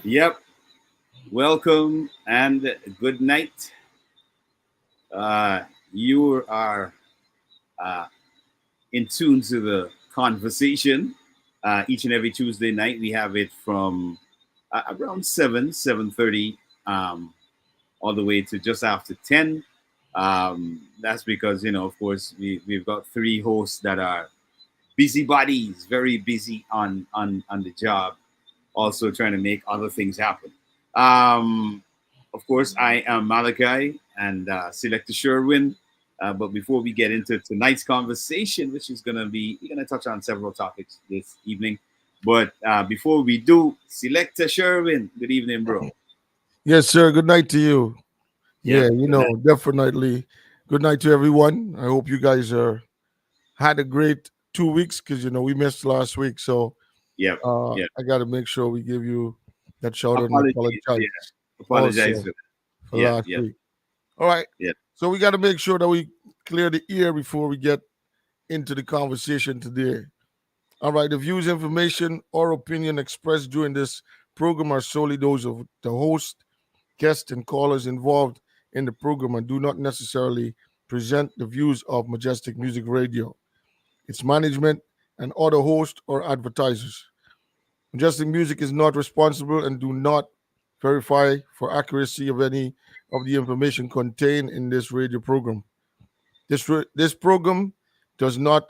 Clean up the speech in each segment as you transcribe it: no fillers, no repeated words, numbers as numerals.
Yep. Welcome and good night. Uh, you are uh, in tune to the conversation. Each and every Tuesday night, we have it from around 7:30, um, all the way to just after 10. That's because, of course, we've got three hosts that are busybodies, very busy on the job, also trying to make other things happen. Um, of course, I am Malachi and Selector Sherwin. But before we get into tonight's conversation, which is we're gonna touch on several topics this evening. But before we do, Selector Sherwin, good evening, bro. Yes, sir. Good night to you. Yep, Yeah, good night. definitely. Good night to everyone. I hope you guys had a great 2 weeks because we missed last week. So Yep, yep. I got to make sure we give you that shout out and Apologies, yeah. apologize Apologize also for that. for Yep, last yep, week. All right. yep. So we got to make sure that we clear the ear before we get into the conversation today. All right. The views, information, or opinion expressed during this program are solely those of the host, guests, and callers involved in the program and do not necessarily present the views of Majestic Music Radio, its management, and other hosts or advertisers. Majestic Music is not responsible and do not verify for accuracy of any of the information contained in this radio program. This program does not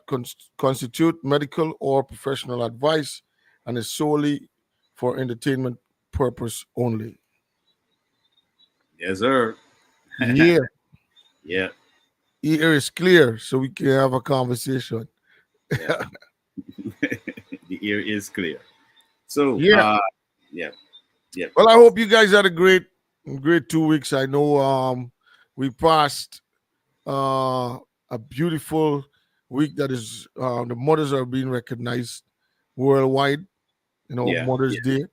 constitute medical or professional advice and is solely for entertainment purpose only. Yes, sir. Yeah, Yeah, ear is clear, so we can have a conversation. yeah. The ear is clear. So, Yeah. yeah, yeah. Well, I hope you guys had a great 2 weeks. I know we passed uh a beautiful week that is the mothers are being recognized worldwide, Yeah, Mother's yeah. Day.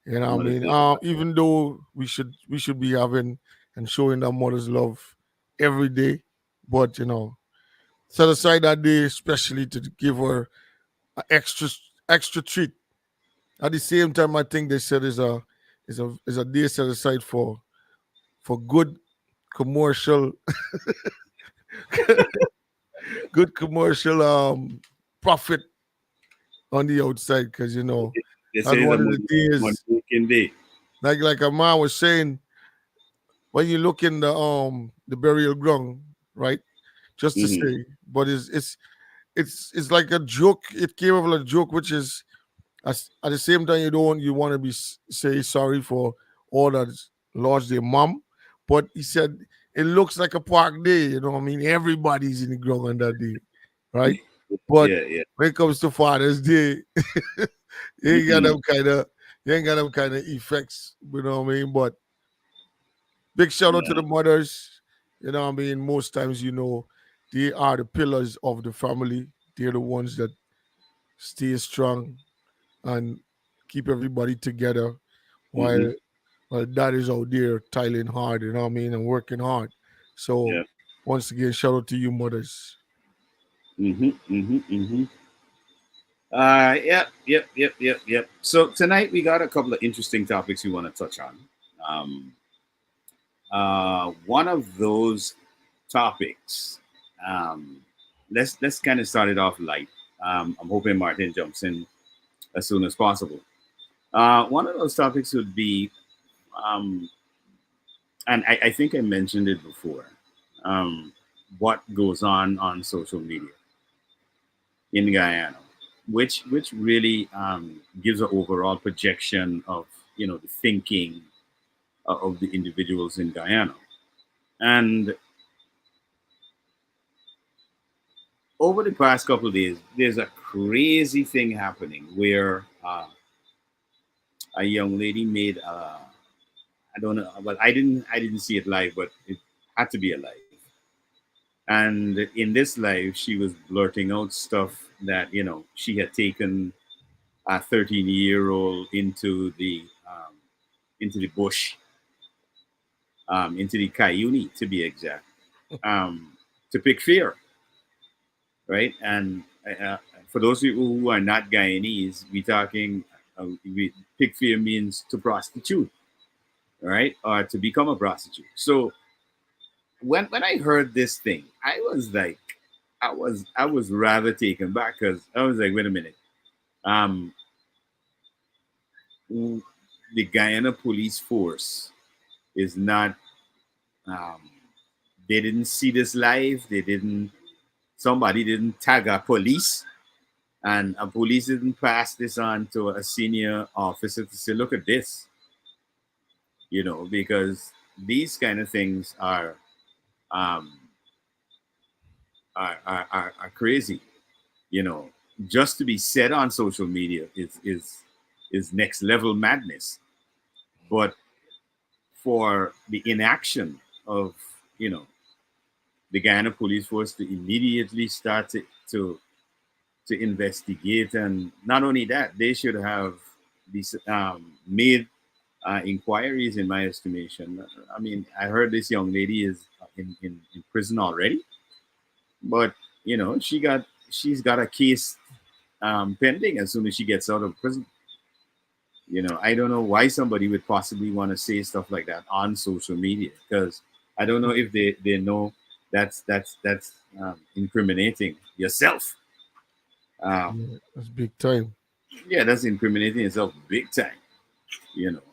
Mother's Day. Even though we should be having and showing our mothers love every day, but set aside that day especially to give her an extra treat. At the same time, I think they said is a day set aside for commercial good commercial profit on the outside because They that's say it's a one of the money days making day. like a man was saying when you look in the burial ground, right? Just to Hmm. say, but it's like a joke. It came of a joke, which is at the same time you want to be say sorry for all that lost their mom, but he said it looks like a park day. You know what I mean? Everybody's in the ground on that day, right? But Yeah, yeah. when it comes to Father's Day, you ain't got Mm-mm. them kind of you ain't got them kind of effects. You know what I mean? But big shout out to No. the mothers. You know what I mean? Most times, they are the pillars of the family. They're the ones that stay strong and keep everybody together Hmm. while dad is out there tiling hard, you know what I mean, and working hard. So Yeah. once again, shout out to you mothers. Hmm. Hmm. Hmm. Yep, yep, yep, yep, yep. So tonight we got a couple of interesting topics we want to touch on. Um, one of those topics. Um, let's kind of start it off light. I'm hoping Martin jumps in as soon as possible. One of those topics would be, um, and I think I mentioned it before, um, what goes on social media in Guyana, which really gives an overall projection of the thinking of the individuals in Guyana. And over the past couple of days, there's a crazy thing happening where a young lady made I don't know, but I didn't see it live, but it had to be a live. And in this live, she was blurting out stuff that she had taken a 13-year-old into the bush, into the Cayuni to be exact, um, to pick fear, right? And for those people who are not Guyanese, we talking. pig fear means to prostitute, right, or to become a prostitute. So when I heard this thing, I was like, I was rather taken back because I was like, wait a minute, um, the Guyana police force is not. Um, they didn't see this live. They didn't. Somebody didn't tag a police, and a police didn't pass this on to a senior officer to say, look at this, because these kind of things um, are crazy. You know, just to be said on social media is next level madness. But for the inaction of you know the Guyana police force to immediately start to investigate, and not only that, they should have made inquiries. In my estimation, I mean, I heard this young lady is in prison already, but she's got a case pending as soon as she gets out of prison. I don't know why somebody would possibly want to say stuff like that on social media, because I don't know if they know that's incriminating yourself. Um, Yeah, that's big time. yeah, that's incriminating yourself big time.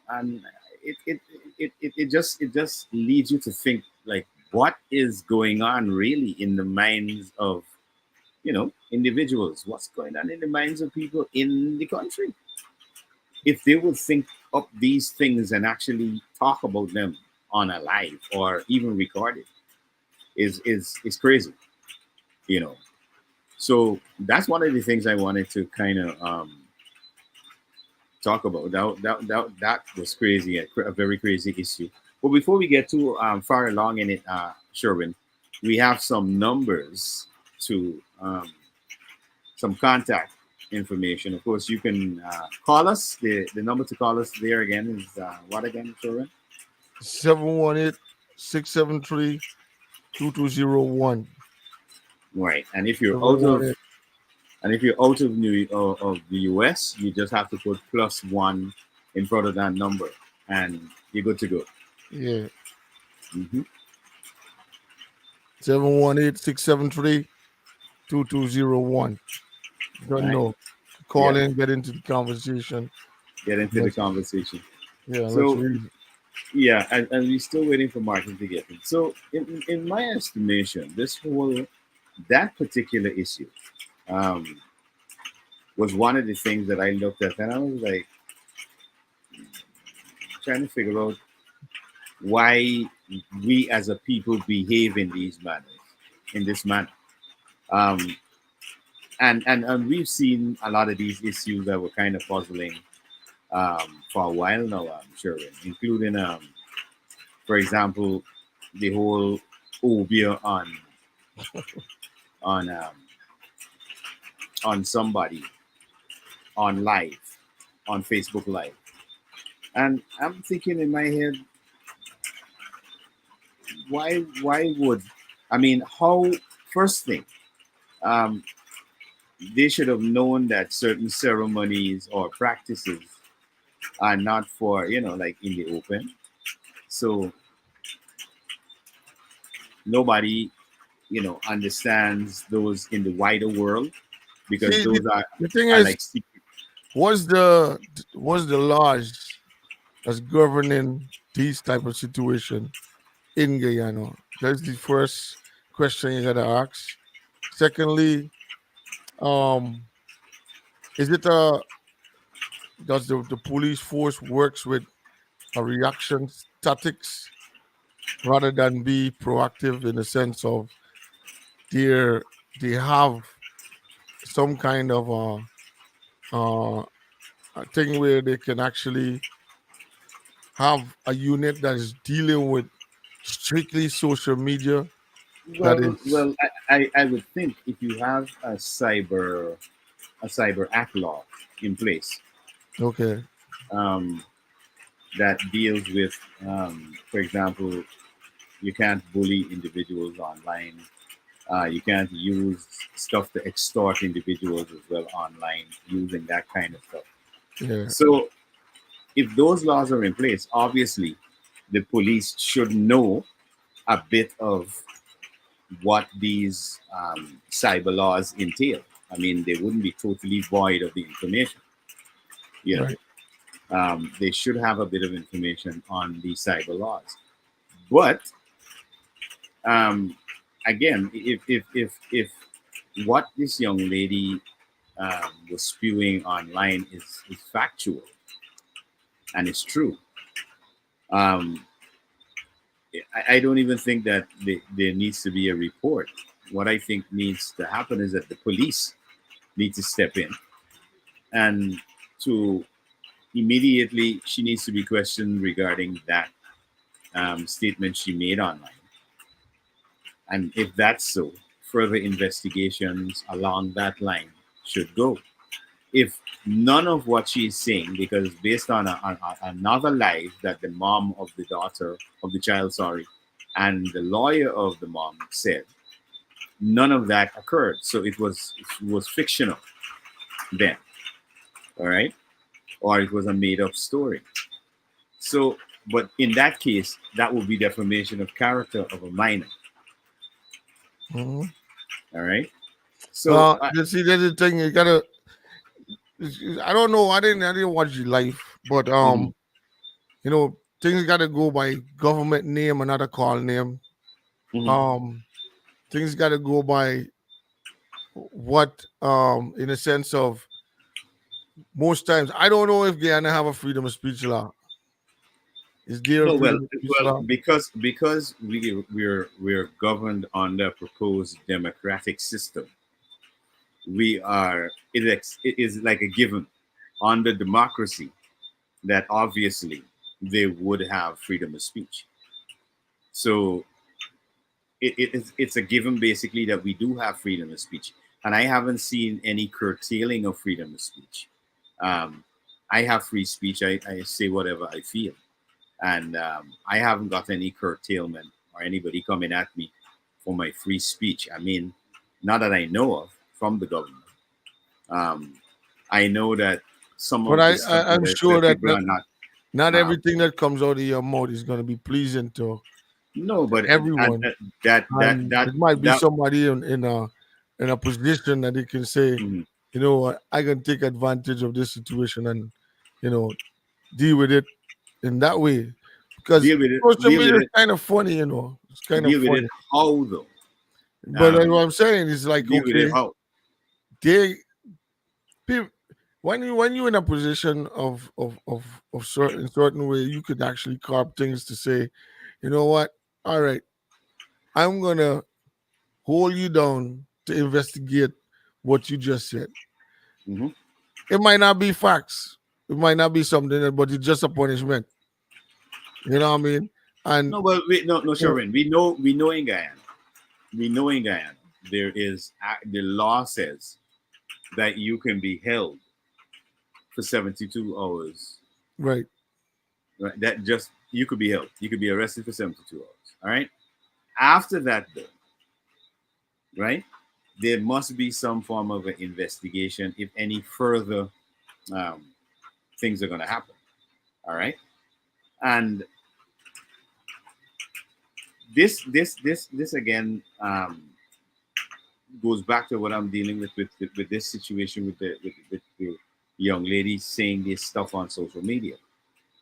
And it it just leads you to think, like, what is going on really in the minds of individuals? What's going on in the minds of people in the country? If they would think up these things and actually talk about them on a live or even record it, is crazy, you know. So that's one of the things I wanted to kind of talk about. That was crazy, a very crazy issue. But before we get too far along in it, Sherwin, we have some numbers to some contact information. Of course, you can call us. The number to call us there again is what again, Sherwin? 718-673-2201. Right. Seven And if you're out of of the US, you just have to put +1 in front of that number, and you're good to go. Yeah. Hmm. 718-673-2201. Don't Right. know. Call Yeah. in, get into the conversation. Get into the Let's conversation. let's So read. yeah, and we're still waiting for Martin to get in. So in my estimation, that particular issue um, was one of the things that I looked at, and I was like trying to figure out why we as a people behave in this manner. Um, and we've seen a lot of these issues that were kind of puzzling for a while now, I'm sure, including, for example, the whole obia on um, on somebody on live on Facebook Live, and I'm thinking in my head, why would I mean how first thing, um, they should have known that certain ceremonies or practices are not for like in the open, so nobody understands those in the wider world, because See, those the thing are is, like secret. what's the laws that's governing these type of situation in Guyana? That's the first question you gotta ask. Secondly, um, is it does the police force works with a reaction tactics rather than be proactive in the sense of they they have some kind of uh, a thing where they can actually have a unit that is dealing with strictly social media that Well, is well, I would think if you have a cyber act law in place, okay. um, that deals with, for example, you can't bully individuals online. You can't use stuff to extort individuals as well online using that kind of stuff. Yeah. So if those laws are in place, obviously the police should know a bit of what these cyber laws entail. I mean, they wouldn't be totally void of the information. You Right. know, they should have a bit of information on the cyber laws. But um, again, if what this young lady was spewing online is factual and it's true, um, I don't even think that there needs to be a report. What I think needs to happen is that the police need to step in and to immediately she needs to be questioned regarding that statement she made online. And if that's so, further investigations along that line should go. If none of what she's saying, because based on, another live that the mom of the daughter of the child, sorry, and the lawyer of the mom said, none of that occurred. So it was fictional then, all right, or it was a made up story. So, but in that case, that would be defamation of character of a minor, Mhm. all right. So, You see, there's the thing. You gotta. I don't know. I didn't watch your life, but mhm, things gotta go by government name, another call name. mhm. Um, things gotta go by what in a sense of most times. I don't know if Guyana have a freedom of speech law. Is there a No, well, freedom of speech law? because we're governed under a proposed democratic system, it is like a given under democracy that obviously they would have freedom of speech. So it's a given basically that we do have freedom of speech, and I haven't seen any curtailing of freedom of speech. Um, I have free speech. I say whatever I feel, and I haven't got any curtailment or anybody coming at me for my free speech. I mean, not that I know of from the government. Um, I know that some But of the stuff I'm where sure that people are not. not Uh, everything that comes out of your mouth is going to be pleasing no, to but everyone, that that and that it might be that. somebody in a position that they can say, Mhm. you know what, I can take advantage of this situation and you know deal with it in that way, because Deal with it. social Deal with media is it. kind of funny, it's kind of Deal with it. funny. How though? But like Um, what I'm saying is like, Deal with it. okay, How? they people, when you're in a position of certain way, you could actually carve things to say, you know what, all right, I'm gonna hold you down to investigate what you just said. Mhm. It might not be facts. It might not be something, but it's just a punishment. You know what I mean? And No, but no, you know, Sharon. We know in Guyana. We know in Guyana there is the law says that you can be held for 72 hours. right. Right? That just you could be held. You could be arrested for 72 hours. All right. After that, though, right? There must be some form of an investigation if any further um, things are going to happen. All right. And this again goes back to what I'm dealing with this situation with the young lady saying this stuff on social media.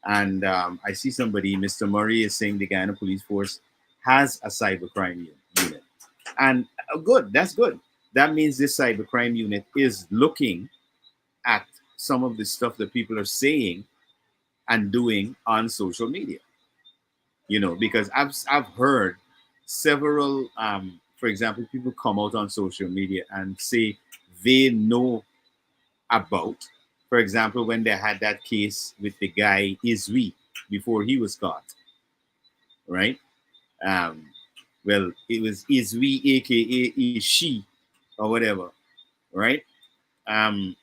And I see somebody, Mr. Murray, is saying the Guyana Police Force has a cybercrime unit. And good, that's good. That means this cybercrime unit is looking at some of the stuff that people are saying and doing on social media. Because I've heard several, for example, people come out on social media and say they know about, for example, when they had that case with the guy Izwi before he was caught, right? Um, well, it was Izwi, aka Ishi, or whatever, right? Um,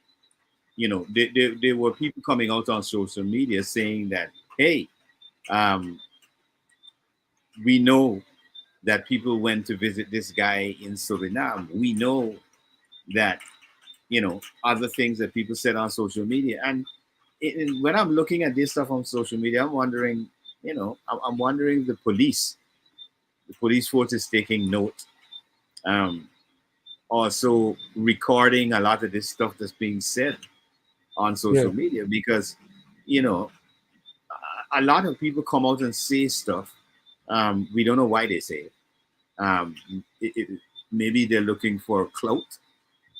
there were people coming out on social media saying that, hey, um, we know that people went to visit this guy in Suriname. We know that, other things that people said on social media. And when I'm looking at this stuff on social media, I'm wondering, I'm wondering the police force is taking note. Um, Also recording a lot of this stuff that's being said on Yeah, social media because, you know, a lot of people come out and say stuff. We don't know why they say it. Um, Maybe they're looking for clout,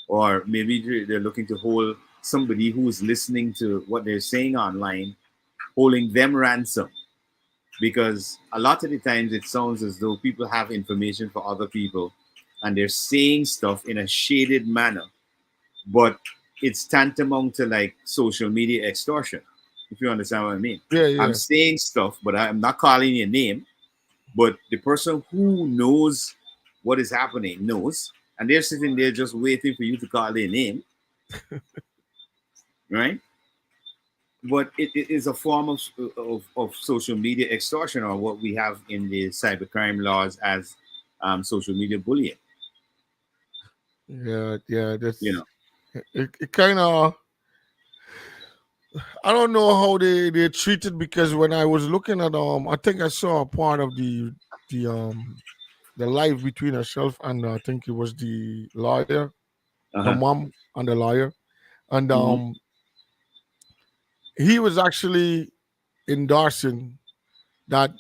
or maybe they're looking to hold somebody who's listening to what they're saying online, holding them ransom. Because a lot of the times it sounds as though people have information for other people and they're saying stuff in a shaded manner, but it's tantamount to like social media extortion, if you understand what I mean. yeah, I'm yeah. saying stuff, but I'm not calling your name. But the person who knows what is happening knows, and they're sitting there just waiting for you to call their name, right? But it is a form of social media extortion, or what we have in the cybercrime laws as social media bullying. Yeah, yeah, You that's know, it kind of, I don't know how they treat it, because when I was looking at I think I saw a part of the live between herself and I think it was the lawyer, the uh-huh. mom and the lawyer, and Hmm. he was actually endorsing that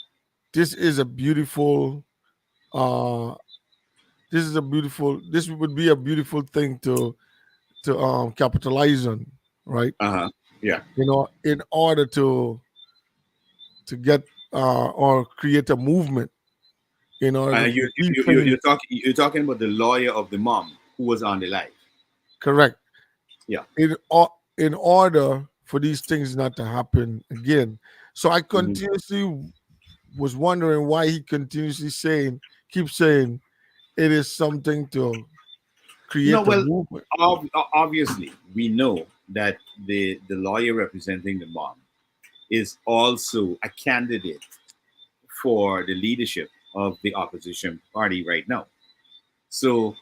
this is a beautiful uh this would be a beautiful thing to capitalize on, right? Uh-huh. Yeah. In order to get or create a movement, in order to defend. You're talking about the lawyer of the mom who was on the live. Correct. Yeah. In order for these things not to happen again. So I Hmm. continuously was wondering why he continuously keeps saying it is something to No, create a well, movement. obviously we know that the lawyer representing the mom is also a candidate for the leadership of the opposition party right now. So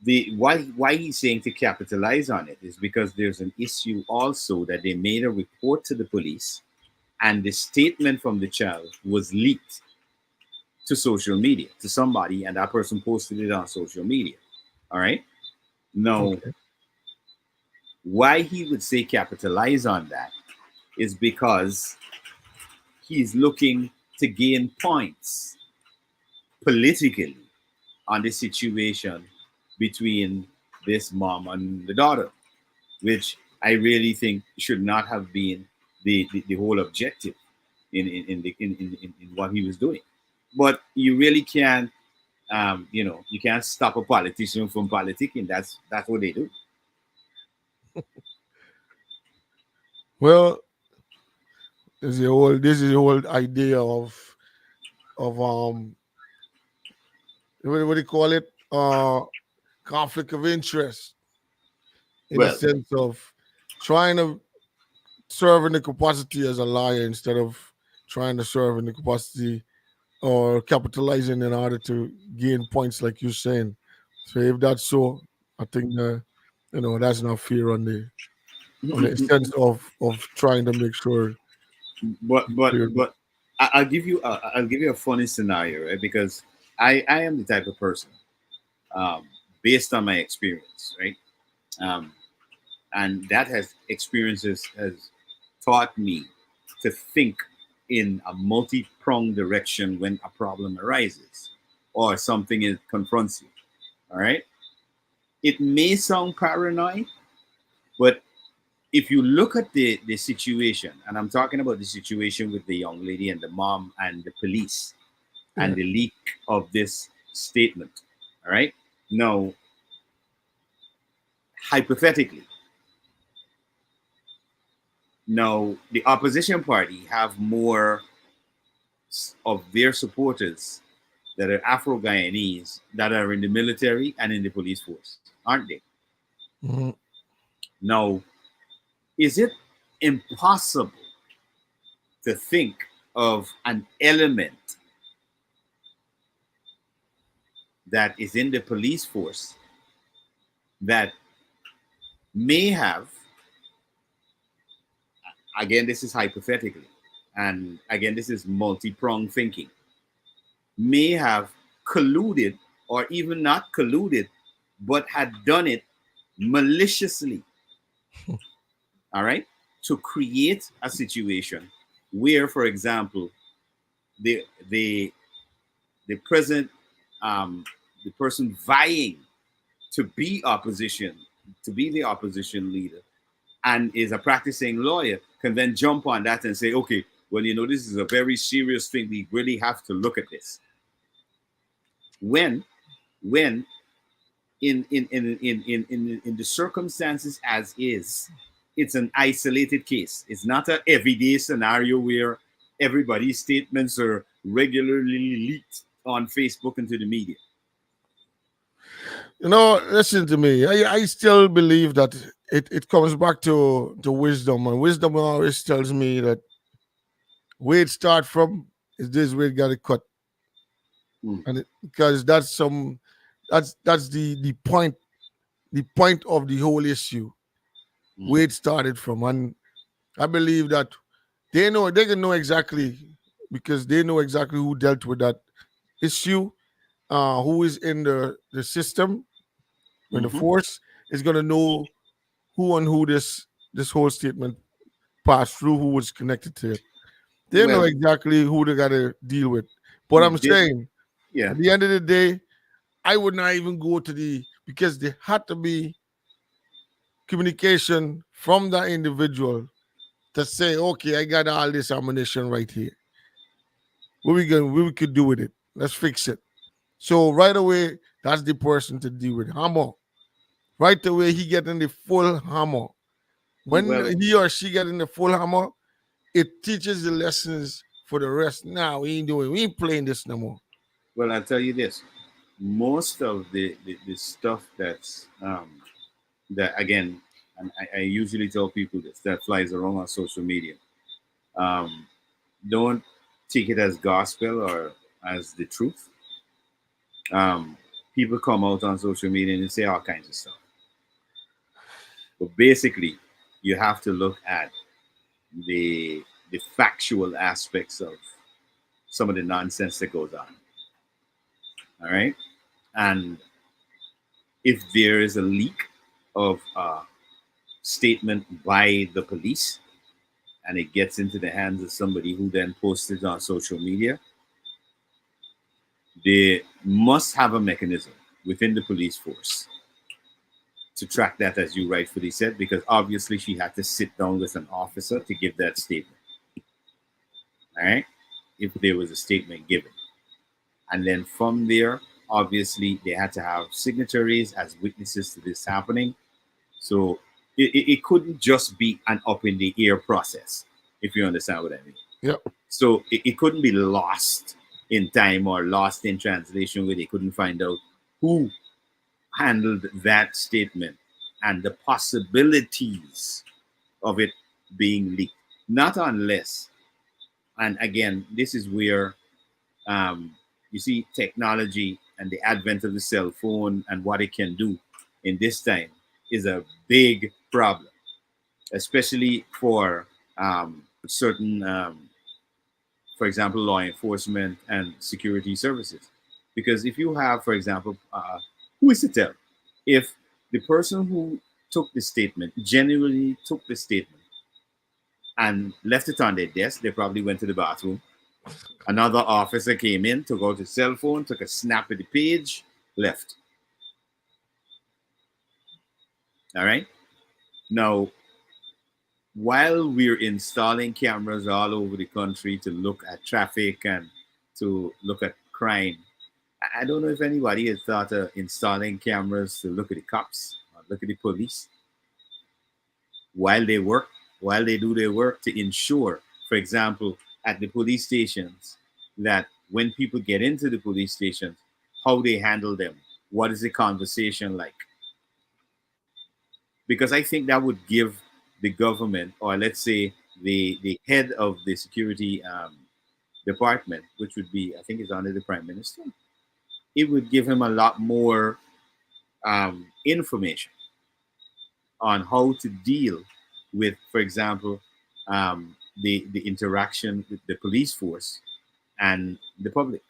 the why he's saying to capitalize on it is because there's an issue also that they made a report to the police, and the statement from the child was leaked to social media to somebody, and that person posted it on social media. All right. Now, Okay. why he would say capitalize on that is because he's looking to gain points politically on the situation between this mom and the daughter, which I really think should not have been the whole objective in what he was doing. But you really can't, you can't stop a politician from politicking. That's what they do. Well, this is the whole idea of what do you call it? Conflict of interest, in the Well, sense of trying to serve in the capacity as a liar instead of trying to serve in the capacity or capitalizing in order to gain points, like you're saying. So if that's so, I think that's not fair on the sense of trying to make sure but it's but clear. but I'll give you a funny scenario, right? Because I am the type of person, um, based on my experience, right? Um, and that has experiences has taught me to think in a multi-pronged direction when a problem arises or something is confronts you. All right. It may sound paranoid, but if you look at the situation, and I'm talking about the situation with the young lady and the mom and the police and Yeah. the leak of this statement, all right? Now, hypothetically, now the opposition party have more of their supporters that are Afro Guyanese that are in the military and in the police force, aren't they? Mhm. Now, is it impossible to think of an element that is in the police force that may have again, this is hypothetically, and again, this is multi-pronged thinking, may have colluded or even not colluded, but had done it maliciously, all right, to create a situation where, for example, the the the present the person vying to be opposition, to be the opposition leader, and is a practicing lawyer, can then jump on that and say, okay, well, this is a very serious thing. We really have to look at this. When in the circumstances as is, it's an isolated case. It's not an everyday scenario where everybody's statements are regularly leaked on Facebook and to the media. Listen to me. I still believe that it comes back to wisdom, and wisdom always tells me that where it start from is this where it got it cut, and because that's the point of the whole issue, where it started from, and I believe that they can know exactly, because they know exactly who dealt with that issue, who is in the system, when the force is going to know who this whole statement passed through, who was connected to it. They know exactly who they got to deal with. But I'm saying, at the end of the day, I would not even go to because there had to be communication from that individual to say, okay, I got all this ammunition right here. What we could do with it? Let's fix it. So right away, that's the person to deal with. Hammer. Right away, he getting the full hammer. When he or she getting the full hammer, it teaches the lessons for the rest. Now we ain't playing this no more. Well, I'll tell you this. Most of the stuff that's that, again, and I usually tell people this, that flies around on social media. Don't take it as gospel or as the truth. People come out on social media and say all kinds of stuff. But basically, you have to look at the factual aspects of some of the nonsense that goes on. All right. And if there is a leak of a statement by the police and it gets into the hands of somebody who then posts it on social media, they must have a mechanism within the police force to track that, as you rightfully said, because obviously she had to sit down with an officer to give that statement. All right. If there was a statement given. And then from there, obviously, they had to have signatories as witnesses to this happening. So it couldn't just be an up in the air process, if you understand what I mean. Yeah. So it couldn't be lost in time or lost in translation where they couldn't find out who handled that statement and the possibilities of it being leaked. Not unless, and again, this is where you see technology and the advent of the cell phone and what it can do in this time is a big problem, especially for certain, for example, law enforcement and security services. Because if you have, for example, who is to tell if the person who took the statement genuinely took the statement and left it on their desk, they probably went to the bathroom. Another officer came in, took out his cell phone, took a snap of the page, left. All right. Now, while we're installing cameras all over the country to look at traffic and to look at crime, I don't know if anybody has thought of installing cameras to look at the cops or look at the police while they work, while they do their work, to ensure, for example, at the police stations, that when people get into the police stations, how they handle them. What is the conversation like? Because I think that would give the government, or let's say the head of the security department, which would be, I think, is under the prime minister, it would give him a lot more information on how to deal with, for example, the interaction with the police force and the public.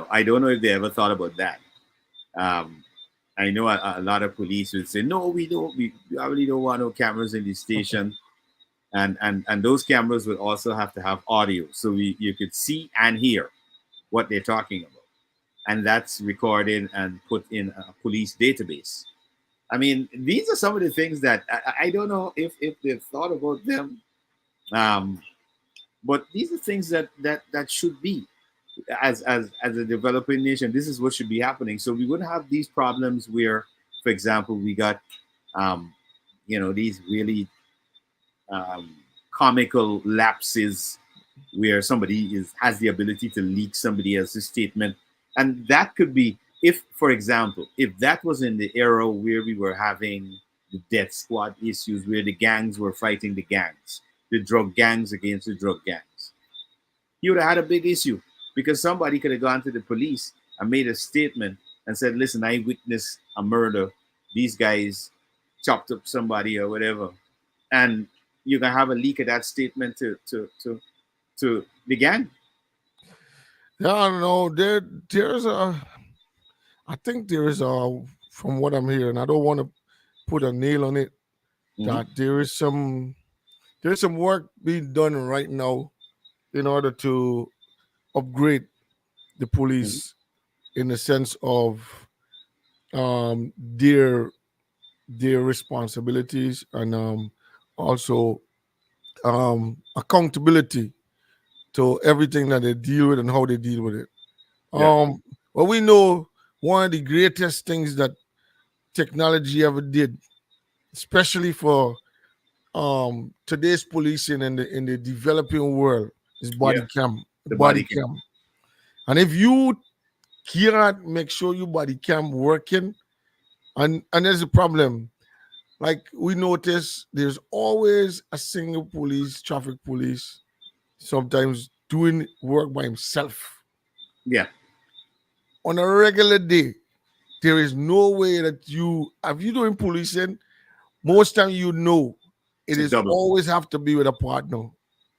I don't know if they ever thought about that. Um, I know a lot of police would say, "No, we don't. We really don't want no cameras in the station." And those cameras would also have to have audio, so you could see and hear what they're talking about, and that's recorded and put in a police database. I mean, these are some of the things that I don't know if they've thought about them, um, but these are things that should be as a developing nation. This is what should be happening. So we wouldn't have these problems where, for example, we got um, these really um, comical lapses where somebody has the ability to leak somebody else's statement, and that could be, if, for example, if that was in the era where we were having the death squad issues, where the gangs were fighting the gangs, the drug gangs against the drug gangs, you would have had a big issue because somebody could have gone to the police and made a statement and said, "Listen, I witnessed a murder. These guys chopped up somebody or whatever," and you can have a leak of that statement to the gang. Yeah, I don't know. There's a. I think there is a. From what I'm hearing, I don't want to put a nail on it. Hmm. That there's some work being done right now in order to upgrade the Hmm. police in the sense of their responsibilities and also accountability to everything that they deal with and how they deal with it. Yeah, Well, we know one of the greatest things that technology ever did, especially for today's policing in the developing world, is yeah, body cam. the Body body cam. cam. And if you cannot make sure your body cam working, and there's a problem. Like we notice, there's always a single police, traffic police, sometimes doing work by himself Yeah, on a regular day. There is no way that you, if you doing policing, most time you know it it's a is double. always have to be with a partner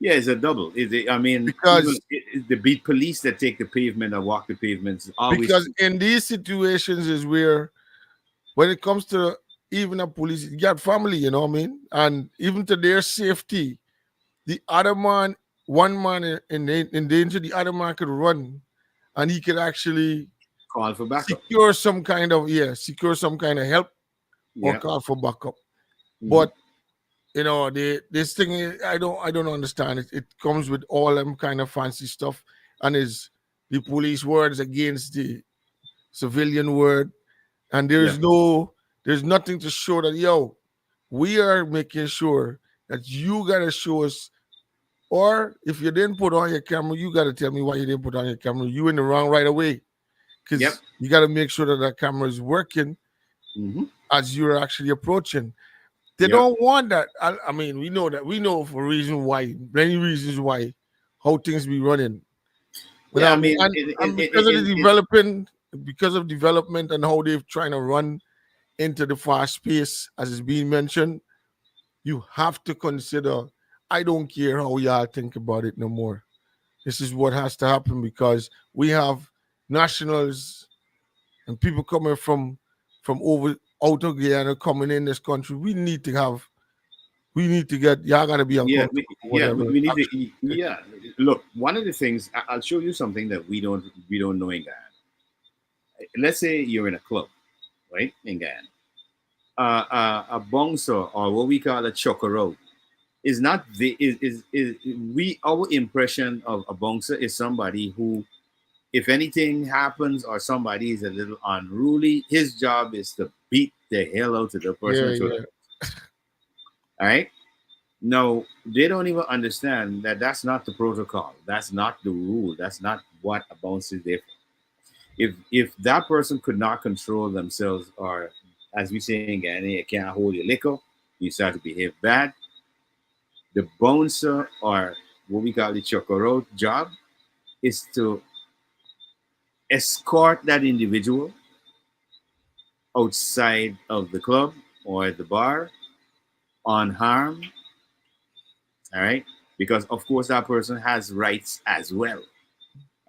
Yeah, it's a double. I mean, even because the beat police that take the pavement or walk the pavements is always because two. in these situations is where when it comes to even a police, you got family, you know what I mean, and even to their safety, the other man, one man in danger, the other man could run, and he could actually Call for backup. secure some kind of help or Yeah. call for backup. Hmm. But this thing I don't understand it. It comes with all them kind of fancy stuff, and is the police words against the civilian word, and Yeah. there's nothing to show that we are making sure that you gotta show us. Or if you didn't put on your camera, you got to tell me why you didn't put on your camera. You in the wrong right away Yep. because you got to make sure that that camera is working Hmm. as you're actually approaching. They Yep. don't want that. I mean, we know that. We know for reason why, many reasons why, how things be running. You know Yeah. what I I mean? mean, And because of the developing, because of development and how they're trying to run into the fast pace, as is being mentioned, you have to consider. I don't care how y'all think about it no more. This is what has to happen because we have nationals and people coming from over out of Guyana coming in this country. We need to get y'all gotta be yeah, uncomfortable with yeah, whatever we need action to. you take. Yeah, look, one of the things I'll show you something that we don't know in Guyana. Let's say you're in a club, right, in Guyana. A bouncer or what we call a chokoro is not the is we our impression of a bouncer is somebody who, if anything happens or somebody is a little unruly, his job is to beat the hell out of the person Yeah, and throw them. yeah. All right. No, they don't even understand that that's not the protocol. That's not the rule. That's not what a bouncer is there for. If that person could not control themselves, or as we say in Ghana, you can't hold your liquor, you start to behave bad. The bouncer, or what we call the chokoro job, is to escort that individual outside of the club or the bar unharmed, all right? Because of course that person has rights as well,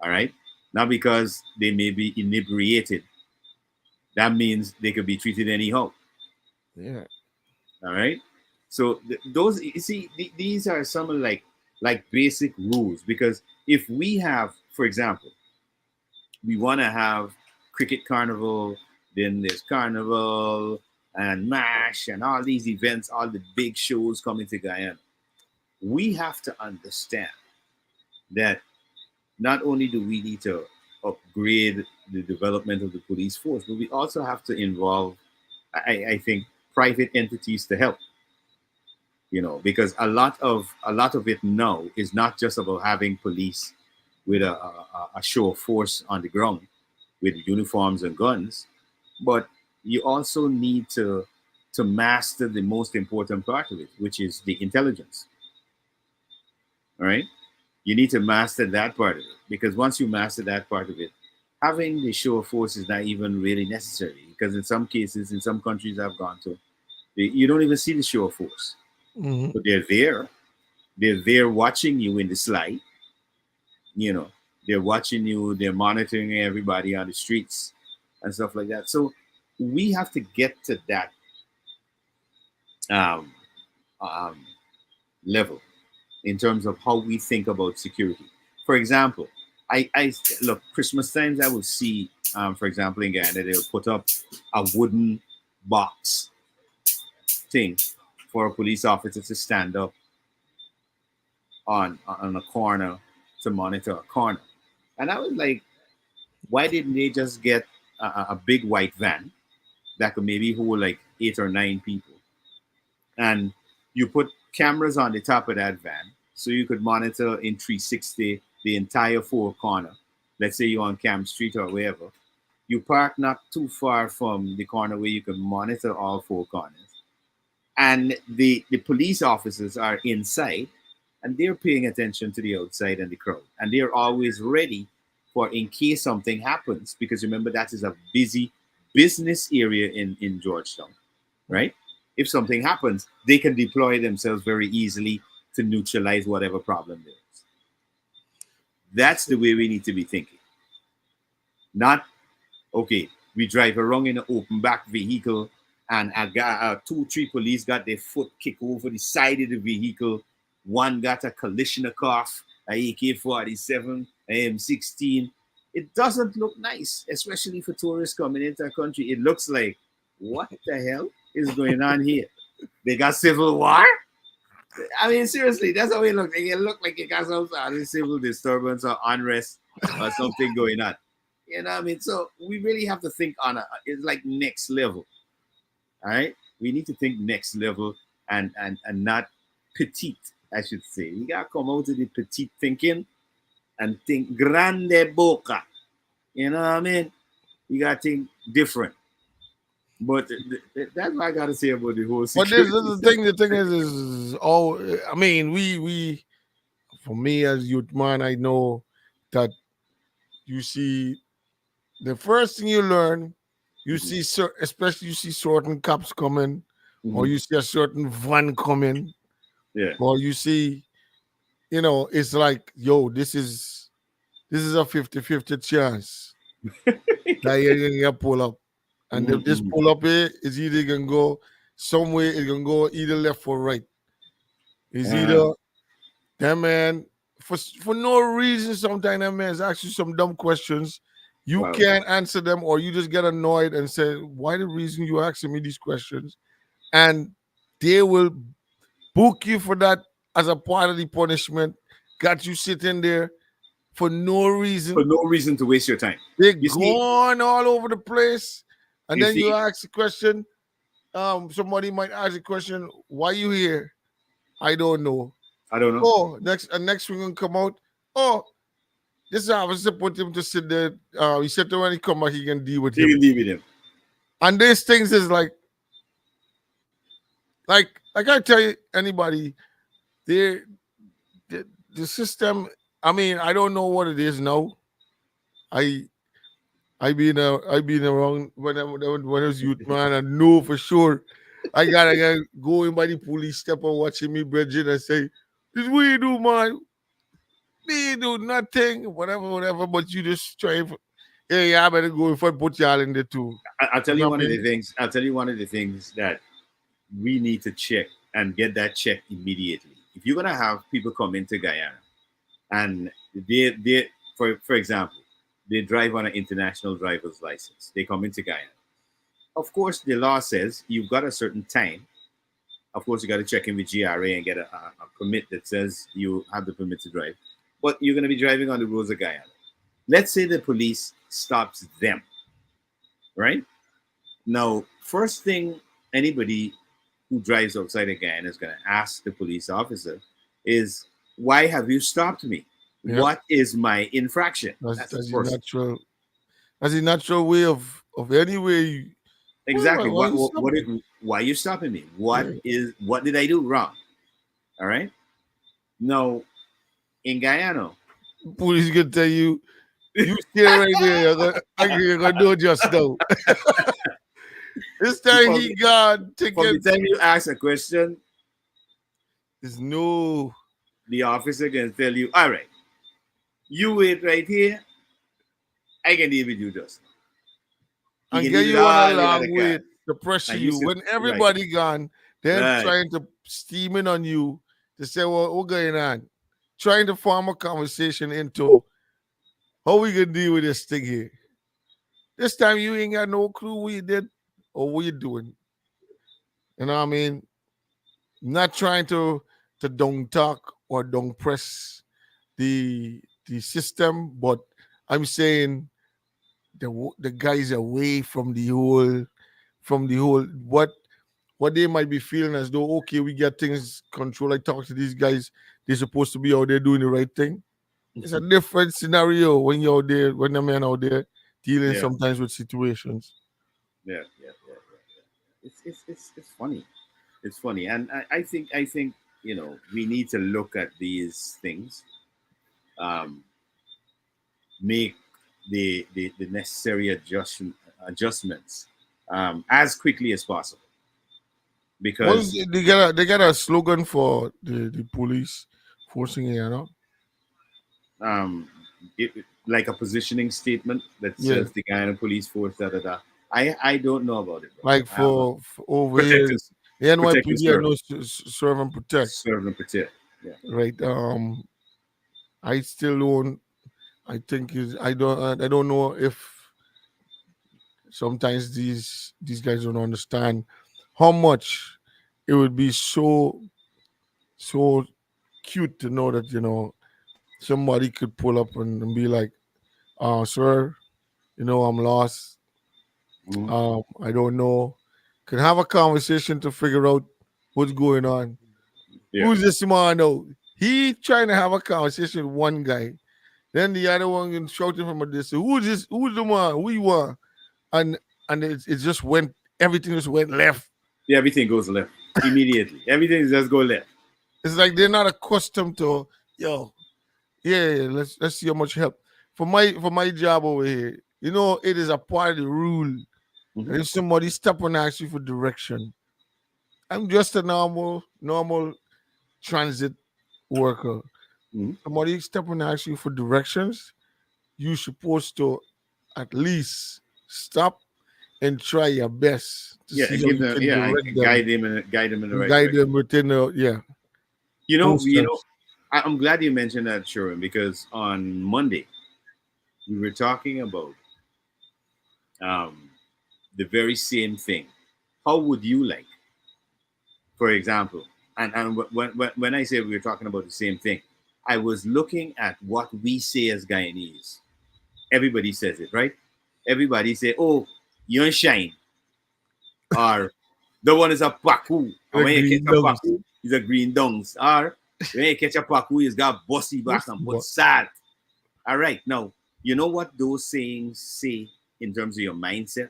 all right? Not because they may be inebriated, that means they could be treated anyhow, Yeah. all right? So those, you see, these are some of like basic rules. Because if we have, for example, we want to have cricket carnival, then there's carnival and mash and all these events, all the big shows coming to Guyana. We have to understand that not only do we need to upgrade the development of the police force, but we also have to involve, I think, private entities to help. Because a lot of it now is not just about having police with a show of force on the ground with uniforms and guns, but you also need to master the most important part of it, which is the intelligence. All right, you need to master that part of it, because once you master that part of it, having the show of force is not even really necessary. Because in some cases, in some countries I've gone to, you don't even see the show of force, Hmm. but they're there. They're there watching you in the slide. You know, they're watching you. They're monitoring everybody on the streets and stuff like that. So we have to get to that um, um, level in terms of how we think about security. For example, I look, Christmas times I will see, for example, in Ghana, they'll put up a wooden box thing for a police officer to stand up on a corner to monitor a corner. And I was like, why didn't they just get a big white van that could maybe hold like 8 or 9 people, and you put cameras on the top of that van so you could monitor in 360 the entire four corner. Let's say you're on Camp Street or wherever. You park not too far from the corner where you can monitor all four corners. And the police officers are inside, and they're paying attention to the outside and the crowd. And they're always ready for in case something happens. Because remember, that is a busy business area in Georgetown, right? If something happens, they can deploy themselves very easily to neutralize whatever problem there is. That's the way we need to be thinking. Not, okay, we drive around in an open back vehicle, and I got 2, 3 police got their foot kicked over the side of the vehicle. One got a Kalashnikov, a AK-47, a M16. It doesn't look nice, especially for tourists coming into a country. It looks like, what the hell is going on here? They got civil war? I mean, seriously, that's how it looks. It looked like it got some sort of civil disturbance or unrest or something going on. You know what I mean? So we really have to think on it's like next level. All right. We need to think next level, and not petite, I should say. You gotta come out of the petite thinking and think grande boca. You know what I mean? You gotta think different. But that's what I gotta say about the whole But this is security the stuff. thing. The thing is all. I mean, we for me as youth man, I know that you see the first thing you learn, you Mhm. see, especially you see certain cops coming, or Mhm. you see a certain van coming, Yeah. or you see, it's like, yo, this is a 50-50 chance that you're gonna pull up. And if this Mhm. pull up here is either gonna go somewhere, it's gonna go either left or right. It's Uh, either that man for no reason. Sometimes that man's ask you some dumb questions. You wow. can't answer them, or you just get annoyed and say, "Why the reason you asking me these questions?" And they will book you for that as a part of the punishment. Got you sitting there for no For reason. no reason to waste your time. They're You see, gone all over the place. And you then you see, ask the question. Somebody might ask the question, "Why you here?" I don't know. I don't know. Oh, next we're gonna come out. Oh, this officer put him to sit there. He said that when he come back, he can deal with You him. can deal with him. And these things is like I tell you, anybody, they the system. I mean, I don't know what it is now. I I been around when I was youth man. I know for sure. I gotta go in by the police step and watching me bridging and say, "This what you do, man? Me do nothing, whatever. But you just trying for, yeah, I better go if I put y'all in there too." I'll tell You you know what one I of the mean? things. I'll tell you one of the things that we need to check and get that checked immediately. If you're gonna have people come into Guyana and they for example, they drive on an international driver's license, they come into Guyana. Of course, the law says you've got a certain time. Of course, you got to check in with GRA and get a permit that says you have the permit to drive. But you're going to be driving on the roads of Guyana. Let's say the police stops them, right? Now, first thing anybody who drives outside of Guyana is going to ask the police officer is, why have you stopped me? Yep. What is my infraction? That's That's the that's the first. natural. That's the natural way of any way. Exactly. Why you stop me? Why are you stopping me? Yeah. What did I do wrong? All right. Now, in Guyana, Police can tell you, you stay right there. You're gonna do it just now. This time from, he got from the ticket. time you ask a question, There's no the officer can tell you, all right, you wait right here. I can deal with you just now. He and can get deal with you on a all the other long way cars. to pressure And you you. say, When right, everybody gone, they're right. trying to steam in on you to say, well, what's going on? Trying to form a conversation into how we gonna deal with this thing here. This time you ain't got no clue what you did or what you doing. You know what I mean? Not trying to don't talk or don't press the system, but I'm saying the guys away from the whole what they might be feeling as though okay we get things control. I talk to these guys, they're supposed to be out there doing the right thing. It's a different scenario when you're out there, when the man out there dealing Yeah, sometimes with situations. yeah. It's funny. It's funny, and I think we need to look at these things, um, make the necessary adjustments as quickly as possible Once because they got a slogan for the police forcing it, um, like a positioning statement that Yeah. says the Guyana Police Force, da da da. I don't know about it, bro. Like I haven't. for over Protect here, us, the protect and NYPD I serve, know serve and protect, serve and protect. Yeah, right? I still don't. I think is I don't know if sometimes these guys don't understand how much it would be so cute to know that somebody could pull up and be like, sir, I'm lost. mhm. I don't know. Can have a conversation to figure out what's going on. Yeah, Who's this man though? He trying to have a conversation with one guy. Then the other one can shouting from a distance. Who's this? Who's the man? Who you are? And it just went. Everything just went left. yeah. Everything goes left immediately. Everything just go left. It's like they're not accustomed to yo. Yeah, let's see how much help for my job over here. It is a part of the rule. Hmm. And if somebody step and ask you for direction, I'm just a normal transit worker. Hmm. Somebody step and ask you for directions, you supposed to at least stop and try your best to Yeah, see and how give you them. can Yeah, and direct them guide them in the and right guide direction. them within the You know, those you know. steps. I'm glad you mentioned that, Sherwin, because on Monday we were talking about um, the very same thing. How would you like, for example, and when I say we were talking about the same thing, I was looking at what we say as Guyanese. Everybody says it, right? Everybody say, "Oh, you shine," or "the one is a paku," and The when you catch green a dogs. paku, he's a green dungs, or when you catch a paku, he's got bossy back and put But salt. All right, now you know what those sayings say in terms of your mindset.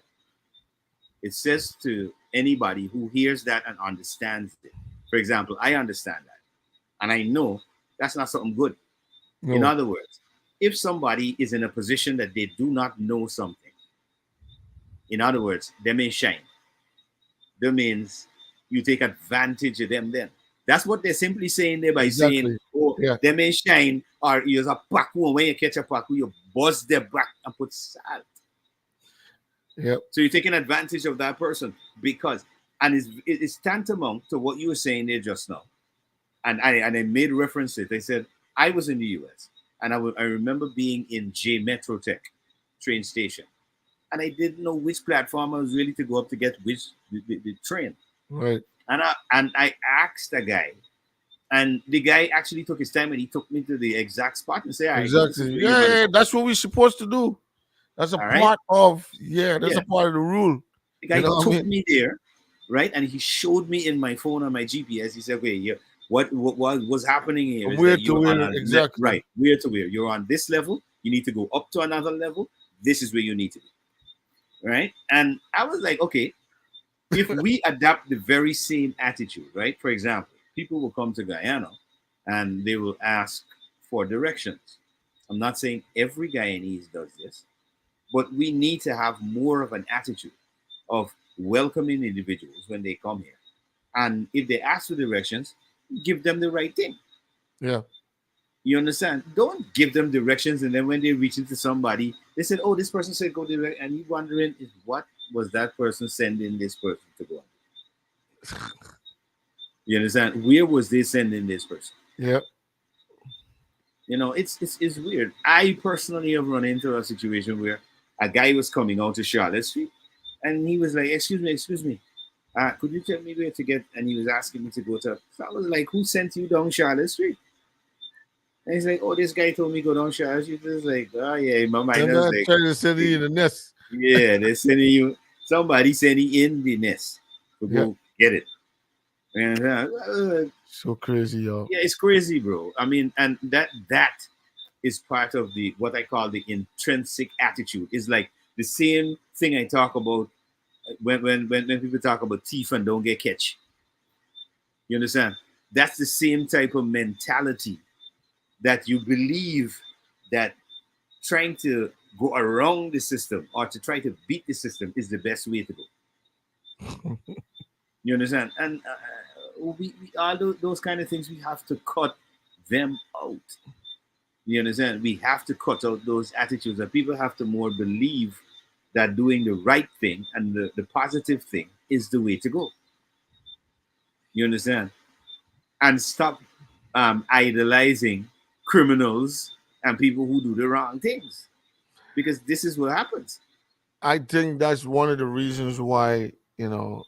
It says to anybody who hears that and understands it. For example, I understand that. And I know that's not something good. In no. other words, if somebody is in a position that they do not know something, in other words, they may shine. That means you take advantage of them then. That's what they're simply saying there by saying, Exactly. oh, Yeah. they may shine, or use a paku, and when you catch a paku, you buzz their back and put salt. Yep. So you're taking advantage of that person because, and it's tantamount to what you were saying there just now. And I made reference to it. They said, I was in the US and I remember being in J Metrotech train station. And I didn't know which platform I was ready to go up to get which the train. Right. And I asked a guy, and the guy actually took his time and he took me to the exact spot and said, all right, this is Exactly. where you're Yeah, gonna yeah. go. That's what we're supposed to do. That's a All right. part of that's Yeah. a part of the rule. The guy You know what I took mean? me there, right? And he showed me in my phone on my GPS. He said, okay, what was happening here is Where that to you're on where exactly. right, where to where. You're on this level, you need to go up to another level. This is where you need to be. Right? And I was like, okay, if we adapt the very same attitude, right? For example, people will come to Guyana and they will ask for directions. I'm not saying every Guyanese does this, but we need to have more of an attitude of welcoming individuals when they come here. And if they ask for directions, give them the right thing. Yeah. You understand? Don't give them directions and then when they reach into somebody, they said, oh, this person said go direct. And you wondering is what was that person sending this person to go on? You understand? Where was they sending this person? Yeah. You know, it's weird. I personally have run into a situation where a guy was coming out to Charlotte Street and he was like, excuse me. Could you tell me where to get? And he was asking me to go to. So I was like, who sent you down Charlotte Street? And he's like, oh, this guy told me go down Charlotte Street. It's like, oh yeah, my mind They're was not like, trying to send you in the nest. yeah, they're sending you. Somebody sending in the nest to Yeah. go get it. And So crazy, y'all. yeah, it's crazy, bro. I mean, and that is part of the what I call the intrinsic attitude. It's like the same thing I talk about when people talk about thief and don't get catch. You understand? That's the same type of mentality that you believe that trying to go around the system or to try to beat the system is the best way to go. You understand? And we all those kind of things we have to cut them out. You understand? We have to cut out those attitudes, and people have to more believe that doing the right thing and the positive thing is the way to go. You understand? And stop idolizing criminals and people who do the wrong things, because this is what happens. I think that's one of the reasons why, I'm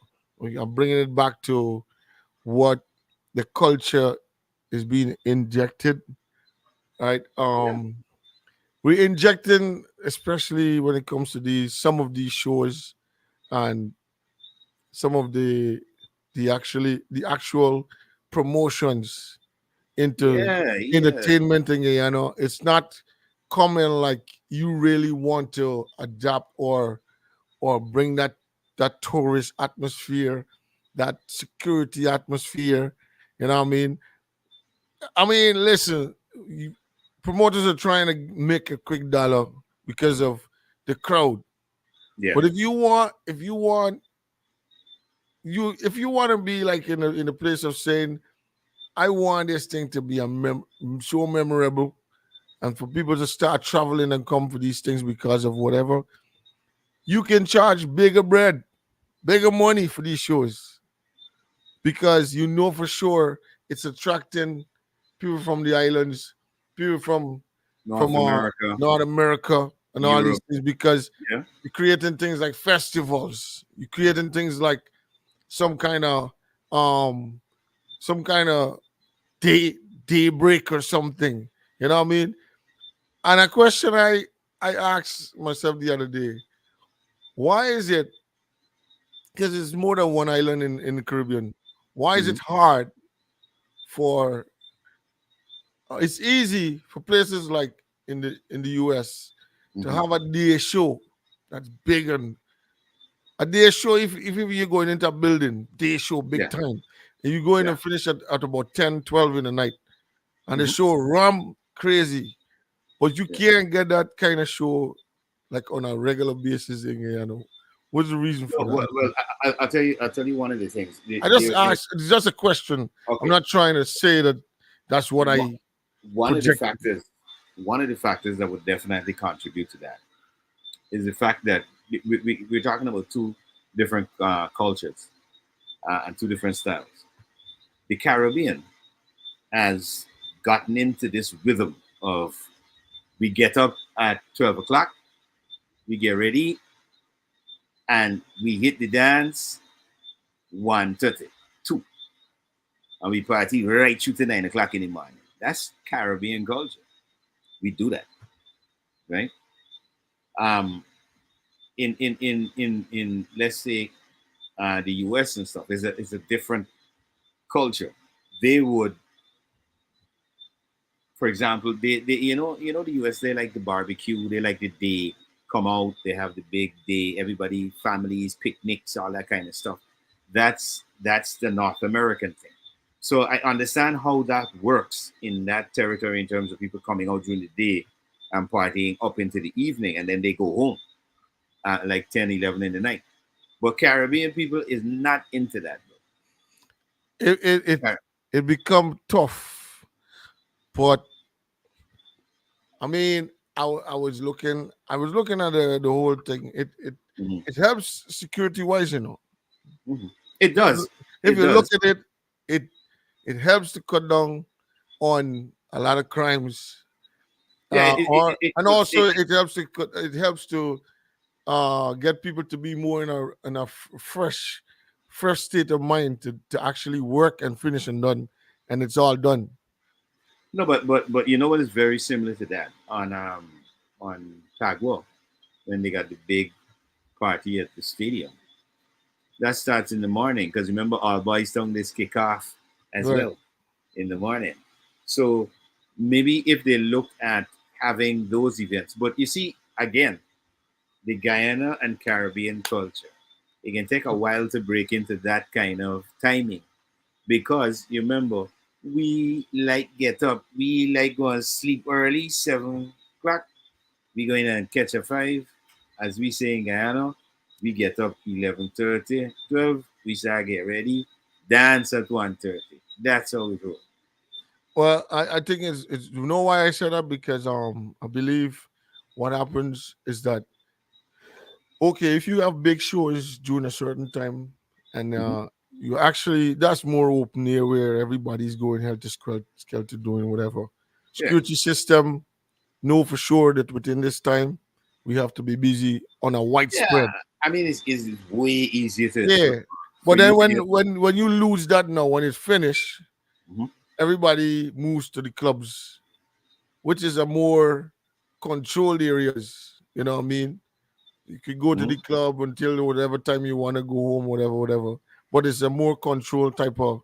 bringing it back to what the culture is being injected, right? We're injecting, especially when it comes to some of these shows and some of the actual promotions into Yeah, entertainment thing, it's not coming like you really want to adapt or bring that tourist atmosphere, that security atmosphere. You know what I mean? Listen, promoters are trying to make a quick dollar because of the crowd. yeah, But if you want to be like in a place of saying, I want this thing to be so memorable, and for people to start traveling and come for these things because of whatever, you can charge bigger bread, bigger money for these shows because you know for sure it's attracting people from the islands, people from North America, North America, and all these Europe. things because Yeah, you're creating things like festivals, you're creating things like some kind of um some kind of daybreak or something. You know what I mean? And a question I asked myself the other day: why is it? Because it's more than one island in the Caribbean. Why is hmm it hard for? It's easy for places like in the US to hmm have a day show that's big, and a day show. If you're going into a building, day show big yeah, time, and you go in yeah. and finish at about 10, 12 in the night, and the hmm show ram crazy. But you yeah. can't get that kind of show like on a regular basis in Guyana. What's the reason for No, that? I'll tell you. I'll tell you one of the things. I just asked. It's just a question. I'm Okay. not trying to say that that's what One I one of the project. factors, one of the factors that would definitely contribute to that is the fact that we're talking about two different cultures and two different styles. The Caribbean has gotten into this rhythm of we get up at 12 o'clock, we get ready, and we hit the dance 1:30, 2, and we party right through to 9 o'clock in the morning. That's Caribbean culture. We do that, right? Um, in let's say the US and stuff is a different culture. They would, for example, they you know the US, they like the barbecue, they like the day, come out, they have the big day, everybody, families, picnics, all that kind of stuff. That's the North American thing. So I understand how that works in that territory in terms of people coming out during the day and partying up into the evening, and then they go home at like 10, 11 in the night. But Caribbean people is not into that. It it it, Bro. it become tough, but I mean, I was looking. I was looking at the whole thing. Mhm, It helps security wise, you know. mhm. It If you does. if It you look does. at it, it it helps to cut down on a lot of crimes. Yeah, Or and it, also it helps to get people to be more in a fresh state of mind to actually work and finish and done, and it's all done. no, but you know what is very similar to that on Tagua when they got the big party at the stadium. That starts in the morning because remember all boys down this kick off as Right. well in the morning. So maybe if they look at having those events, but you see again the Guyana and Caribbean culture, it can take a while to break into that kind of timing because you remember we like get up, we like go and sleep early, 7 o'clock. We go in and catch a five, as we say in Guyana. We get up 11:30, 12. We start get ready, dance at 1:30. That's how it goes. Well, I think it's you know why I said that because I believe what happens is that okay, if you have big shows during a certain time and Hmm. you actually that's more open air where everybody's going hell to skelter doing whatever. Yeah, Security system know for sure that within this time we have to be busy on a yeah. widespread. I mean, it's way easier Yeah. for But then you to get. when you lose that now, when it's finished, Mhm, everybody moves to the clubs, which is a more controlled areas. You know what I mean? You could go to mhm. the club until whatever time you want to go home, whatever. But it's a more controlled type of,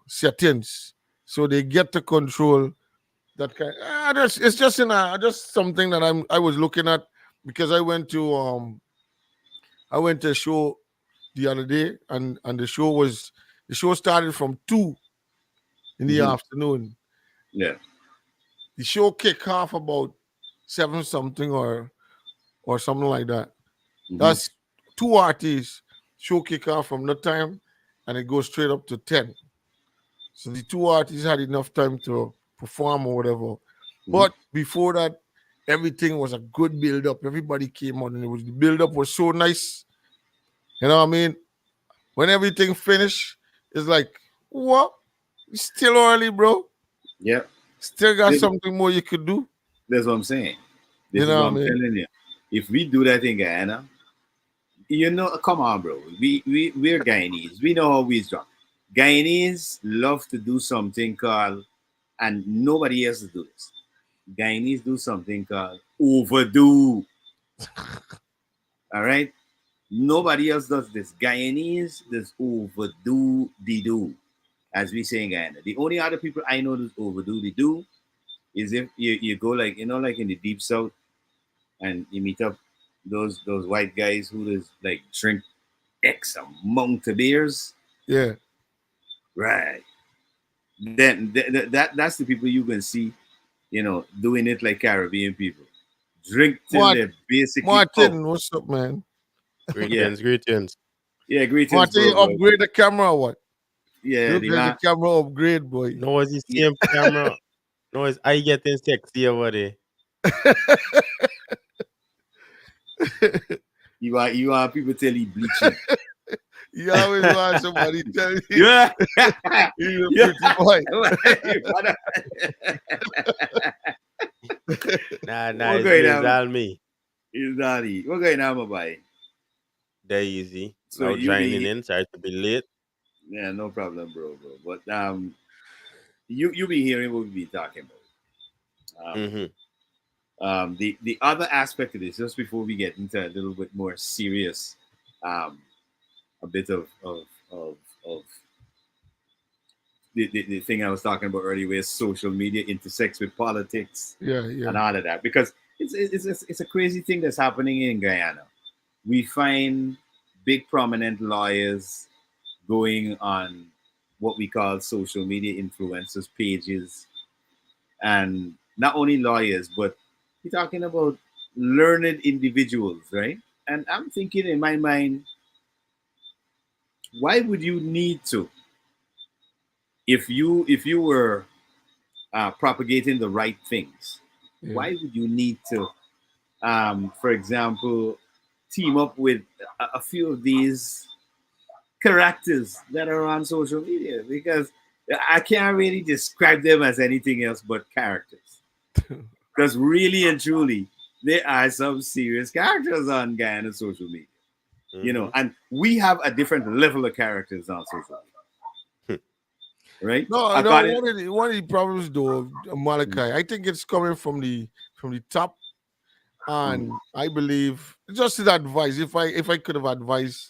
settings. So they get to control that kind. It's just just something that I was looking at because I went to a show the other day and the show started from 2 in the Mhm. afternoon. Yeah. The show kicked off about 7 something or something like that. Hmm. That's two artists show kick off from that time and it goes straight up to 10. So the two artists had enough time to perform or whatever. Hmm. But before that, everything was a good build up. Everybody came on and the build up was so nice. You know what I mean? When everything finished, it's like, what? It's still early, bro. Yeah. Still got This- something more you could do. That's what I'm saying. You This is know what what I I'm mean? telling you. If we do that in Guyana, come on, bro. We're Guyanese. We know how we drunk. Guyanese love to do something called, and nobody else to do this. Guyanese do something called overdo. All right. Nobody else does this. Guyanese does overdo the do, as we say in Guyana. The only other people I know that overdo the do is if you go like like in the deep south and you meet up those white guys who just like drink X amount of beers. Yeah. Right. Then that's the people you can see, doing it like Caribbean people. Drink till Mart- they're basically out. Martin, what's up, man? Yeah, Greetings, greetings. yeah. Greetings, Martin, bro, you bro. upgrade the camera or what? Yeah, Look the like the man. camera upgrade, boy. No, it's the Yeah, same camera. No, it's I getting sexy over there. you want people tell you bleaching. You always want somebody tell you Yeah, he's a yeah. pretty boy. You wanna- Nah, What it's going me, it's on? all me. Is daddy? What going on, my boy? They're easy. So Now you joining be in, sorry to be late. yeah, no problem, bro. But you be hearing what we be talking about. Mm-hmm. The other aspect of this, just before we get into a little bit more serious, um, a bit of the thing I was talking about earlier, where social media intersects with politics Yeah. and all of that, because it's a crazy thing that's happening in Guyana. We find big prominent lawyers going on what we call social media influencers pages, and not only lawyers, but we're talking about learned individuals, right? And I'm thinking in my mind, why would you need to, if you were propagating the right things, Yeah. why would you need to, for example, team up with a few of these characters that are on social media? Because I can't really describe them as anything else but characters. Because really and truly, there are some serious characters on Guyana social media, Mm-hmm. and we have a different level of characters on social media, right? No. According, One of the problems though, Malachi, I think it's coming from the top, mm, and I believe just the advice. If I could have advised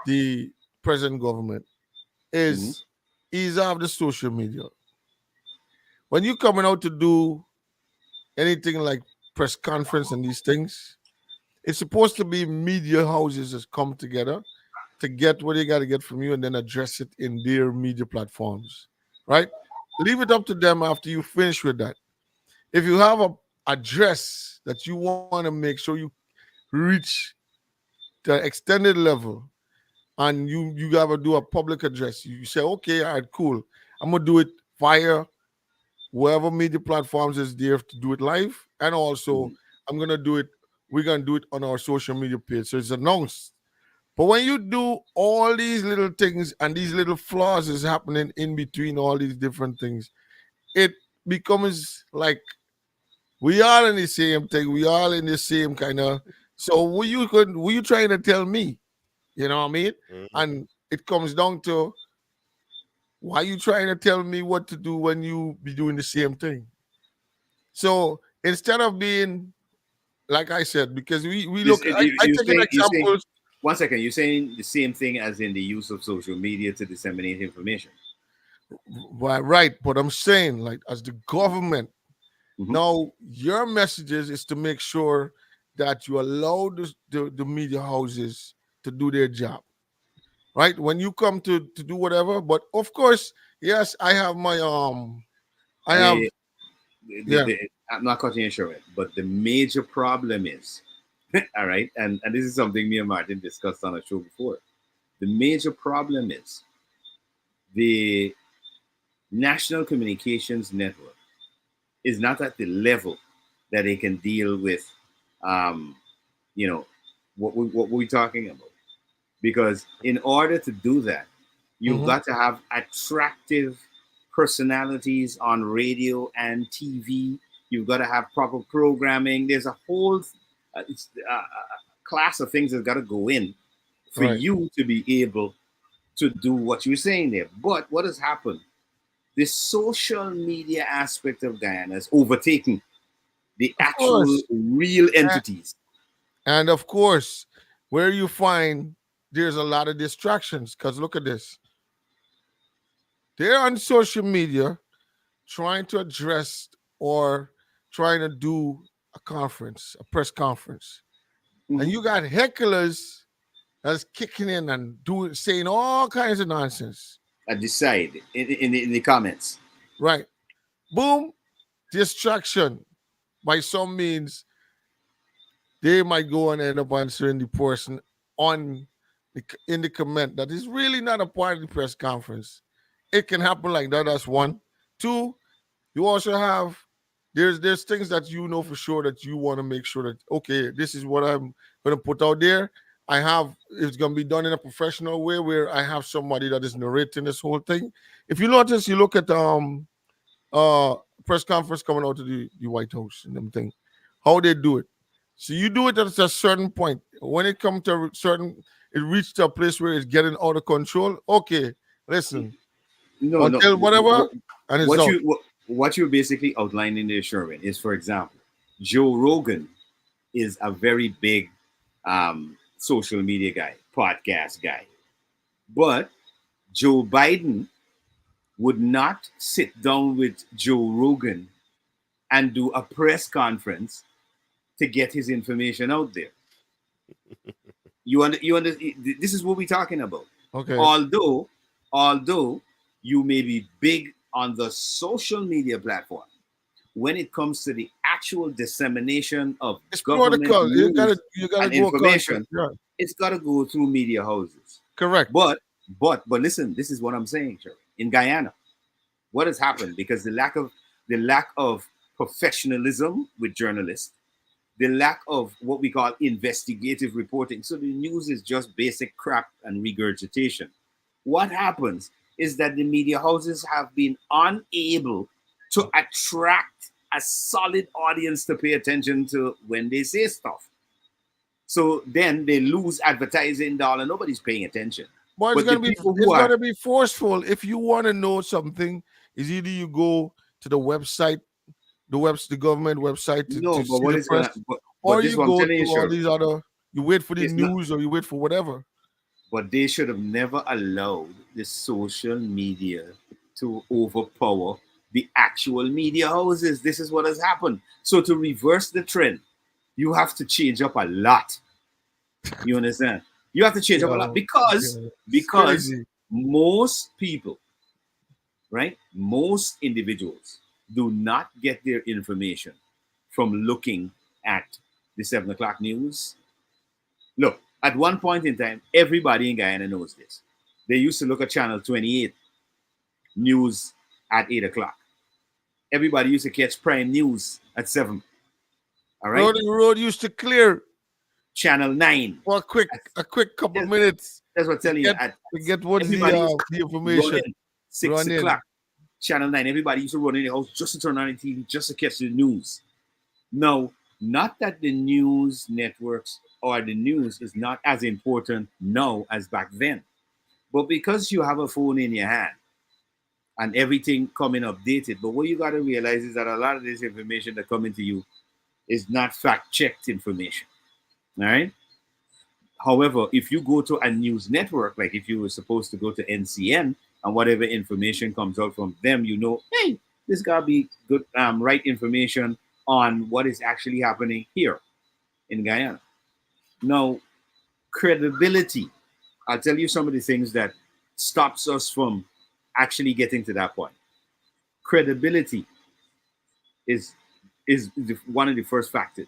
the present government mm, is ease off the social media. When you coming out to do anything like press conference and these things, it's supposed to be media houses that come together to get what they got to get from you and then address it in their media platforms, right? Leave it up to them after you finish with that. If you have a address that you want to make sure you reach the extended level, and you gotta do a public address, you say, okay, all right, cool. I'm gonna do it via wherever media platforms is there to do it live, and also mm. I'm gonna do it. We're gonna do it on our social media page, so it's announced. But when you do all these little things and these little flaws is happening in between all these different things, it becomes like we all in the same thing. We all in the same kind of. So were you trying to tell me? You know what I mean? Mm-hmm. And it comes down to why you trying to tell me what to do when you be doing the same thing. So instead of being like I said, because we This, look, you, I you take an saying you saying example. 1 second. You're saying the same thing as in the use of social media to disseminate information. Right, but I'm saying, like, as the government, Hmm. now your messages is to make sure that you allow the media houses to do their job. Right? When you come to do whatever, but of course, yes, I have my I I have mean, yeah. I'm not cutting you short, but the major problem is, all right, and this is something me and Martin discussed on a show before. The major problem is the National Communications Network is not at the level that they can deal with, um, you know, what we're talking about. Because in order to do that, you've Mhm. got to have attractive personalities on radio and TV. You've got to have proper programming. There's a whole class of things that's got to go in for Right. you to be able to do what you're saying there. But what has happened? The social media aspect of Guyana has overtaken the Of actual course. real A- entities. And of course, where you find there's a lot of distractions. Because look at this. They're on social media trying to address or trying to do a conference, a press conference. And Mhm. you got hecklers that's kicking in and doing saying all kinds of nonsense. I decide in the comments. Right. Boom, distraction. By some means, they might go and end up answering the person on in the comment that is really not a part of the press conference. It can happen like that. That's one. Two, you also have there's things that you know for sure that you want to make sure that okay, this is what I'm gonna put out there. I have it's gonna be done in a professional way where I have somebody that is narrating this whole thing. If you notice, you look at uh press conference coming out to the White House and them thing, how they do it. So you do it at a certain point. When it comes to certain, it reached a place where it's getting out of control. Okay, listen, No, no. until whatever, and it's What out. what you're basically outlining there, Sherwin, is, for example, Joe Rogan is a very big social media guy, podcast guy, but Joe Biden would not sit down with Joe Rogan and do a press conference to get his information out there. You under, this is what we're talking about. Okay. Although you may be big on the social media platform, when it comes to the actual dissemination of It's government protocol. You news gotta and go information, yeah. it's got to go through media houses. Correct. But listen, this is what I'm saying, sir. In Guyana, what has happened because the lack of professionalism with journalists, the lack of what we call investigative reporting. So the news is just basic crap and regurgitation. What happens is that the media houses have been unable to attract a solid audience to pay attention to when they say stuff. So then they lose advertising dollar. Nobody's paying attention. But But the people who gonna are be forceful. If you want to know something, is either you go to the website, the government website no, to but see what the is press, gonna but or this is you what I'm go telling to you, all sure. these other. You wait for the It's not, news, or you wait for whatever. but they should have never allowed the social media to overpower the actual media houses. This is what has happened. So to reverse the trend, you have to change up a lot. You understand? You have to change up a lot Yo, because yeah, it's because crazy. most people, right? Most individuals do not get their information from looking at the 7 o'clock news. Look, at one point in time, everybody in Guyana knows this. They used to look at Channel 28 news at 8 o'clock. Everybody used to catch prime news at 7. All right. Road used to clear Channel 9. for a quick couple minutes That's what I'm to telling you. At get what's everybody used the to run information. in 6 Run in. o'clock. Channel 9. Everybody used to run in the house just to turn on the TV, just to catch the news. No, not that the news networks or the news is not as important now as back then. But because you have a phone in your hand and everything coming updated, but what you got to realize is that a lot of this information that coming to you is not fact-checked information. All right. However, if you go to a news network, like if you were supposed to go to NCN and whatever information comes out from them, you know, hey, this gotta be good, right information on what is actually happening here in Guyana. Now, credibility. I'll tell you some of the things that stops us from actually getting to that point. Credibility is one of the first factors.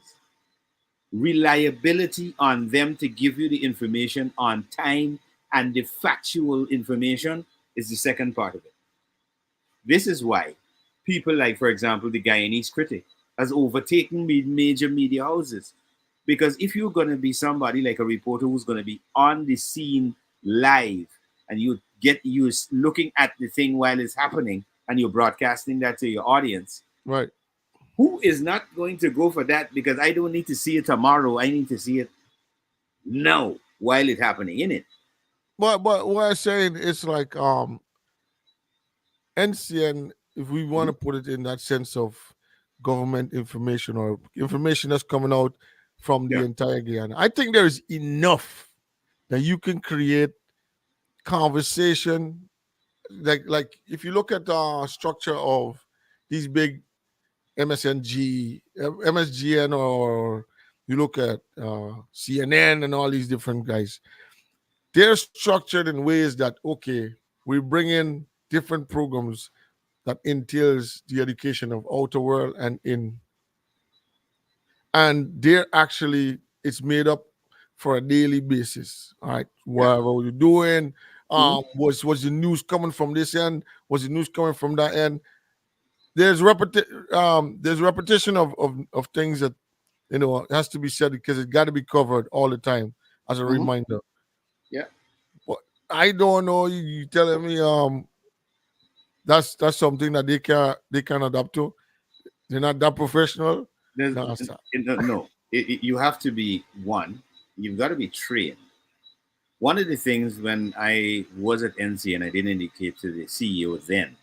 Reliability on them to give you the information on time and the factual information is the second part of it. This is why people like, for example, the Guyanese Critic has overtaken major media houses. Because if you're going to be somebody like a reporter who's going to be on the scene live and you're looking at the thing while it's happening and you're broadcasting that to your audience, Right. who is not going to go for that? Because I don't need to see it tomorrow. I need to see it now while it's happening in it. But what I'm saying is like NCN, if we want to put it in that sense of government information or information that's coming out from the Yeah. entire Guyana, I think there is enough that you can create conversation. Like if you look at the structure of these big MSGN, or you look at CNN and all these different guys, they're structured in ways that okay, we bring in different programs that entails the education of outer world and in, and they're actually it's made up for a daily basis. All right, Yeah. whatever you're doing. Mhm. Was the news coming from this end? Was the news coming from that end? There's repetition of things that has to be said because it got to be covered all the time as a Mhm. reminder. Yeah. But I don't know. You telling me that's something that they can adapt to. They're not that professional. There's, No, sir. no. You have to be one. You've got to be trained. One of the things when I was at NC and I did indicate to the CEO then,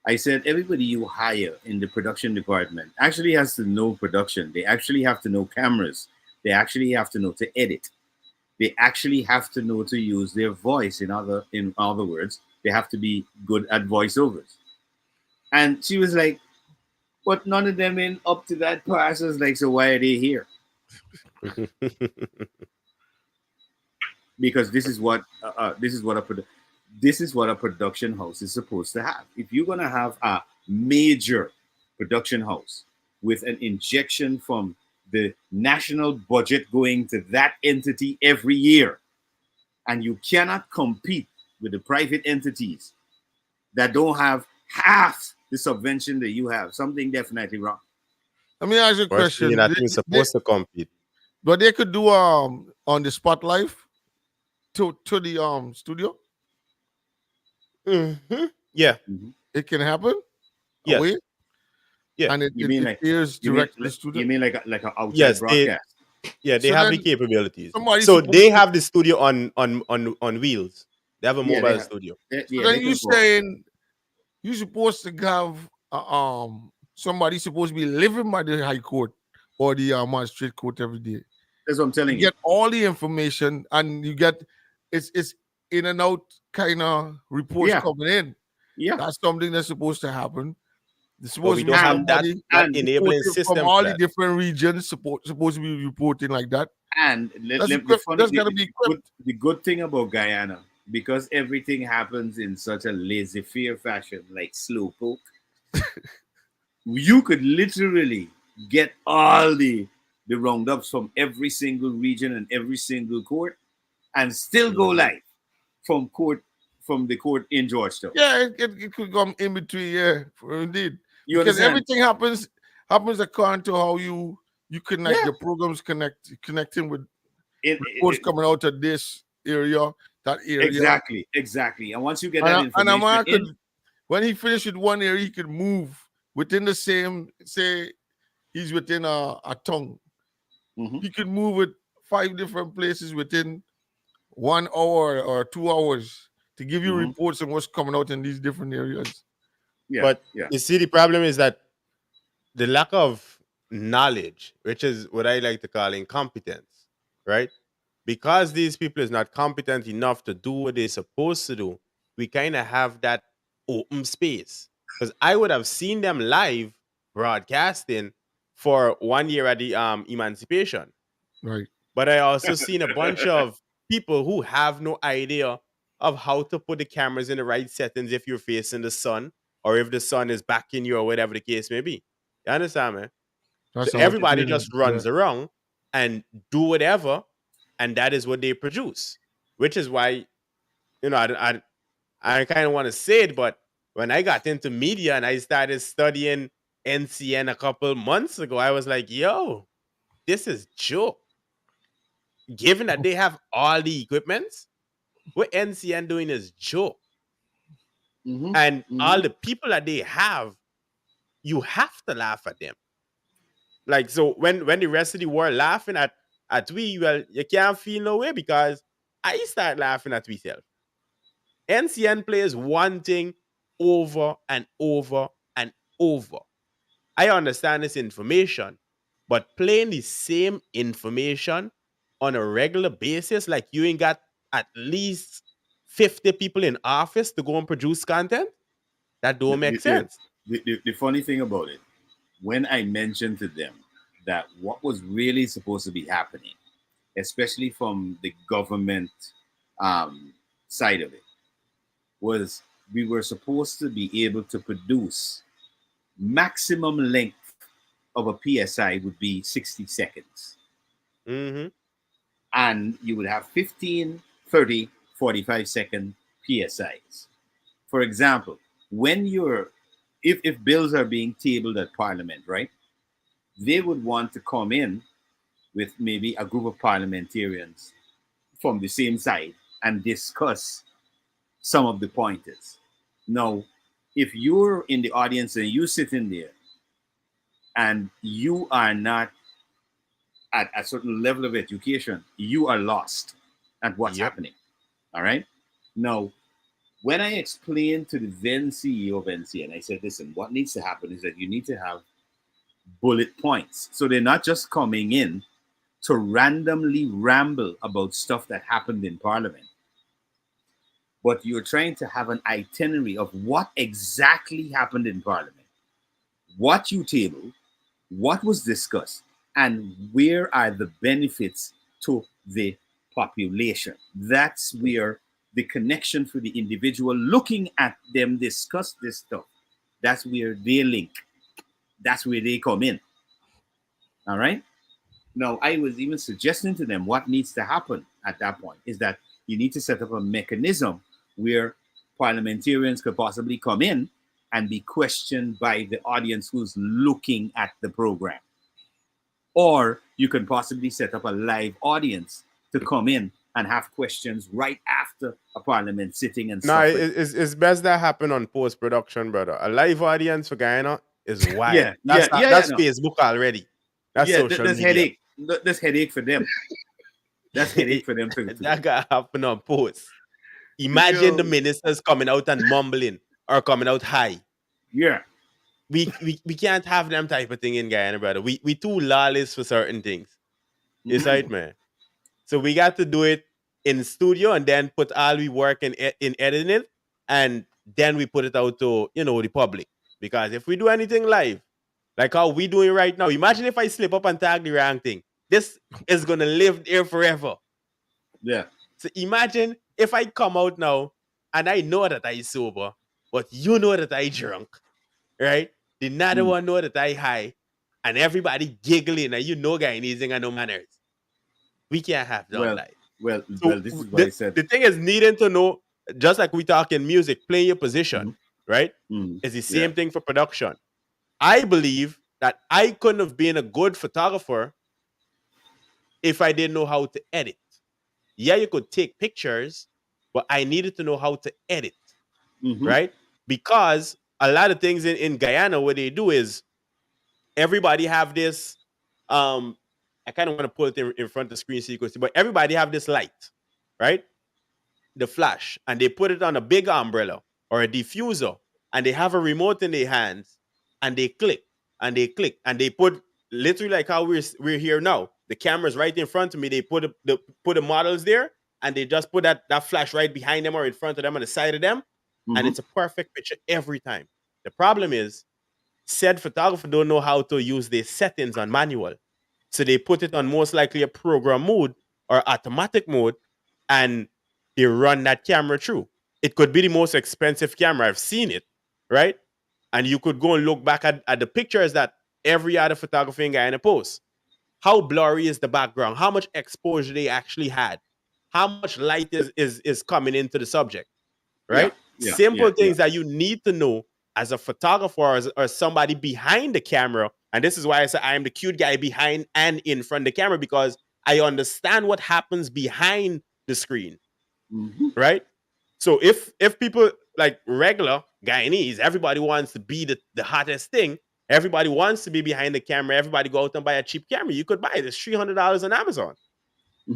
I said everybody you hire in the production department actually has to know production. They actually have to know cameras. They actually have to know to edit. They actually have to know to use their voice. In other words, they have to be good at voiceovers. And she was like, "But none of them in up to that class." I was like, "So why are they here?" Because this is what a production house is supposed to have. If you're gonna have a major production house with an injection from the national budget going to that entity every year, and you cannot compete with the private entities that don't have half the subvention that you have, something definitely wrong. Let me ask you a First thing question. that we're supposed to compete. But they could do on the spot live to the studio. Yeah. Mhm. It can happen Yes. away, Yeah. and it, You it, mean it like airs you mean direct to the studio. you mean like an outside Yes. broadcast? They So have the then capabilities. somebody's So supposed they to. have the studio on wheels. They have a Yeah, they mobile have. studio. So Yeah, then they you can call. saying you supposed to have somebody supposed to be living by the high court or the magistrate court every day. That's what I'm You telling you. get all the information and you get it's in and out kind of reports Yeah, coming in. yeah. That's something that's supposed to happen. There's But we supposed to be don't have And that somebody that and enabling reporting from system for all the that. different regions supposed to be reporting like that. and That's the equipped. funny That's got to be equipped. the good thing about Guyana, because everything happens in such a laissez-faire fashion, like slow poke, you could literally get all the roundups from every single region and every single court and still go Mhm. live from the court in Georgetown. Yeah, it could come in between. Yeah, indeed, You because understand? everything happens according to how you connect Yeah. your programs connecting with reports It- coming out of this area, that area, exactly. And once you get that and a information man could, in, when he finished with one area, he could move within the same. Say he's within a tongue, mhm, he could move with 5 different places within 1 hour or 2 hours to give you mhm, reports on what's coming out in these different areas. yeah, But yeah. you see, the problem is that the lack of knowledge, which is what I like to call incompetence, right? Because these people is not competent enough to do what they're supposed to do, we kind of have that open space. Because I would have seen them live broadcasting for 1 year at the emancipation. Right. But I also seen a bunch of people who have no idea of how to put the cameras in the right settings if you're facing the sun or if the sun is backing you or whatever the case may be. You understand, man? So That's all. everybody just Yeah. runs around and do whatever, and that is what they produce. Which is why, I kind of want to say it, but when I got into media and I started studying NCN a couple months ago, I was like, yo, this is joke. Given that they have all the equipments, what NCN doing is joke. Hmm. And all Hmm. the people that they have, you have to laugh at them. Like, so when the rest of the world laughing at we, well, you can't feel no way because I start laughing at myself. NCN plays one thing over and over and over. I understand this information, but playing the same information on a regular basis, like you ain't got at least 50 people in office to go and produce content, that The, don't make the, sense. the funny thing about it, when I mentioned to them that what was really supposed to be happening, especially from the government um, side of it, was we were supposed to be able to produce maximum length of a PSI would be 60 seconds. Hmm. and you would have 15, 30, 45-second PSIs. For example, when you're if bills are being tabled at Parliament, right? They would want to come in with maybe a group of parliamentarians from the same side and discuss some of the pointers. Now, if you're in the audience and you sit in there and you are not at a certain level of education, you are lost at what's Yep. happening. All right. Now, when I explained to the then CEO of NCN, I said, listen, what needs to happen is that you need to have bullet points. So they're not just coming in to randomly ramble about stuff that happened in Parliament, but you're trying to have an itinerary of what exactly happened in Parliament, what you tabled, what was discussed, and where are the benefits to the population. That's where the connection for the individual looking at them discuss this stuff. That's where they link. That's where they come in. All right. Now, I was even suggesting to them what needs to happen at that point is that you need to set up a mechanism where parliamentarians could possibly come in and be questioned by the audience who's looking at the program. Or you can possibly set up a live audience to come in and have questions right after a parliament sitting and No, stuff. it's best that happen on post production, brother. A live audience for Guyana is wild. Yeah, that's yeah, yeah, that's no. Facebook already. That's social There's media. headache. There's headache for them. That's headache for them to That got happen on post. Imagine the Yo. ministers coming out and mumbling or coming out high. Yeah. We can't have them type of thing in Guyana, brother. We too lawless for certain things. It's right, man. So we got to do it in studio and then put all we work in editing it, and then we put it out to the public. Because if we do anything live, like how we doing right now, imagine if I slip up and tag the wrong thing. This is gonna live there forever. Yeah. So imagine if I come out now and I know that I sober, but you know that I drunk, right? The another one know that I high, and everybody giggling, and Guyanese ain't got no manners. We can't have that live. Well, So this is what I said. the thing is needing to know, just like we talk in music, playing your position, right? It's the same thing for production. I believe that I couldn't have been a good photographer if I didn't know how to edit. Yeah, you could take pictures, but I needed to know how to edit, right? Because a lot of things in Guyana, what they do is everybody have this, I kind of want to put it in front of the screen so you can see, but everybody have this light, right? The flash, and they put it on a big umbrella or a diffuser, and they have a remote in their hands, and they click, and they click, and they put literally like how we're here now. The camera's right in front of me. They put the models there, and they just put that flash right behind them or in front of them on the side of them, and it's a perfect picture every time. The problem is, said photographer don't know how to use their settings on manual. So they put it on most likely a program mode or automatic mode, and they run that camera through. It could be the most expensive camera. I've seen it, right? And you could go and look back at the pictures that every other photographer in Guyana posts. How blurry is the background? How much exposure they actually had? How much light is coming into the subject, right? Simple things that you need to know as a photographer or somebody behind the camera. And this is why I say I am the cute guy behind and in front of the camera, because I understand what happens behind the screen, right? So if people like regular Guyanese, everybody wants to be the hottest thing. Everybody wants to be behind the camera. Everybody go out and buy a cheap camera. You could buy it. It's $300 on Amazon.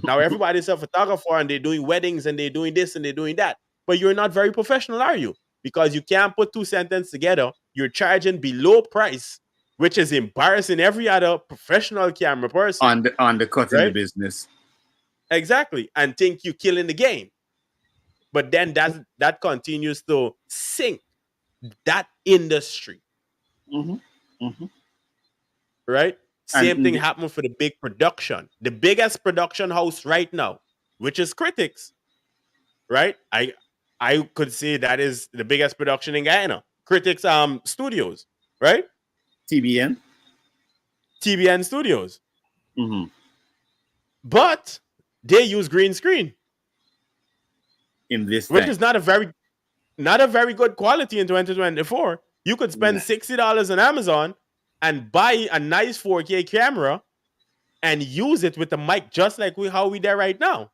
Now everybody's a photographer and they're doing weddings and they're doing this and they're doing that. But you're not very professional, are you? Because you can't put two sentences together. You're charging below price, which is embarrassing every other professional camera person. On the cut in the business. Exactly. And think you're killing the game. But then that continues to sink that industry. Right? Same thing happened for the big production. The biggest production house right now, which is Critics, right? I could say that is the biggest production in Guyana. Critics Studios, right? TBN Studios. But they use green screen, in this which time. is not a very good quality in 2024. You could spend Nah. $60 on Amazon and buy a nice 4K camera and use it with the mic just like how we there right now.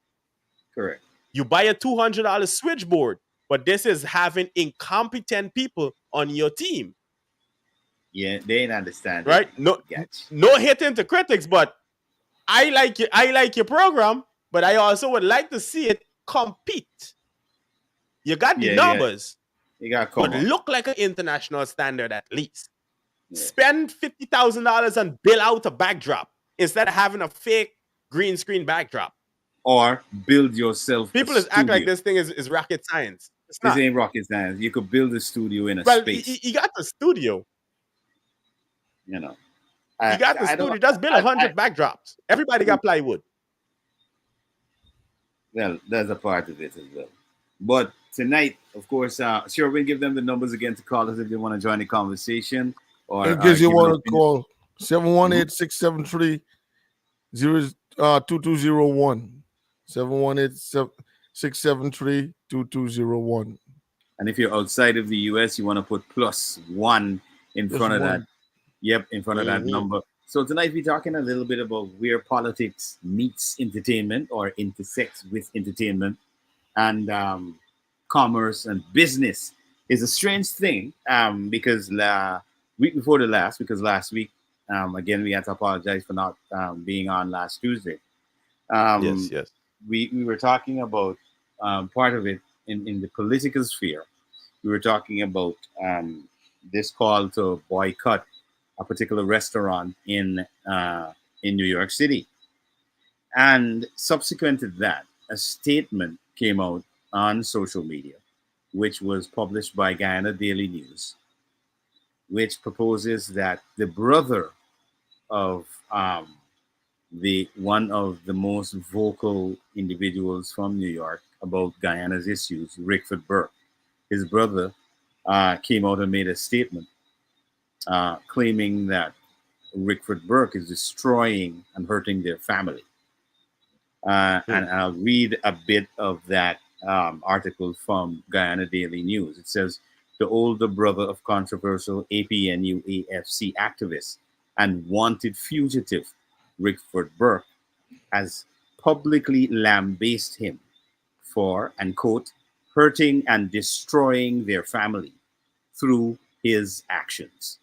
Correct. You buy a $200 switchboard, but this is having incompetent people on your team. Yeah, they ain't understand. Right? No hitting to critics, but I like your program, but I also would like to see it compete. You got the numbers. You got but look like an international standard at least. Yeah. Spend $50,000 and build out a backdrop instead of having a fake green screen backdrop. Or build yourself. People just act like this thing is rocket science. This ain't rocket science. You could build a studio in a space. You got the studio. You know. You got the studio. Just build 100 backdrops. Everybody got plywood. Well, that's a part of it as well. But tonight, of course, sure, we'll give them the numbers again to call us if they want to join the conversation. Or in case you want to call 718-673-2201. 718-673-2201. And if you're outside of the US, you want to put +1 in front of that. Yep, in front of that number. So tonight we're talking a little bit about where politics meets entertainment or intersects with entertainment. And commerce and business is a strange thing because week before the last, because last week, again, we had to apologize for not being on last Tuesday. Yes. We were talking about part of it in the political sphere. We were talking about this call to boycott a particular restaurant in New York City. And subsequent to that, a statement came out on social media, which was published by Guyana Daily News, which proposes that the brother of one of the most vocal individuals from New York about Guyana's issues, Rickford Burke, his brother came out and made a statement claiming that Rickford Burke is destroying and hurting their family. And I'll read a bit of that article from Guyana Daily News. It says, the older brother of controversial APNU-AFC activist and wanted fugitive Rickford Burke has publicly lambasted him for, and quote, hurting and destroying their family through his actions.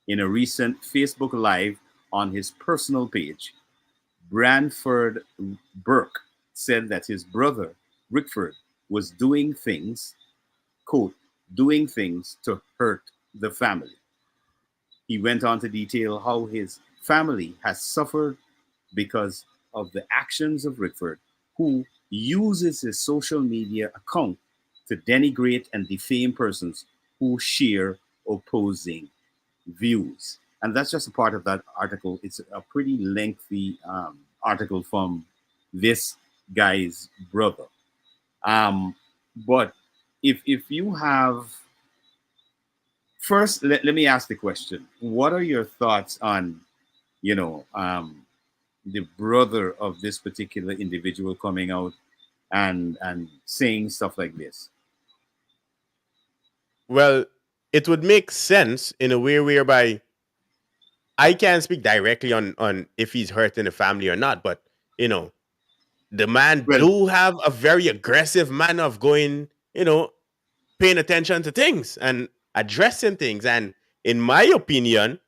In a recent Facebook Live on his personal page, Branford Burke said that his brother, Rickford, was doing things, quote, doing things to hurt the family. He went on to detail how his family has suffered because of the actions of Rickford, who uses his social media account to denigrate and defame persons who share opposing views. And that's just a part of that article. It's a pretty lengthy article from this guy's brother. But if you have, first, let me ask the question. What are your thoughts on, the brother of this particular individual coming out and saying stuff like this? Well, it would make sense in a way whereby I can't speak directly on if he's hurting the family or not, but the man do have a very aggressive manner of going, paying attention to things and addressing things. And in my opinion,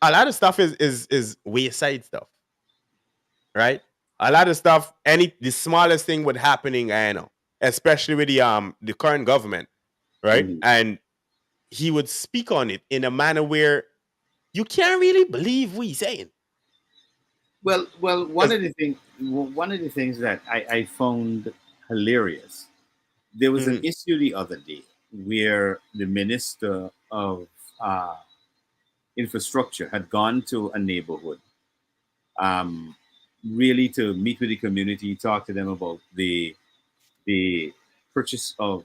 a lot of stuff is wayside stuff, right? A lot of stuff, the smallest thing would happening, especially with the current government, right? And he would speak on it in a manner where you can't really believe what he's saying. Well, one of the things that I found hilarious, there was an issue the other day where the Minister of Infrastructure had gone to a neighborhood, really to meet with the community, talk to them about the purchase of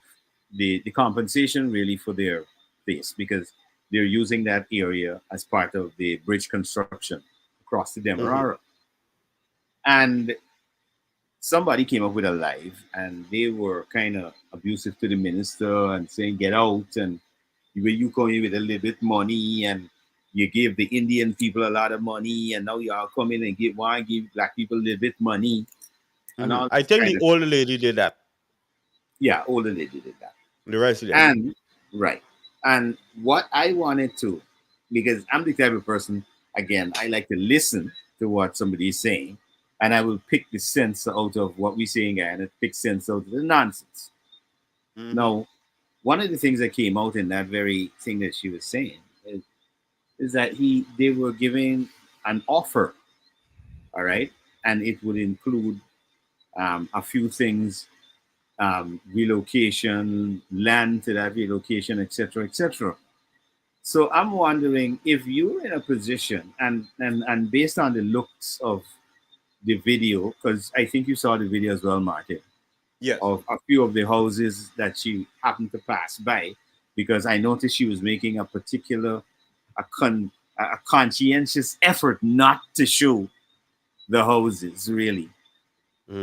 the compensation really for their place, because they're using that area as part of the bridge construction across the Demerara. And somebody came up with a live, and they were kind of abusive to the minister and saying, "Get out!" and you come in with a little bit money, and you give the Indian people a lot of money, and now you all come in and give black people a little bit money and all I this think kind the of older lady did that. yeah, older lady did that. The rest of them. And right. And what I wanted to, because I'm the type of person, again, I like to listen to what somebody is saying, and I will pick the sense out of what we're saying and pick sense out of the nonsense. Now, one of the things that came out in that very thing that she was saying is that they were giving an offer, all right, and it would include a few things, relocation, land to that relocation, etc., etc. So I'm wondering if you're in a position, and based on the looks of the video, because I think you saw the video as well, Martin, Yes. of a few of the houses that she happened to pass by, because I noticed she was making a particular a conscientious effort not to show the houses really.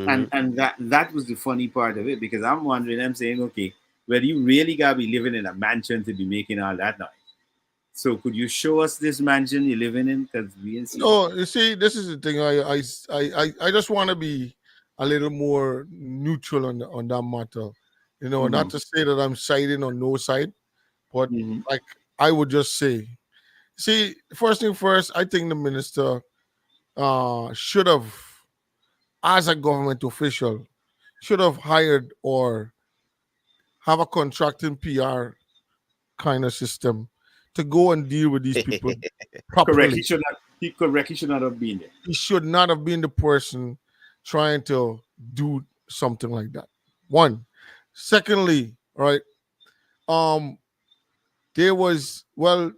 And that was the funny part of it, because I'm wondering, I'm saying, okay, well, you really gotta be living in a mansion to be making all that noise. So could you show us this mansion you're living in? Because we didn't see it. No, you see, this is the thing. I just want to be a little more neutral on that matter. You know, not to say that I'm siding on no side, but Mhm. like I would just say, see, first thing first, I think the minister should have, as a government official, should have hired or have a contracting PR kind of system to go and deal with these people Correct. properly. He should not have been there. He should not have been the person trying to do something like that. One. Secondly, right? Um, there was, well,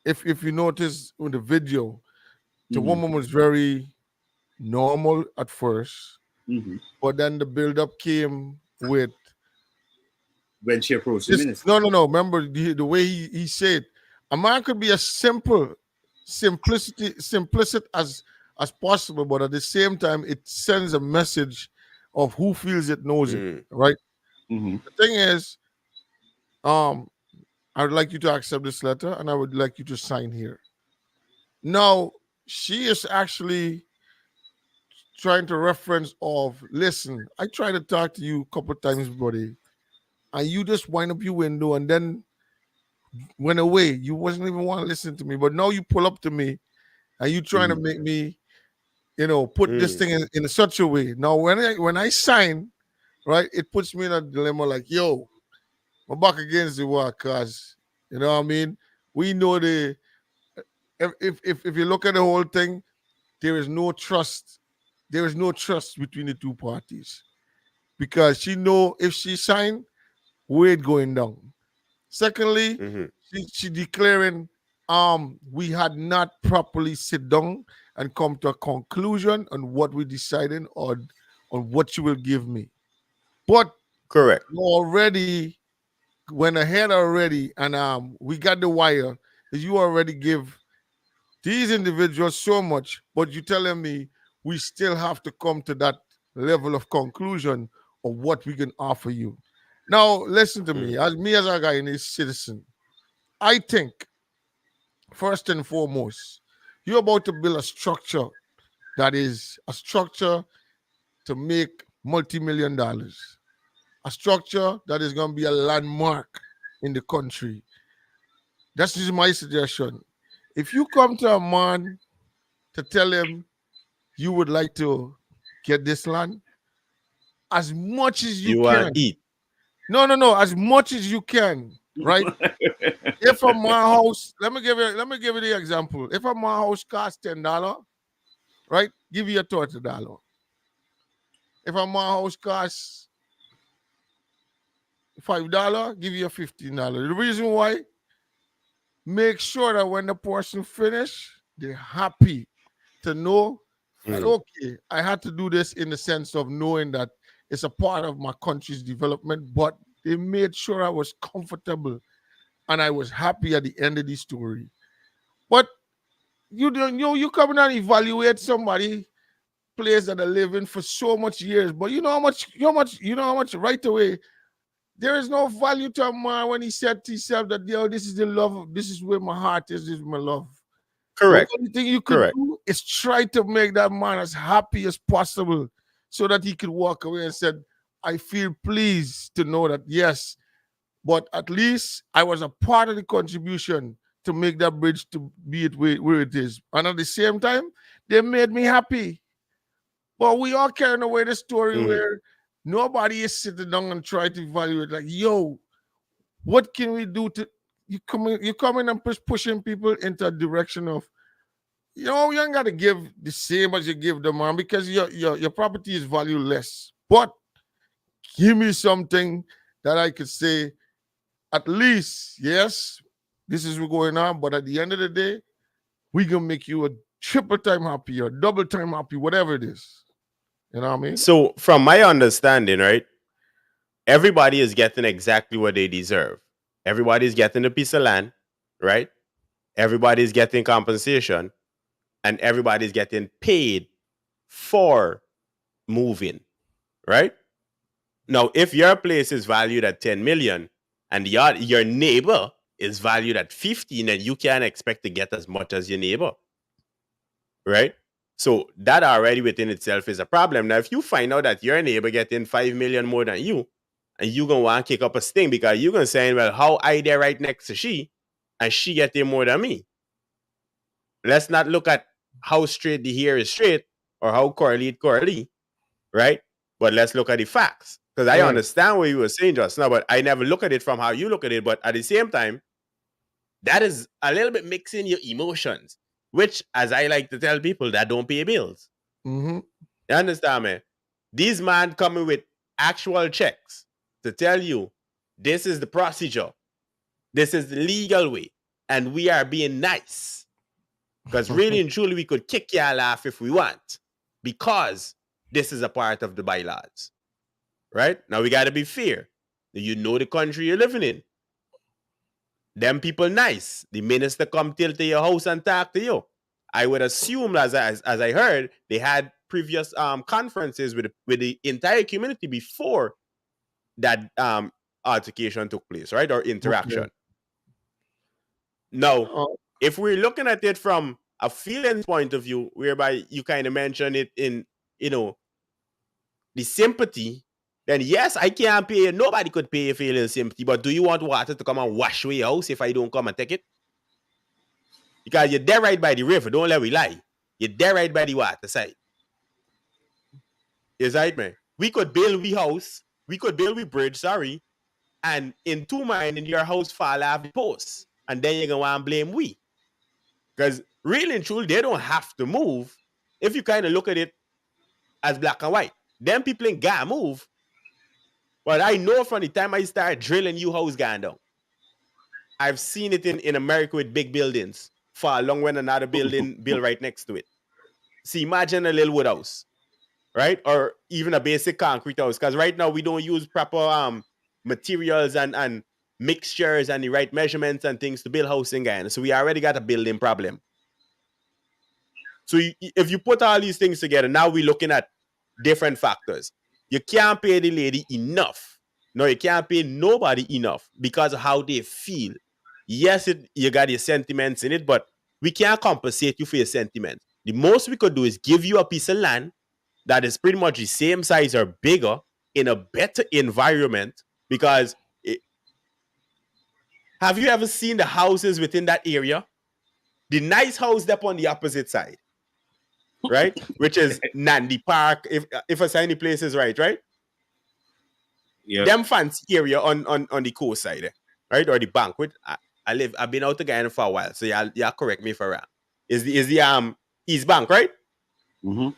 if you notice in the video, the Mhm. woman was very normal at first, Mhm. but then the build-up came with When she approached the this. minister. No. Remember the way he said, a man could be as simplicit as possible, but at the same time, it sends a message of who feels it knows it, right? Mhm. The thing is, I would like you to accept this letter, and I would like you to sign here. Now, she is actually trying to reference of, listen, I tried to talk to you a couple times, buddy, and you just wind up your window and then went away. You wasn't even want to listen to me, but now you pull up to me and you trying to Mhm. make me, put this thing in such a way. Now, when I sign, right, it puts me in a dilemma like, yo, I'm back against the wall, cause you know what I mean. We know if you look at the whole thing, there is no trust. There is no trust between the two parties because she know if she sign, we're going down. Secondly, she declaring we had not properly sit down and come to a conclusion on what we decided on what you will give me. But Correct. you already went ahead already and we got the wire that you already give these individuals so much, but you telling me we still have to come to that level of conclusion of what we can offer you. Now, listen to me. As a guy in a citizen, I think first and foremost, you're about to build a structure that is a structure to make multi-million dollars, a structure that is going to be a landmark in the country. That's just my suggestion. If you come to a man to tell him you would like to get this land, as much as you You want can. eat. No, as much as you can, right? If a my house, let me give you the example. If a my house costs $10, right? Give you a $30. If a my house costs $5, give you a $15. The reason why, make sure that when the person finish, they're happy to know that okay, I had to do this in the sense of knowing that it's a part of my country's development, but they made sure I was comfortable and I was happy at the end of the story. But you don't you come in and evaluate somebody place that I live in for so much years. But you know how much right away. There is no value to a man when he said to himself that, yo, this is the love, this is where my heart is, this is my love. Correct. The only thing you could Correct. do is try to make that man as happy as possible so that he could walk away and said, I feel pleased to know that, yes, but at least I was a part of the contribution to make that bridge to be it where it is. And at the same time, they made me happy. But we all carrying away the story Mhm. where nobody is sitting down and try to evaluate, like, yo, what can we do to you come in and pushing people into a direction of, you know, you ain't got to give the same as you give the man because your property is value less. But give me something that I could say, at least, yes, this is what's going on, but at the end of the day, we gonna make you a triple time happy or double time happy, whatever it is. You know what I mean? So, from my understanding, right, everybody is getting exactly what they deserve. Everybody's getting a piece of land, right? Everybody's getting compensation, and everybody's getting paid for moving, right? Now, if your place is valued at 10 million and your neighbor is valued at 15, then you can't expect to get as much as your neighbor, right? So that already within itself is a problem. Now, if you find out that your neighbor getting 5 million more than you, and you gonna want to kick up a sting because you're gonna say, well, how I there right next to she, and she getting more than me. Let's not look at how straight the hair is straight or how curly, right? But let's look at the facts. Because I Right. understand what you were saying just now, but I never look at it from how you look at it. But at the same time, that is a little bit mixing your emotions, which, as I like to tell people, that don't pay bills. Mm-hmm. You understand me? These men coming with actual checks to tell you this is the procedure, this is the legal way, and we are being nice. Because really and truly, we could kick y'all off if we want, because this is a part of the bylaws. Right? Now we gotta be fair. You know the country you're living in. Them people nice. The minister come till to your house and talk to you. I would assume, as I heard, they had previous conferences with the entire community before that altercation took place, right? Or interaction. Okay. Now, if we're looking at it from a feelings point of view, whereby you kind of mention it in, you know, the sympathy, then yes, I can't pay. Nobody could pay if you sympathy. But do you want water to come and wash away your house if I don't come and take it? Because you're there right by the river. Don't let me lie. You're there right by the water side. Is right, man? We could build we house. We could build we bridge, sorry. And in 2 minutes, in your house fall off the post. And then you're going to want to blame we. Because really and truly, they don't have to move if you kind of look at it as black and white. Them people ain't got to move. But I know from the time I started drilling you house going down. I've seen it in America with big buildings far along when another building built right next to it. See, imagine a little wood house, right? Or even a basic concrete house. Because right now we don't use proper materials and mixtures and the right measurements and things to build housing again. So we already got a building problem. So if you put all these things together, now we're looking at different factors. You can't pay the lady enough. No, you can't pay nobody enough because of how they feel. Yes, you got your sentiments in it, but we can't compensate you for your sentiments. The most we could do is give you a piece of land that is pretty much the same size or bigger in a better environment. Because have you ever seen the houses within that area? The nice house up on the opposite side, right? Which is Nandi Park, if I say any places right? Yeah. Them fancy area on the coast side, right? Or the bank. I've been out to Guyana for a while, so y'all correct me if I'm wrong. Is the East Bank, right? Mm-hmm.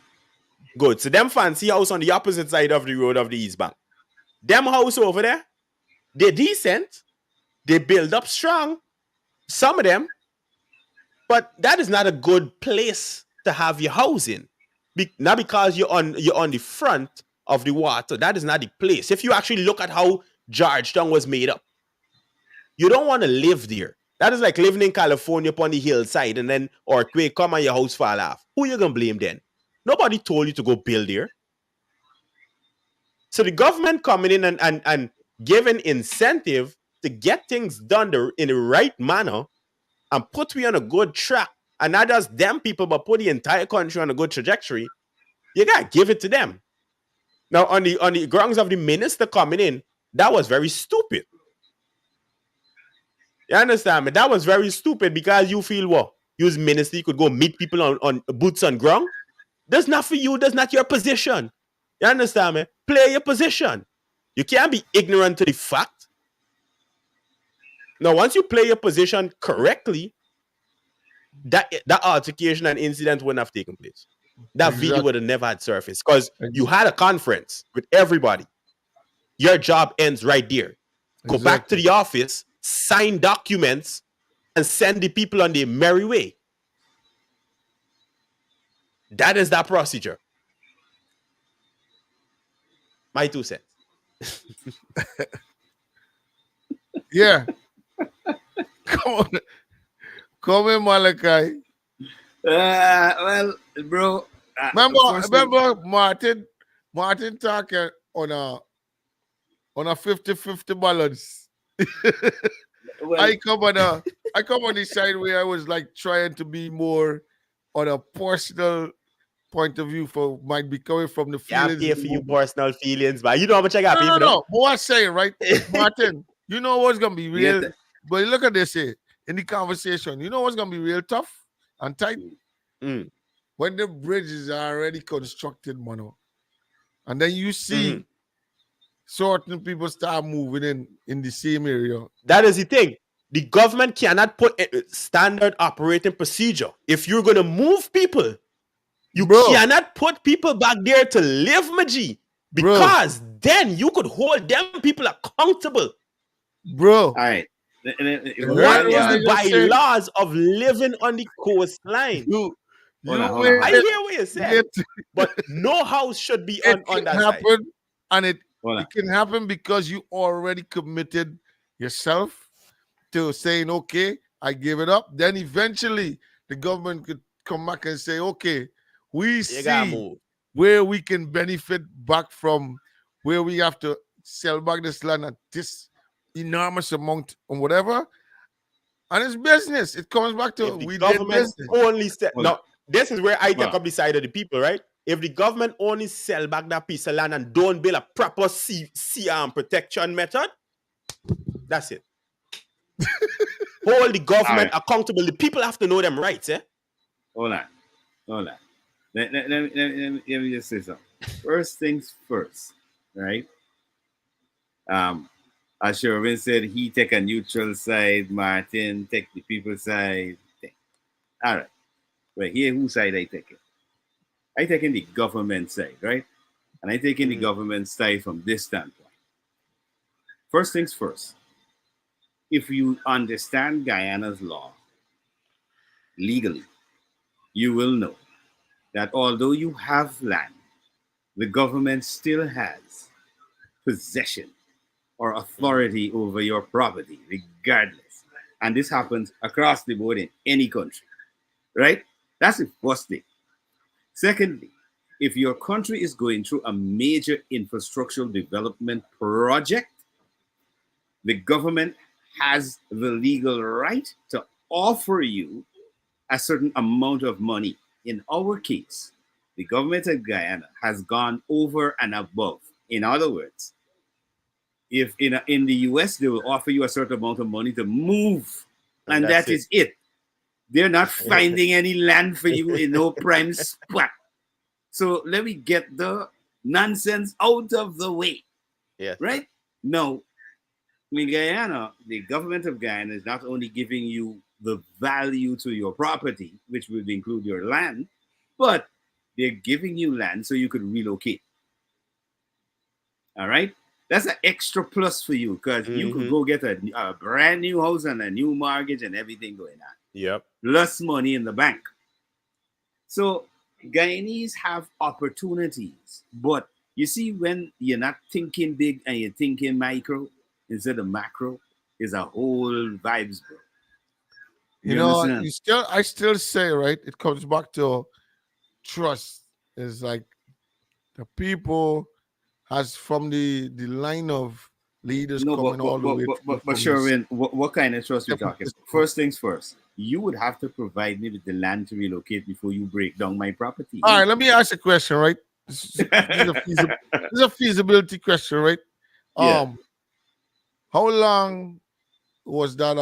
Good. So them fancy house on the opposite side of the road of the East Bank. Them house over there, they're decent. They build up strong. Some of them. But that is not a good place to have your house in. Not because you're on the front of the water. That is not the place. If you actually look at how Georgetown was made up, you don't want to live there. That is like living in California upon the hillside and then earthquake come and your house fall off. Who you gonna blame then? Nobody told you to go build there. So the government coming in and giving incentive to get things done in the right manner and put we on a good track. And not just them people, but put the entire country on a good trajectory. You gotta give it to them. Now, on the grounds of the minister coming in, that was very stupid. You understand me? That was very stupid because you feel what? You as minister, you could go meet people on boots on ground. That's not for you. That's not your position. You understand me? Play your position. You can't be ignorant to the fact. Now, once you play your position correctly, that altercation and incident wouldn't have taken place. That video would have never had surfaced because you had a conference with everybody. Your job ends right there. Go back to the office, sign documents, and send the people on their merry way. That is that procedure. My 2 cents. Yeah. Come in, Malachi. Well, bro. Remember Martin talking on a 50-50 balance. Well, I come on the side where I was like trying to be more on a personal point of view might be coming from the feelings. Yeah, pay for your personal feelings, but you know how much I got paid for them? No. What I'm saying, right? Martin, you know what's gonna be real. But look at this here in the conversation. You know what's gonna be real tough and tight? When the bridges are already constructed, mano. And then you see certain people start moving in the same area. That is the thing. The government cannot put a standard operating procedure. If you're going to move people, you cannot put people back there to live, Maji. Because then you could hold them people accountable. Bro. All right. What is the bylaws of living on the coastline? I hear what you said, but no house should be on that side. And it can happen because you already committed yourself to saying, okay, I give it up. Then eventually the government could come back and say, okay, we see where we can benefit back from where we have to sell back this land at this enormous amount or whatever. And it's business. It comes back to we did business. Only now, this is where I take up the side of the people, right? If the government only sell back that piece of land and don't build a proper sea protection method, that's it. Hold the government accountable. The people have to know them rights, eh? Hold on. Let me just say something. First things first, right? As Sherwin said, he take a neutral side, Martin take the people side. All right. Well, here, whose side I take it? I take in the government side, right? And I take in the government side from this standpoint. First things first. If you understand Guyana's law legally, you will know that although you have land, the government still has possession or authority over your property, regardless. And this happens across the board in any country, right? That's the first thing. Secondly, if your country is going through a major infrastructural development project, the government has the legal right to offer you a certain amount of money. In our case, the government of Guyana has gone over and above. In other words, if in the US, they will offer you a certain amount of money to move, and that is it. They're not finding any land for you in no prime spot. So let me get the nonsense out of the way. Yes. Right? No. In Guyana, the government of Guyana is not only giving you the value to your property, which would include your land, but they're giving you land so you could relocate. All right? That's an extra plus for you because you could go get a brand new house and a new mortgage and everything going on. Yep. Plus money in the bank. So Guyanese have opportunities, but you see, when you're not thinking big and you're thinking micro instead of macro, is a whole vibes, bro. I still say, right, it comes back to trust is like the people has from the line of leaders No, coming all the way through but from this Sherwin, what kind of trust we talking? separatist group. First things first, you would have to provide me with the land to relocate before you break down my property. All right, let me ask a question, right? This is a feasibility question, right? Yeah. How long was that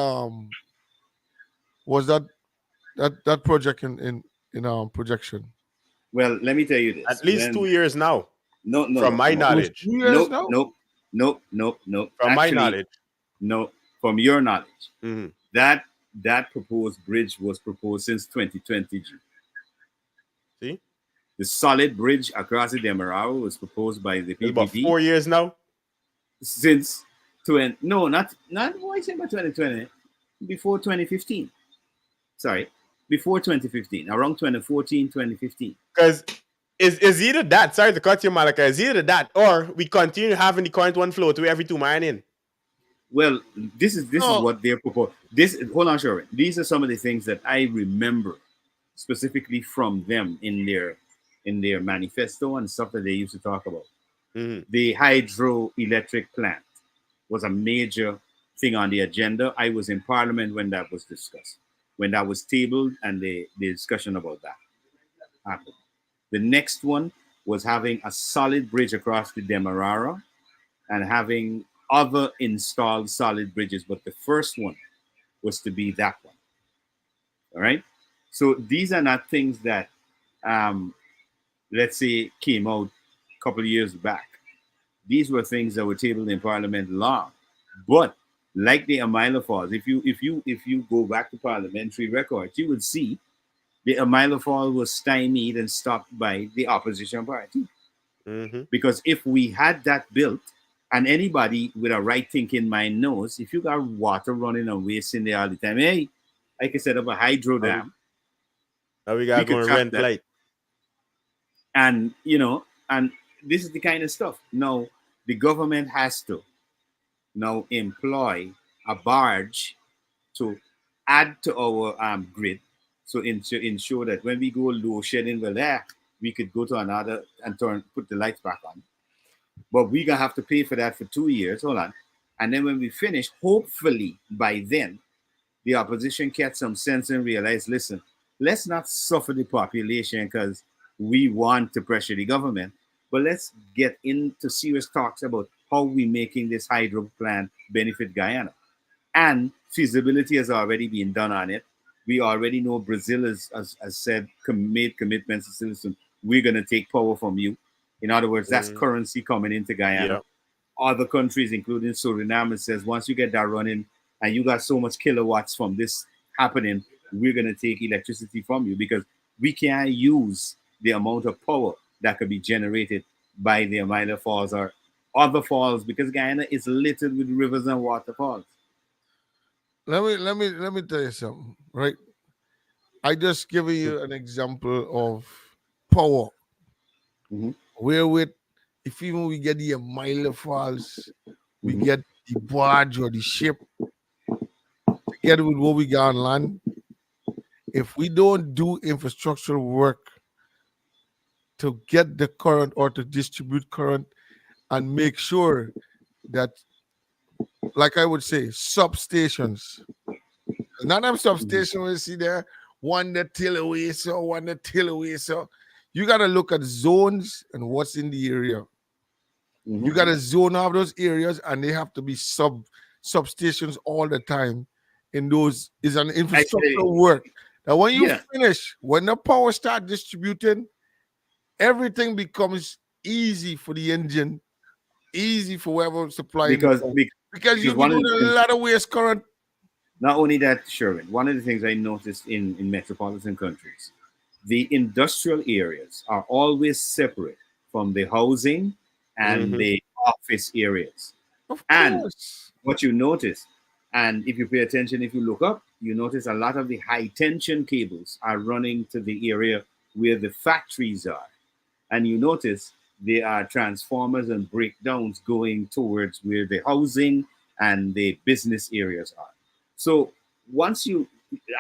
was that project in projection? Well, let me tell you this. At least 2 years now, No, no, from my no. It was knowledge. 2 years Nope, now? nope. From my Actually, knowledge. no. From your knowledge, Mhm. that proposed bridge was proposed since 2020. G. See, The solid bridge across the Demerara was proposed by the it's about PPP 4 years now. since no, not why say by 2020, before 2015. Sorry, before 2015, around 2014, 2015. Because is either that, sorry to cut you, Malaka, is either that or we continue having the current one flow to every 2 mile in. Well, this is No. what they're proposing. This hold on, Sharon. These are some of the things that I remember specifically from them in their manifesto and stuff that they used to talk about. Mhm. The hydroelectric plant was a major thing on the agenda. I was in Parliament when that was discussed, when that was tabled, and the discussion about that happened. The next one was having a solid bridge across the Demerara and having other installed solid bridges, but the first one was to be that one. All right. So these are not things that, let's say, came out a couple of years back. These were things that were tabled in Parliament long. But like the Amila Falls, if you go back to parliamentary records, you would see the Amila Fall was stymied and stopped by the opposition party. Mhm. Because if we had that built, and anybody with a right thinking mind knows, if you got water running and wasting there all the time, hey, I can set up a hydro dam. Now we We gotta go could and trap rent that. light. And and this is the kind of stuff. Now the government has to now employ a barge to add to our grid, so ensure that when we go low shedding, well, there we could go to another and put the lights back on. But we're gonna have to pay for that for 2 years. Hold on. And then when we finish, hopefully by then, the opposition get some sense and realize, listen, let's not suffer the population because we want to pressure the government, but let's get into serious talks about how we making this hydro plant benefit Guyana. And feasibility has already been done on it. We already know Brazil has said, made commitments to citizens. We're going to take power from you. In other words, that's currency coming into Guyana. Yeah. Other countries, including Suriname, says once you get that running and you got so much kilowatts from this happening, we're going to take electricity from you because we can't use the amount of power that could be generated by the Amila Falls or other falls because Guyana is littered with rivers and waterfalls. Let me tell you something, right? I just giving you an example of power. Mhm. Wherewith, if even we get the Amila Falls, we Mhm. get the barge or the ship together with what we got on land. If we don't do infrastructural work to get the current or to distribute current and make sure that, like I would say, substations, not them substation we see there, one that till away, so one that till away. So you got to look at zones and what's in the area. Mhm. You got to zone out those areas, and they have to be substations all the time. In those is an infrastructure work. Now, when you Yeah. finish, when the power start distributing, everything becomes easy for the engine, easy for whoever supplying because the power. be- Because because you'll be one of doing the a things, lot of waste current. not only that, Sherwin, one of the things I noticed in metropolitan countries, the industrial areas are always separate from the housing and Mhm. the office areas. Of And course. what you notice, and if you pay attention, if you look up, you notice a lot of the high tension cables are running to the area where the factories are. And you notice there are transformers and breakdowns going towards where the housing and the business areas are. So once you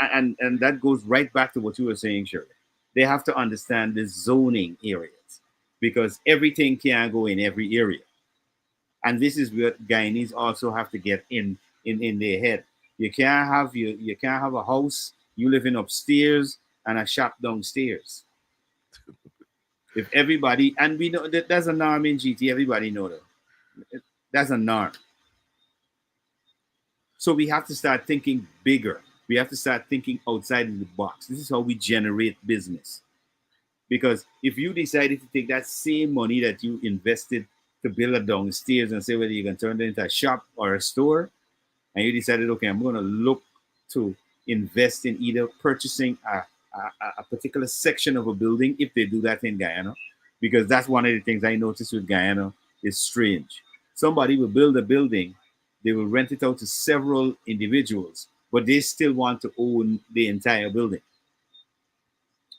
and that goes right back to what you were saying, Shirley. they have to understand the zoning areas because everything can go in every area. And this is what Guyanese also have to get in their head. You can't have a house you live in upstairs and a shop downstairs. If everybody, and we know that there's a norm in GT, everybody know that that's a norm. So we have to start thinking bigger. We have to start thinking outside of the box. This is how we generate business. Because if you decided to take that same money that you invested to build a downstairs and say whether you can turn it into a shop or a store, and you decided, okay, I'm going to look to invest in either purchasing a particular section of a building, if they do that in Guyana, because that's one of the things I noticed with Guyana is strange. Somebody will build a building, they will rent it out to several individuals, but they still want to own the entire building,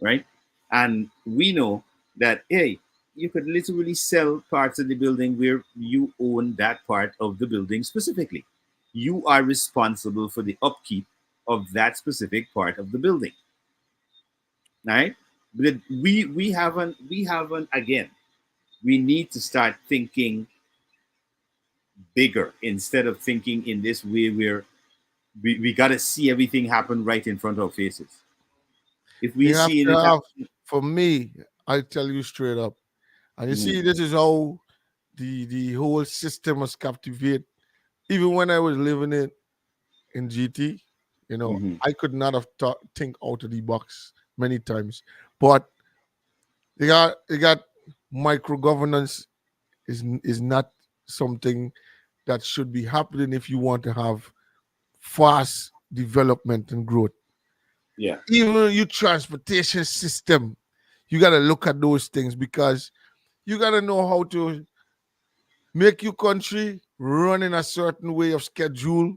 right? And we know that, hey, you could literally sell parts of the building where you own that part of the building specifically. You are responsible for the upkeep of that specific part of the building, right? But we haven't again. We need to start thinking bigger instead of thinking in this way where we got to see everything happen right in front of our faces. If we You have see to it have, happen, for me, I tell you straight up. And you Mhm. see, this is how the whole system was captivate. Even when I was living in GT, Mhm. I could not have think out of the box many times. But they got micro governance is not something that should be happening if you want to have fast development and growth. Yeah. Even your transportation system, you got to look at those things because you got to know how to make your country run in a certain way of schedule.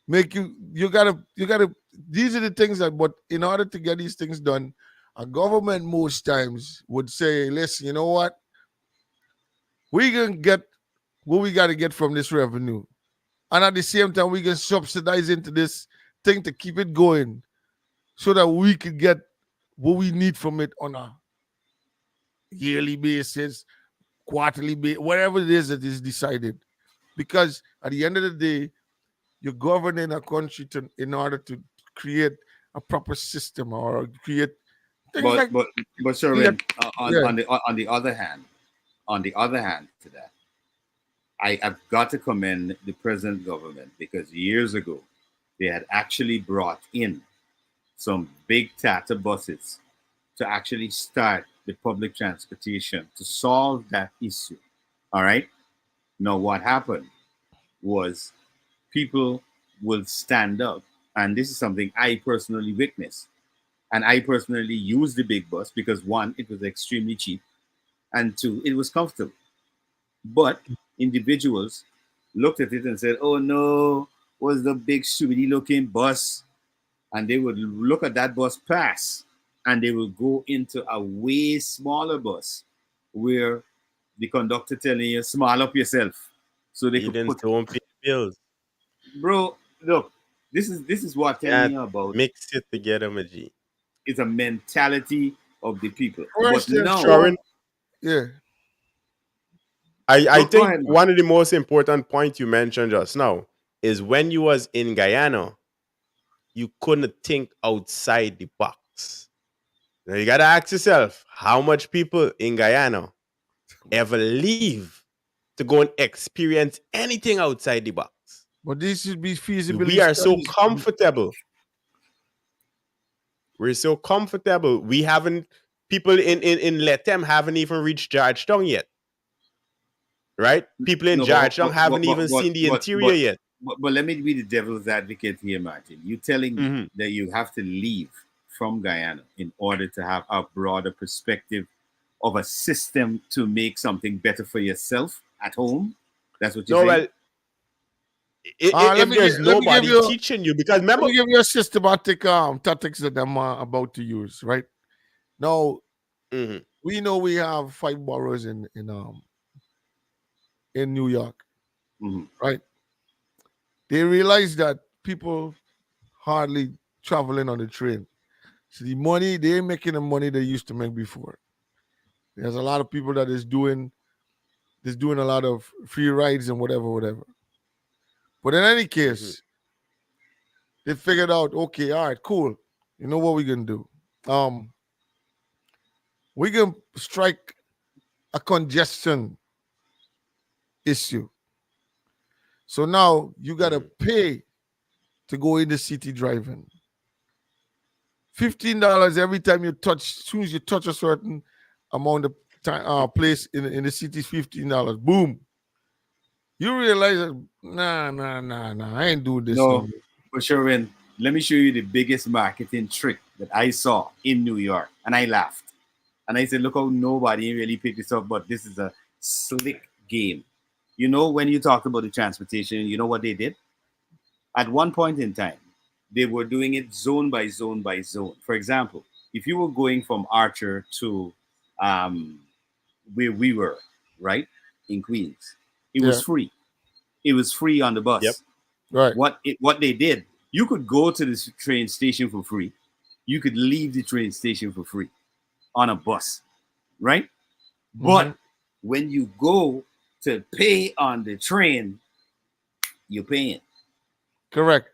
Make you gotta these are the things that, but in order to get these things done, a government most times would say, listen, you know what, we can get what we got to get from this revenue, and at the same time we can subsidize into this thing to keep it going so that we could get what we need from it on a yearly basis, quarterly basis, whatever it is that is decided. Because at the end of the day, you're governing a country in order to create a proper system or create things But like but but elect- Sherwin, yeah. on the other hand to that, I've got to commend the present government because years ago they had actually brought in some big Tata buses to actually start the public transportation to solve that issue. All right. Now what happened was people will stand up, and this is something I personally witnessed. And I personally used the big bus because one, it was extremely cheap, and two, it was comfortable. But individuals looked at it and said, "Oh no, was the big shitty looking bus?" And they would look at that bus pass, and they would go into a way smaller bus, where the conductor telling you, "Smile up yourself," so they You could didn't put. don't pay bills. Bro, look, this is what I'm telling Can't you about. mix it together, my G. It's a mentality of the people. But First and no, Sharon, yeah. I go think ahead, man. one of the most important points you mentioned just now is when you was in Guyana, you couldn't think outside the box. Now you gotta ask yourself, how much people in Guyana ever leave to go and experience anything outside the box? But this should be We feasibility are so studies. comfortable. We're so comfortable. We haven't people in Letem haven't even reached Georgetown yet. Right? People in No, Georgetown haven't even seen the interior yet. but let me be the devil's advocate here, Martin. You telling me Mhm. that you have to leave from Guyana in order to have a broader perspective of a system to make something better for yourself at home? That's what you're No, saying? well, Let if me give there's let me give nobody you teaching you, because let remember, me give you a systematic tactics that I'm about to use. Right now, Mhm. we know we have 5 boroughs in New York. Mhm. Right, they realize that people hardly traveling on the train. So the money, they ain't making the money they used to make before. There's a lot of people that is doing a lot of free rides and whatever. But in any case, they figured out, okay, all right, cool. You know what we're gonna do? We can strike a congestion issue. So now you gotta pay to go in the city driving. $15 every time you touch, as soon as you touch a certain amount of time, place in the city, $15. Boom. You realize that, nah, I ain't doing this. No, for sure. When let me show you the biggest marketing trick that I saw in New York, and I laughed. And I said, look how nobody really picked this up, but this is a slick game. You know, when you talked about the transportation, you know what they did? At one point in time, they were doing it zone by zone by zone. For example, if you were going from Archer to where we were, right, in Queens, it was free. It was free on the bus. Yep. Right. What they did, you could go to the train station for free. You could leave the train station for free on a bus, right? But when you go to pay on the train, you're paying. Correct.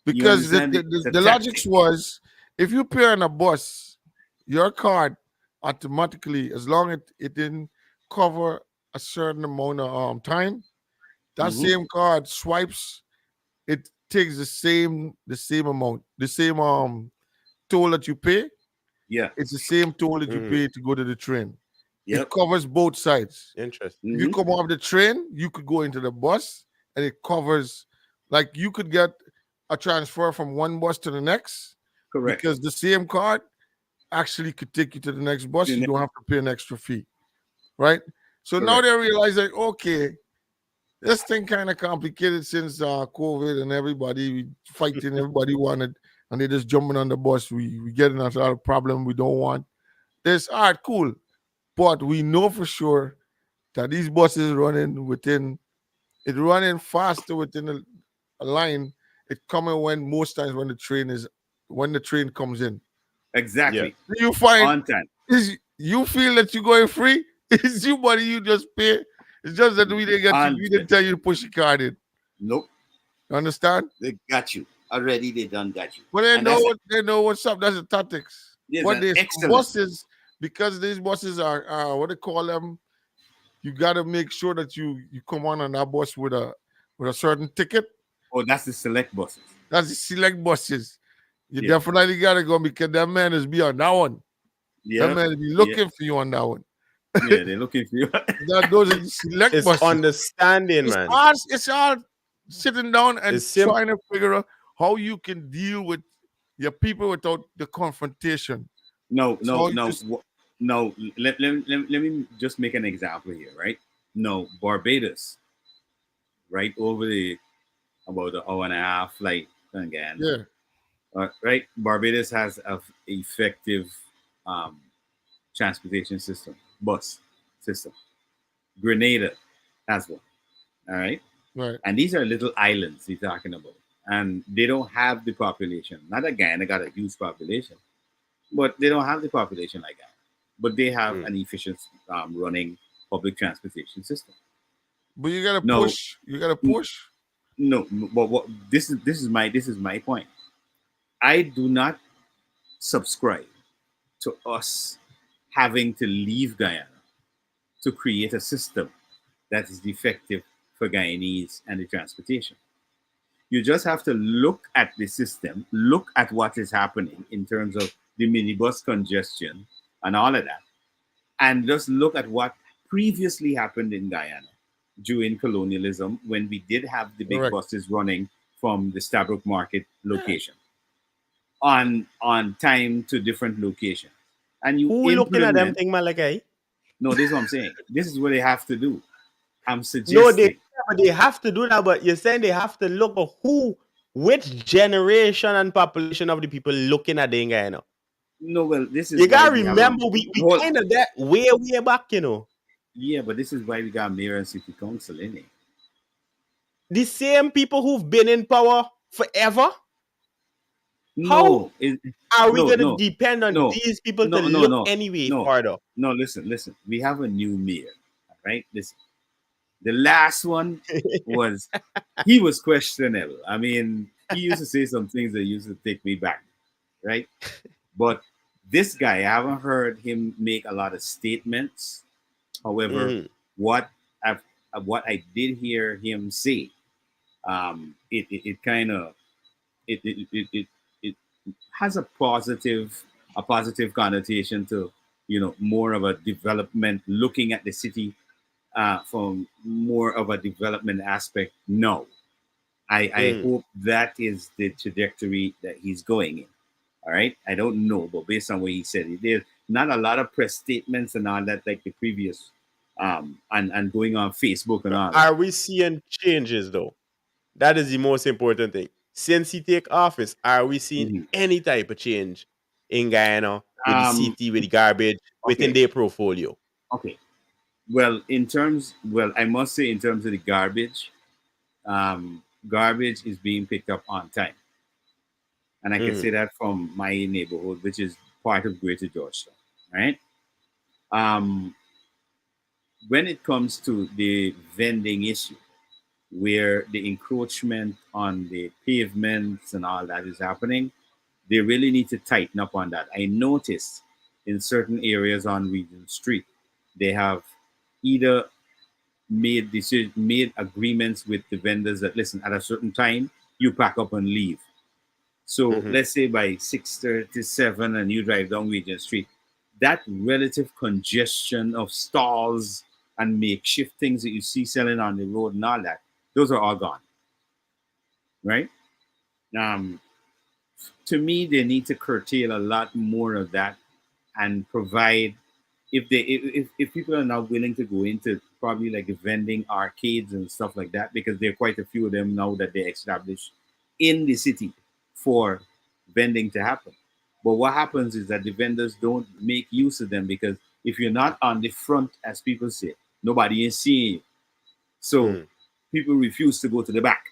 Because the logic was, if you pay on a bus, your card automatically, as long as it didn't cover a certain amount of time, that same card swipes, it takes the same amount, the same toll that you pay. Yeah, it's the same toll that you pay to go to the train. Yep. It covers both sides. Interesting. If you come off the train, you could go into the bus, and it covers. Like you could get a transfer from one bus to the next. Correct. Because the same card actually could take you to the next bus. You don't have to pay an extra fee, right? So now they realize that, okay, this thing kind of complicated since COVID and everybody fighting, everybody wanted, and they just jumping on the bus. We getting a lot of problem we don't want. This, all right, cool. But we know for sure that these buses running faster within a line. It coming when most times when the train comes in. Exactly. Yeah. You find on time. You feel that you're going free? It's you money you just pay. It's just that we didn't tell you to push your card in. Nope. You understand? They got you. Already they done got you. But they know what's up. That's the tactics. Yes, but these buses, because these buses are what they call them, you gotta make sure that you come on that bus with a certain ticket. Oh, that's the select buses. That's the select buses. You definitely gotta go because that man is be on that one. Yeah. That man be looking for you on that one. Yeah, they're looking for you. Those are the select it's buses. Understanding, man. It's all sitting down and trying to figure out how you can deal with your people without the confrontation. No. Let me just make an example here, right? No, Barbados, right over about an hour and a half flight again. Yeah. Right. Barbados has an effective transportation system, bus system. Grenada has one. All right. Right. And these are little islands we're talking about. And they don't have the population. Not that Guyana got a huge population, but they don't have the population like Guyana. But they have an efficient running public transportation system. But you gotta push. You gotta push. No, but this is my point. I do not subscribe to us having to leave Guyana to create a system that is effective for Guyanese and the transportation. You just have to look at the system, look at what is happening in terms of the minibus congestion and all of that, and just look at what previously happened in Guyana during colonialism when we did have the big buses running from the Stabroek Market location on time to different locations. And you who looking at them thing, Malachi? No, this is what I'm saying. This is what they have to do. I'm suggesting. No, they have to do that, but you're saying they have to look at which generation and population of the people looking at the Guyana. No, well, this is you gotta remember we kind of that way back, you know. Yeah, but this is why we got mayor and city council in it. The same people who've been in power forever. How No, it, are we no, gonna no, depend on no, these people to no, no, look no, anyway no, further? no. Listen. We have a new mayor, right? Listen, the last one was he was questionable. I mean, he used to say some things that used to take me back, right? But this guy, I haven't heard him make a lot of statements. However, Mhm. what I've what I did hear him say, it kind of it has a positive connotation to more of a development, looking at the city from more of a development aspect. No, I Mm. hope that is the trajectory that he's going in. All right, I don't know, but based on what he said, there's not a lot of press statements and all that like the previous, and going on Facebook and all that. Are we seeing changes though? That is the most important thing. Since he take office, are we seeing Mhm. any type of change in Guyana with the Um, city, with the garbage within okay, their portfolio? okay. Well, I must say, in terms of the garbage is being picked up on time, and I can say Mhm. that from my neighborhood, which is part of Greater Georgetown, right? Um, when it comes to the vending issue, where the encroachment on the pavements and all that is happening, they really need to tighten up on that. I noticed in certain areas on Regent Street, they have either made agreements with the vendors that, listen, at a certain time you pack up and leave. So Mhm. let's say by 6:37 and you drive down Regent Street, that relative congestion of stalls and makeshift things that you see selling on the road and all that, those are all gone, right? Um, to me, they need to curtail a lot more of that and provide, if people are not willing to go into probably like vending arcades and stuff like that, because there are quite a few of them now that they established in the city for vending to happen. But what happens is that the vendors don't make use of them, because if you're not on the front, as people say, nobody is seeing you. So Mm. people refuse to go to the back.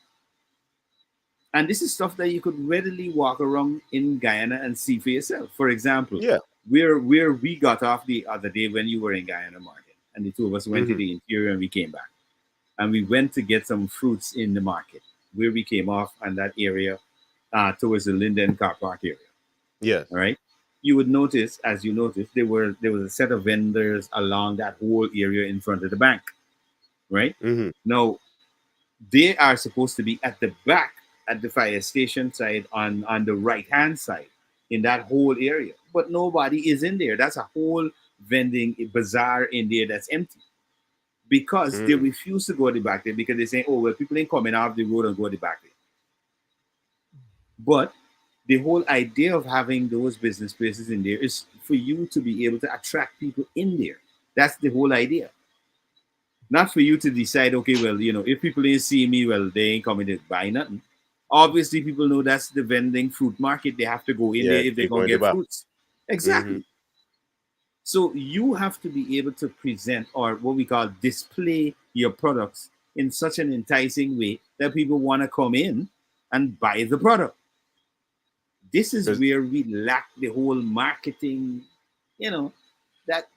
And this is stuff that you could readily walk around in Guyana and see for yourself. For example, Yeah. where we got off the other day when you were in Guyana Market, and the two of us went to Mhm. the interior and we came back. And we went to get some fruits in the market where we came off on that area, towards the Linden car park area. Yes. All right. You would notice, as you noticed, there was a set of vendors along that whole area in front of the bank. Right. Mhm. Now, they are supposed to be at the back, at the fire station side, on the right hand side in that whole area, but nobody is in there. That's a whole vending bazaar in there that's empty, because they Mm. refuse to go to the back there, because they say, oh well, people ain't coming off the road and go to the back there. But the whole idea of having those business places in there is for you to be able to attract people in there. That's the whole idea. Not for you to decide, okay, well, if people ain't see me, well, they ain't coming to buy nothing. Obviously, people know that's the vending fruit market. They have to go in there Yes, if they're they're going going to to get back. fruits. Mhm. Exactly. So you have to be able to present, or what we call display, your products in such an enticing way that people want to come in and buy the product. This is 'Cause where we lack the whole marketing, you know, that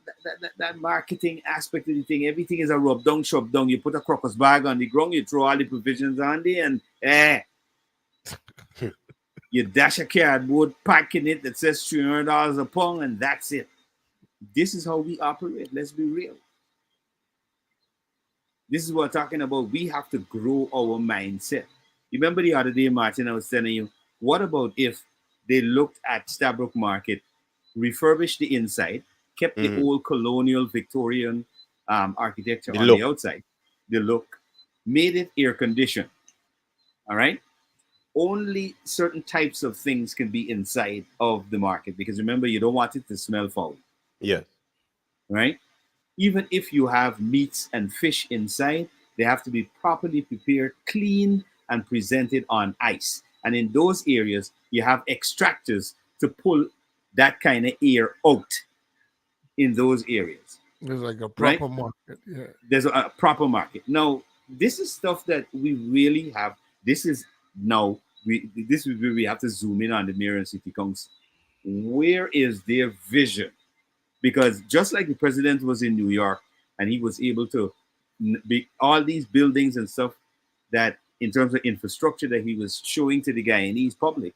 marketing aspect of the thing. Everything is a rub down, shove down. You put a crocus bag on the ground, you throw all the provisions on there, and you dash a cardboard pack in it that says $300 a pound, and that's it. This is how we operate. Let's be real. This is what we're talking about. We have to grow our mindset. You remember the other day, Martin, I was telling you, what about if they looked at Stabrook Market, refurbished the inside, kept the Mhm. old colonial Victorian architecture The on the look. outside, the look, made it air conditioned. All right. Only certain types of things can be inside of the market, because remember, you don't want it to smell foul. Yes. Right. Even if you have meats and fish inside, they have to be properly prepared, cleaned, and presented on ice. And in those areas, you have extractors to pull that kind of air out in those areas, It's like a right? proper market. Yeah. There's a proper market. Now, this is stuff that we really have. This is now this is where we have to zoom in on the mayor and city council. Where is their vision? Because just like the president was in New York and he was able to be all these buildings and stuff that in terms of infrastructure that he was showing to the Guyanese public,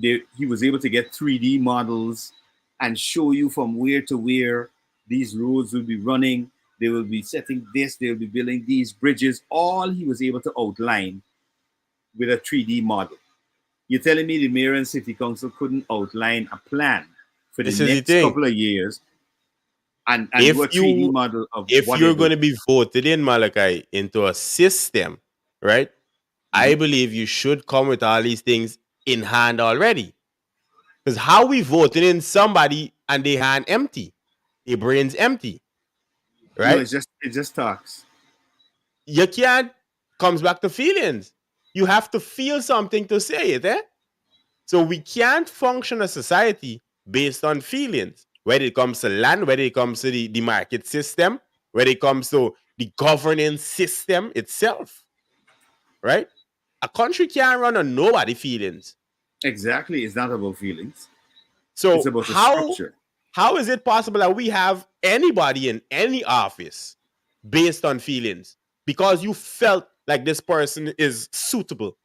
he was able to get 3D models and show you from where to where these roads will be running. They will be setting this, they will be building these bridges. All he was able to outline with a 3D model. You're telling me the mayor and city council couldn't outline a plan for the next couple of years and do a 3D model of if you're going to be voted in, Malachi, into a system, right? I believe you should come with all these things in hand already. Because how we voting in somebody and they hand empty, their brains empty, right? No, it just talks. You can't. Comes back to feelings. You have to feel something to say it, eh? So we can't function a society based on feelings, whether it comes to land, whether it comes to the market system, whether it comes to the governance system itself, right? A country can't run on nobody feelings. Exactly. It's not about feelings. So it's about the structure. How is it possible that we have anybody in any office based on feelings because you felt like this person is suitable?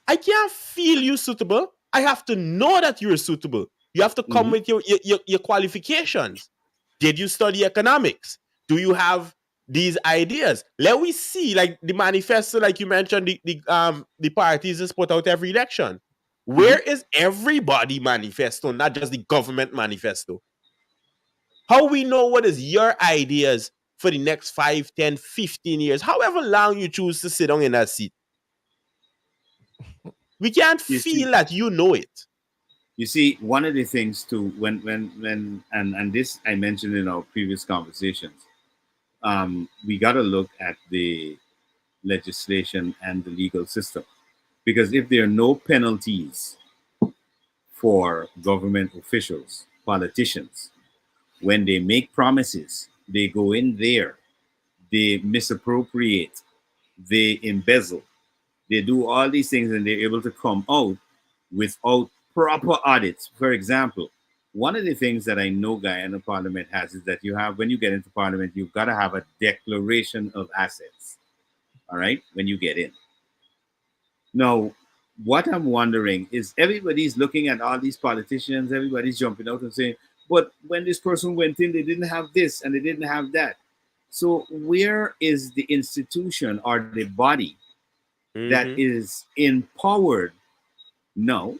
I can't feel you suitable. I have to know that you're suitable. You have to come with your qualifications. Did you study economics? Do you have these ideas? Let we see, like the manifesto, like you mentioned, the parties is put out every election. Where is everybody manifesto, not just the government manifesto? How we know what is your ideas for the next 5, 10, 15 years, however long you choose to sit down in that seat? We can't feel that you know it. You see, one of the things too, when and this I mentioned in our previous conversations, we got to look at the legislation and the legal system, because if there are no penalties for government officials, politicians, when they make promises, they go in there, they misappropriate, they embezzle, they do all these things, and they're able to come out without proper audits. For example, one of the things that I know Guyana Parliament has is that you have, when you get into Parliament, you've got to have a declaration of assets. All right, when you get in. Now, what I'm wondering is everybody's looking at all these politicians, everybody's jumping out and saying, but when this person went in, they didn't have this and they didn't have that. So where is the institution or the body that is empowered now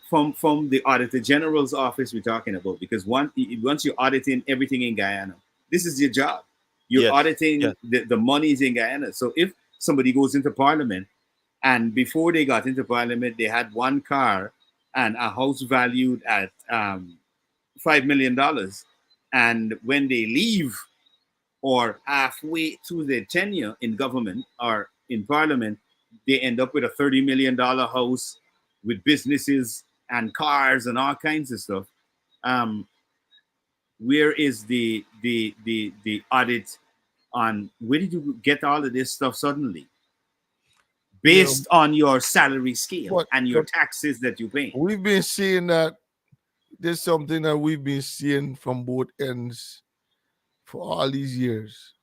from the Auditor General's office we're talking about? Because once you're auditing everything in Guyana, this is your job. You're auditing the monies in Guyana. So if somebody goes into Parliament, and before they got into Parliament, they had one car and a house valued at $5 million. And when they leave or halfway through their tenure in government or in Parliament, they end up with a $30 million house with businesses and cars and all kinds of stuff. Where is the audit on where did you get all of this stuff suddenly? Based on your salary scale and your taxes that you pay. We've been seeing that there's something that we've been seeing from both ends for all these years.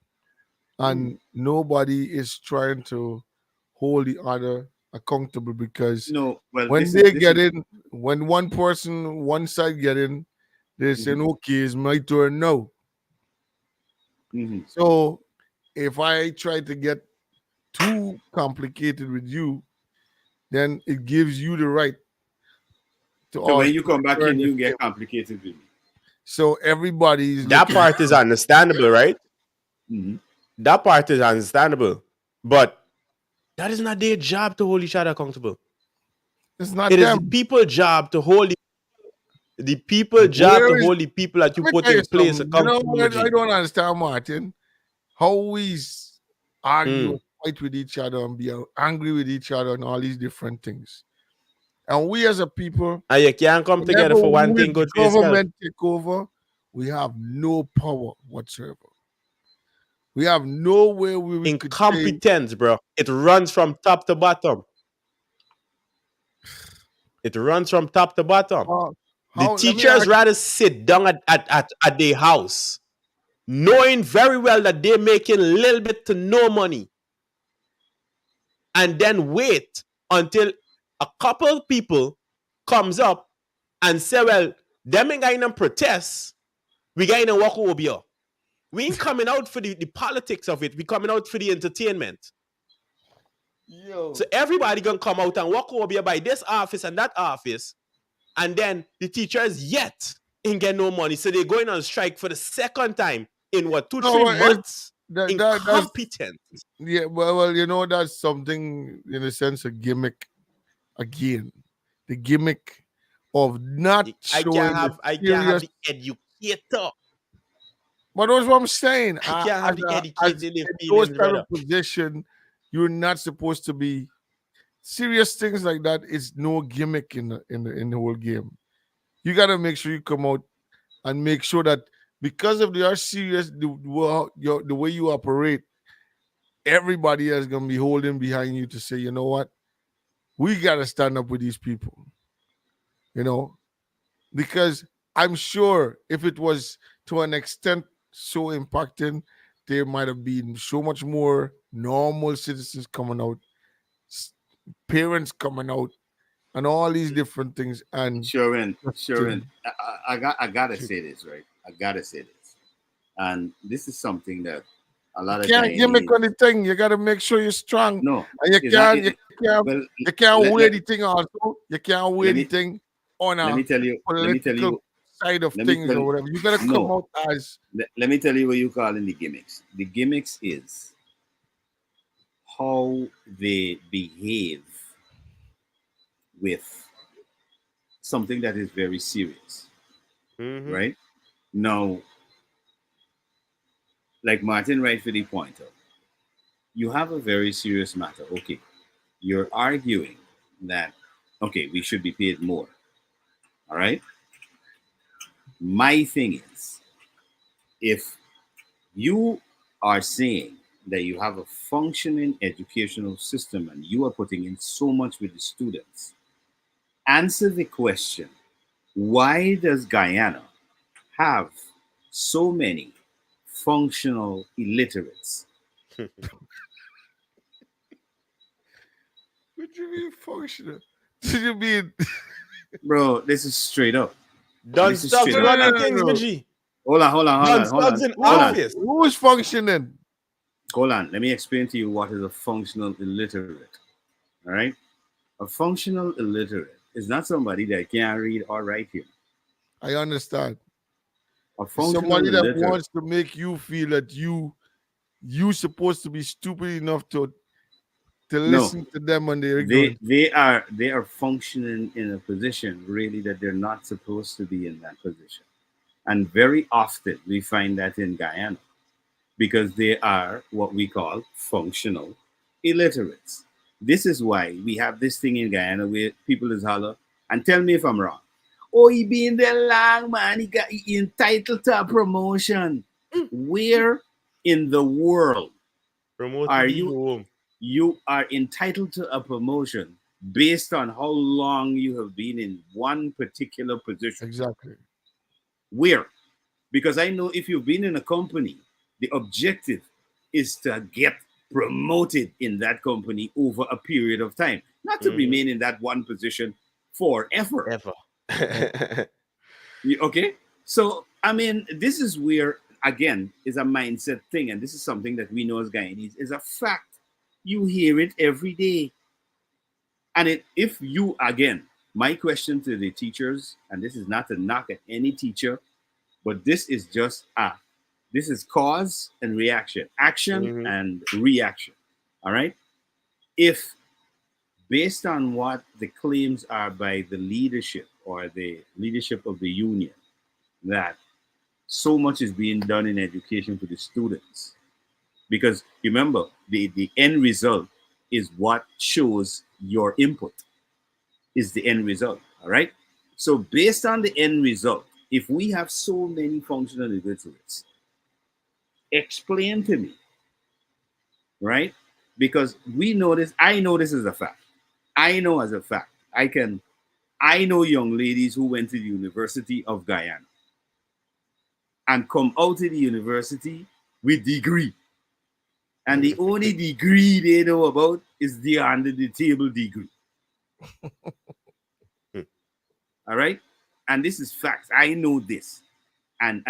And nobody is trying to hold the other accountable, because when one person, one side get in, they're saying, okay, it's my turn now. So if I try to get too complicated with you, then it gives you the right to. So when you come back in, you get complicated with me. So everybody's that part is understandable, right? That part is understandable, but that is not their job to hold each other accountable. It's not. It is the people's job to hold the people that you put in place accountable. You know, I don't understand, Martin, how we argue, fight with each other and be angry with each other and all these different things. And we as a people, and you can't come together for one thing good for government take over, we have no power whatsoever. We have nowhere we incompetence, bro. It runs from top to bottom. It runs from top to bottom. The Let me teachers ask, rather sit down at their house, knowing very well that they're making little bit to no money, and then wait until a couple of people comes up and say, well, them ain't going to protest. We going to walk over here. We ain't coming out for the politics of it. We coming out for the entertainment. yo, So everybody going to come out and walk over here by this office and that office. And then the teachers yet ain't get no money. So they're going on strike for the second time in what, 2-3 No, months? that's Incompetent. yeah. Well, you know, that's something in a sense a gimmick. Again, the gimmick of not I showing can't have serious. the educator. But that's what I'm saying. I can't have the educated in those feelings, kind brother. of position, you're not supposed to be serious things like that. Is no gimmick in the whole game. You got to make sure you come out and make sure that because if they are serious, the way you operate, everybody is gonna be holding behind you to say, you know what, we got to stand up with these people. You know, because I'm sure if it was to an extent so impacting, there might have been so much more normal citizens coming out, parents coming out, and all these different things. And Sure. I gotta say this, right? I gotta say this, and this is something that a lot of can't gimmick Guyanese. anything. You got to make sure you're strong. No, And you it's not. can't, Well, you can't let, wear let, anything also. You can't wear let me anything on let a me tell you. Let me tell political you. side of Let me things tell or you. whatever. You got to come No, out as let me tell you what you call in the gimmicks. The gimmicks is how they behave with something that is very serious, Mhm. right? Now, like Martin rightfully pointed out, you have a very serious matter. Okay, you're arguing that, okay, we should be paid more. All right. My thing is, if you are saying that you have a functioning educational system and you are putting in so much with the students, answer the question, why does Guyana have so many functional illiterates? What you mean functional? Did you mean Bro, this is straight up. Done This is stuffs straight up. running no, things, no. G. Hold Done stuffs in office. Who is functioning? Hold on. Let me explain to you what is a functional illiterate. All right. A functional illiterate is not somebody that can't read or write here. I understand. A It's functional somebody that illiterate. wants to make you feel that you supposed to be stupid enough to No, listen to them when they're ignorant. they are functioning in a position really that they're not supposed to be in that position. And very often we find that in Guyana because they are what we call functional illiterates. This is why we have this thing in Guyana where people is holler and tell me if I'm wrong. Oh, he been there long, man. He entitled to a promotion. Where in the world Promote are the you? home. You are entitled to a promotion based on how long you have been in one particular position. Exactly. Where? Because I know if you've been in a company, the objective is to get promoted in that company over a period of time, not to Mhm. remain in that one position forever. Ever. Okay? So, I mean, this is where, again, is a mindset thing. And this is something that we know as Guyanese is a fact. You hear it every day. And if you, again, my question to the teachers, and this is not a knock at any teacher, but this is just this is cause and reaction, action Mhm. and reaction. All right. If based on what the claims are by the leadership or the leadership of the union, that so much is being done in education for the students, because remember, the end result is what shows your input, is the end result. All right. So based on the end result, if we have so many functional illiterates, explain to me, right? Because we know this, I know this is a fact. I know as a fact. I know young ladies who went to the University of Guyana and come out of the university with degree. And the only degree they know about is the under the table degree. All right? And this is facts. I know this. And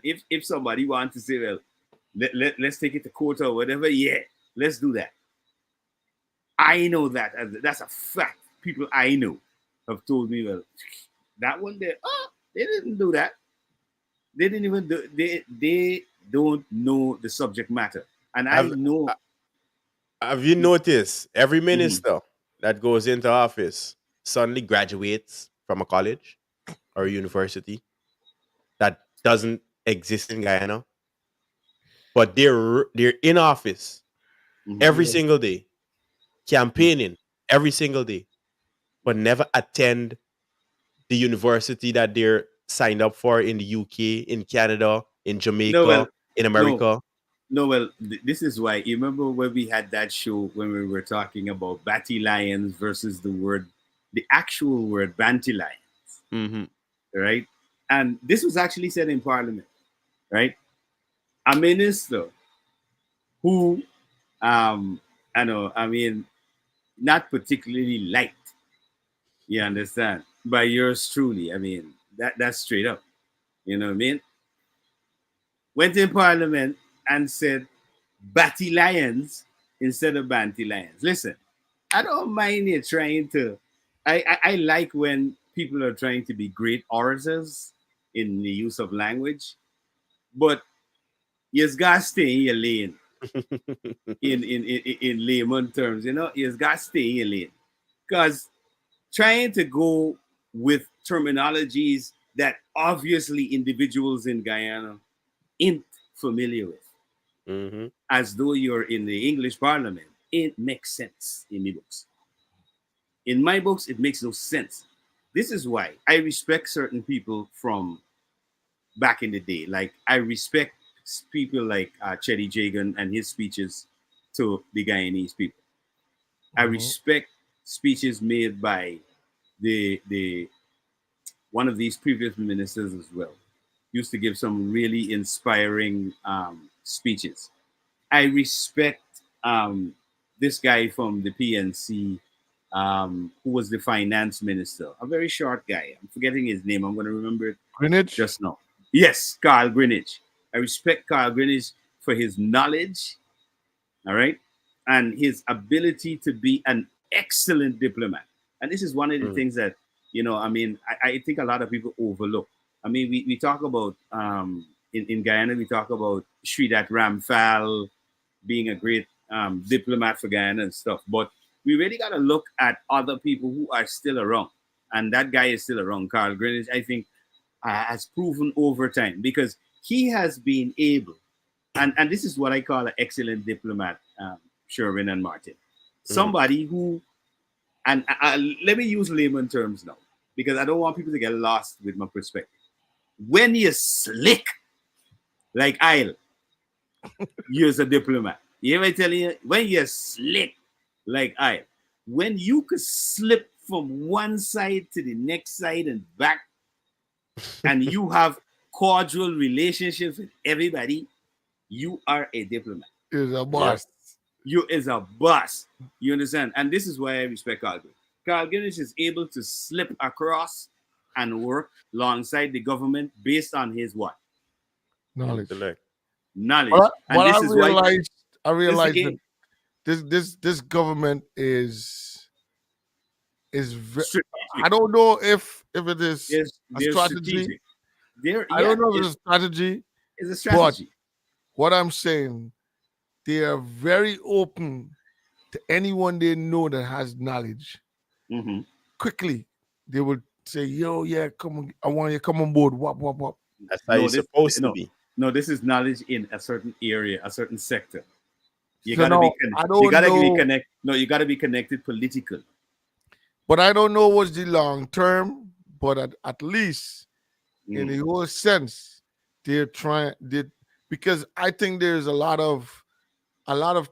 if somebody wants to say, well, let's take it to court or whatever, yeah, let's do that. I know that. That's a fact. People I know have told me, well, that one there, oh, they didn't do that. They didn't even do, they don't know the subject matter. And I know. Have you noticed every minister that goes into office suddenly graduates from a college or a university that doesn't exist in Guyana, but they're in office every single day, campaigning every single day, but never attend the university that they're signed up for in the UK, in Canada, in Jamaica, in America? No, well, this is why. You remember when we had that show when we were talking about Batty Lions versus the actual word Banty Lions, right? And this was actually said in Parliament, right? A minister who, I know, I mean, not particularly liked, you understand, by yours truly. I mean, that's straight up, you know what I mean? Went in Parliament and said Batty Lions instead of Banty Lions. Listen, I don't mind you trying to. I like when people are trying to be great orators in the use of language, but you've got to stay in your lane. in layman terms, you know, you've got to stay in your lane. Because trying to go with terminologies that obviously individuals in Guyana ain't familiar with, as though you're in the English Parliament, it makes sense in my books. In my books, it makes no sense. This is why I respect certain people from back in the day. Like I respect people like Chetty Jagan and his speeches to the Guyanese people. I respect speeches made by the one of these previous ministers as well. Used to give some really inspiring speeches. I respect this guy from the PNC who was the finance minister, a very short guy. I'm forgetting his name. I'm going to remember it Greenwich? just now. Yes, Carl Greenwich. I respect Carl Greenwich for his knowledge, all right, and his ability to be an excellent diplomat. And this is one of the things that, you know, I mean, I think a lot of people overlook. I mean, we talk about, in Guyana, we talk about Sridhar Ramphal being a great diplomat for Guyana and stuff. But we really got to look at other people who are still around. And that guy is still around. Carl Greenwich, I think, has proven over time because he has been able, and this is what I call an excellent diplomat, Sherwin and Martin. Somebody who, and let me use layman terms now, because I don't want people to get lost with my perspective. When you're slick, like Isle, you're a diplomat. You ever tell you, when you're slick, like Isle, when you could slip from one side to the next side and back, and you have cordial relationships with everybody, you are a diplomat. Is a boss. You is a boss. You understand? And this is why I respect Carl Greenwich. Carl Greenwich is able to slip across and work alongside the government based on his what? Knowledge. Knowledge. But and this is why I realized that this government is I don't know if it is a strategy. I don't know if it's a strategy. It's a strategy. But what I'm saying, they are very open to anyone they know that has knowledge. Quickly, they would say, "Yo, yeah, come on, I want you to come on board." Wop. That's how you're supposed to be. No, this is knowledge in a certain area, a certain sector. You So gotta now, be connected. No, you gotta be connected politically. But I don't know what's the long term. But at least in the whole sense, they're trying. Because I think there's a lot of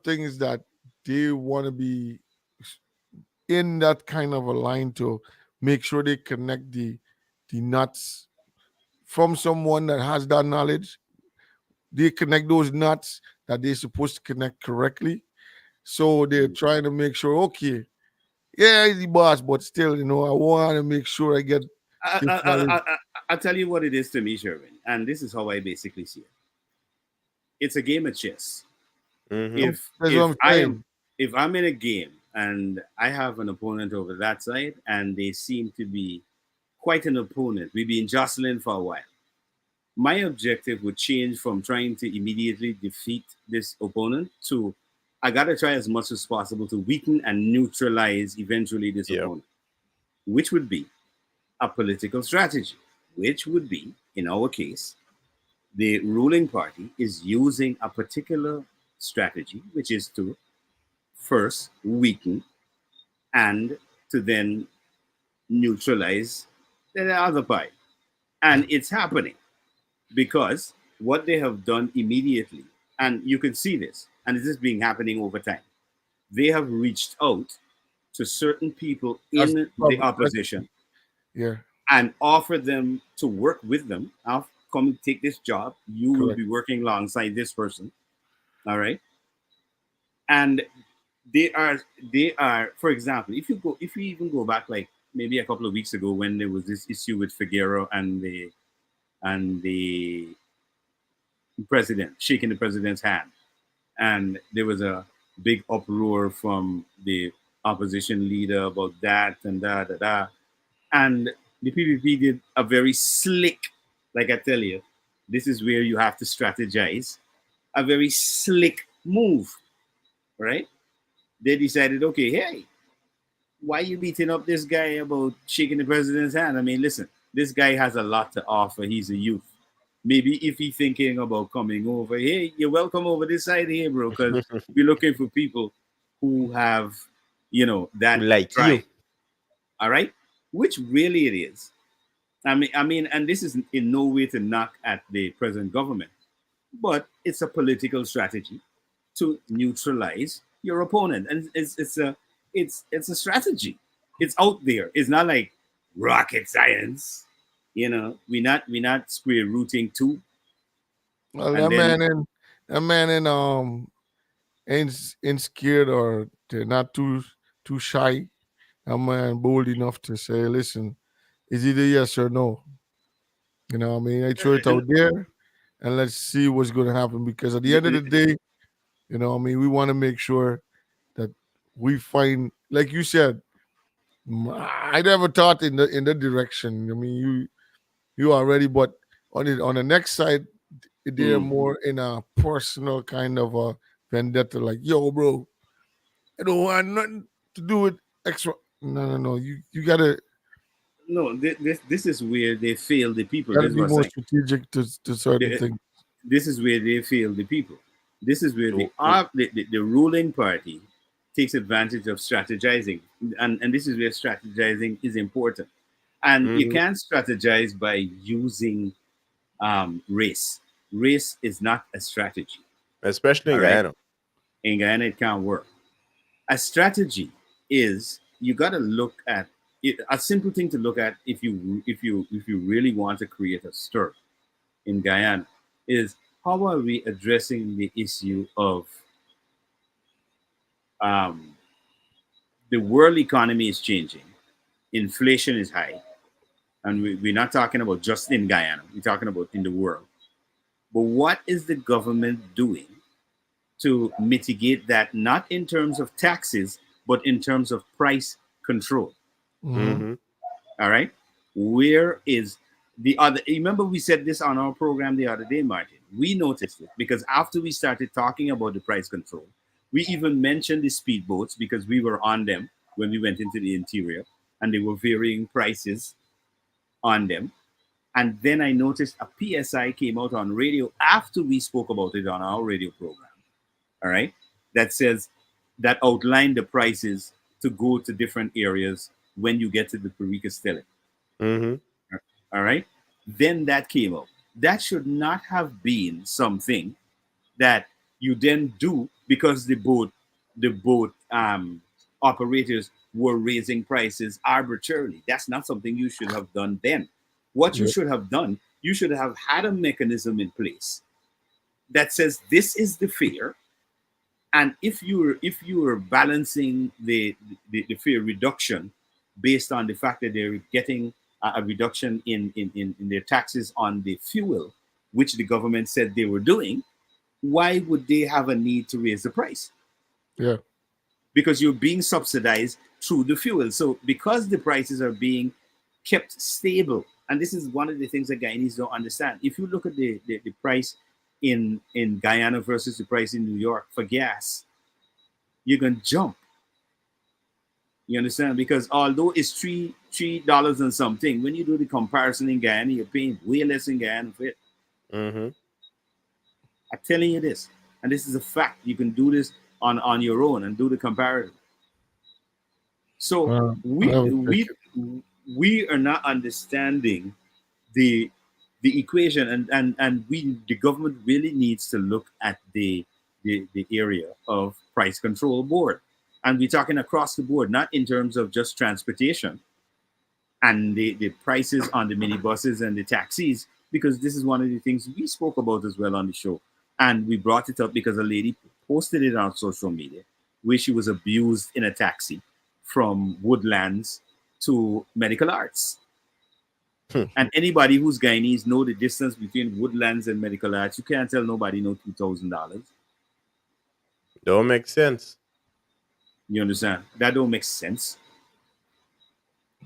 things that they want to be in that kind of a line to make sure they connect the nuts from someone that has that knowledge. They connect those nuts that they're supposed to connect correctly. So they're trying to make sure, okay, yeah, he's the boss, but still, I want to make sure I get I, this I, I, knowledge. I, I'll tell you what it is to me, Sherwin, and this is how I basically see it. It's a game of chess. Mm-hmm. If That's what if I'm I am saying. if I'm in a game and I have an opponent over that side, and they seem to be quite an opponent, we've been jostling for a while. My objective would change from trying to immediately defeat this opponent to I gotta try as much as possible to weaken and neutralize eventually this Yep. opponent, which would be a political strategy, which would be, in our case, the ruling party is using a particular strategy, which is to first weaken and to then neutralize the other party. And it's happening because what they have done immediately, and you can see this, and this is being happening over time, they have reached out to certain people That's the in the problem. opposition Yeah, and offer them to work with them. I'll come and take this job. You will correct. be working alongside this person. All right. And they are, for example, if you even go back like maybe a couple of weeks ago when there was this issue with Figueroa and the president shaking the president's hand, and there was a big uproar from the opposition leader about that and da da da. And the PPP did a very slick, like I tell you, this is where you have to strategize, a very slick move, right? They decided, okay, hey, why are you beating up this guy about shaking the president's hand? I mean, listen, this guy has a lot to offer. He's a youth. Maybe if he's thinking about coming over, hey, you're welcome over this side here, bro, because we're looking for people who have, that Like drive. you. All right, which really it is. I mean, and this is in no way to knock at the present government, but it's a political strategy to neutralize your opponent, and it's a strategy. It's out there. It's not like rocket science. We're not square rooting two, Well, and then that man ain't scared or they're not too shy. That man bold enough to say, listen, is either yes or no. I mean, I throw it out and there and let's see what's going to happen because at the end of the day, I mean, we want to make sure that we find, like you said, I never thought in the direction. I mean, you already, but on the next side, they're mm, more in a personal kind of a vendetta. Like, yo, bro, I don't want nothing to do with extra. No, no, no. You no, this is where they fail the people. gotta This is be what I'm more saying. strategic to certain They- things. this is where they fail the people. This is where So, the ruling party takes advantage of strategizing, and this is where strategizing is important. And you mhm. can't strategize by using race. Race is not a strategy. Especially in All right, Guyana. in Guyana it can't work. A strategy is you got to look at it, a simple thing to look at if you really want to create a stir in Guyana is how are we addressing the issue of um, the world economy is changing, inflation is high, and we're not talking about just in Guyana, we're talking about in the world. But what is the government doing to mitigate that, not in terms of taxes, but in terms of price control? Hmm. Mm-hmm. All right. Where is the other? Remember, we said this on our program the other day, Martin. We noticed it because after we started talking about the price control, we even mentioned the speedboats because we were on them when we went into the interior and they were varying prices on them. And then I noticed a PSI came out on radio after we spoke about it on our radio program. All right. That says, that outlined the prices to go to different areas when you get to the Perica Stele. Mm-hmm. All right. Then that came up. That should not have been something that you then do because the boat operators were raising prices arbitrarily. That's not something you should have done then. What you Yeah. should have done, you should have had a mechanism in place that says this is the fare, and if you were balancing the fare reduction based on the fact that they're getting a reduction in their taxes on the fuel, which the government said they were doing, why would they have a need to raise the price? Yeah. Because you're being subsidized through the fuel. So because the prices are being kept stable, and this is one of the things that Guyanese don't understand. If you look at the price in Guyana versus the price in New York for gas, you're gonna jump. You understand? Because although it's $3 and something, when you do the comparison in Guyana, you're paying way less in Guyana for it. Mm-hmm. I'm telling you this, and this is a fact. You can do this on your own and do the comparison. So I we will we take we are not understanding the the equation, and the government really needs to look at the area of price control board, and we're talking across the board, not in terms of just transportation and the prices on the minibuses and the taxis, because this is one of the things we spoke about as well on the show. And we brought it up because a lady posted it on social media where she was abused in a taxi from Woodlands to Medical Arts. Hmm. And anybody who's Guyanese know the distance between Woodlands and Medical Arts. You can't tell nobody no $2,000. Don't make sense. You understand? That don't make sense.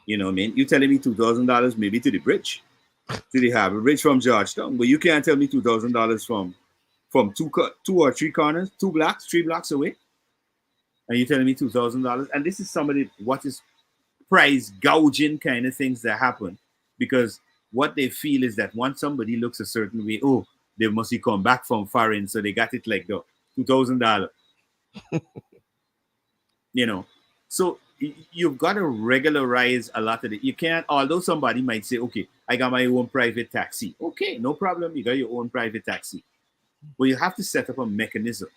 You know what I mean? You telling me $2,000 maybe to the bridge, to the Harbor Bridge from Georgetown, but you can't tell me $2,000 from two or three corners, 2 blocks, 3 blocks away, and you're telling me $2,000. And this is some of the what is price gouging kind of things that happen, because what they feel is that once somebody looks a certain way, oh, they must be come back from foreign, so they got it like the $2,000. You know, so you've got to regularize a lot of it. You can't, although somebody might say, okay, I got my own private taxi. Okay, no problem. You got your own private taxi. But you have to set up a mechanism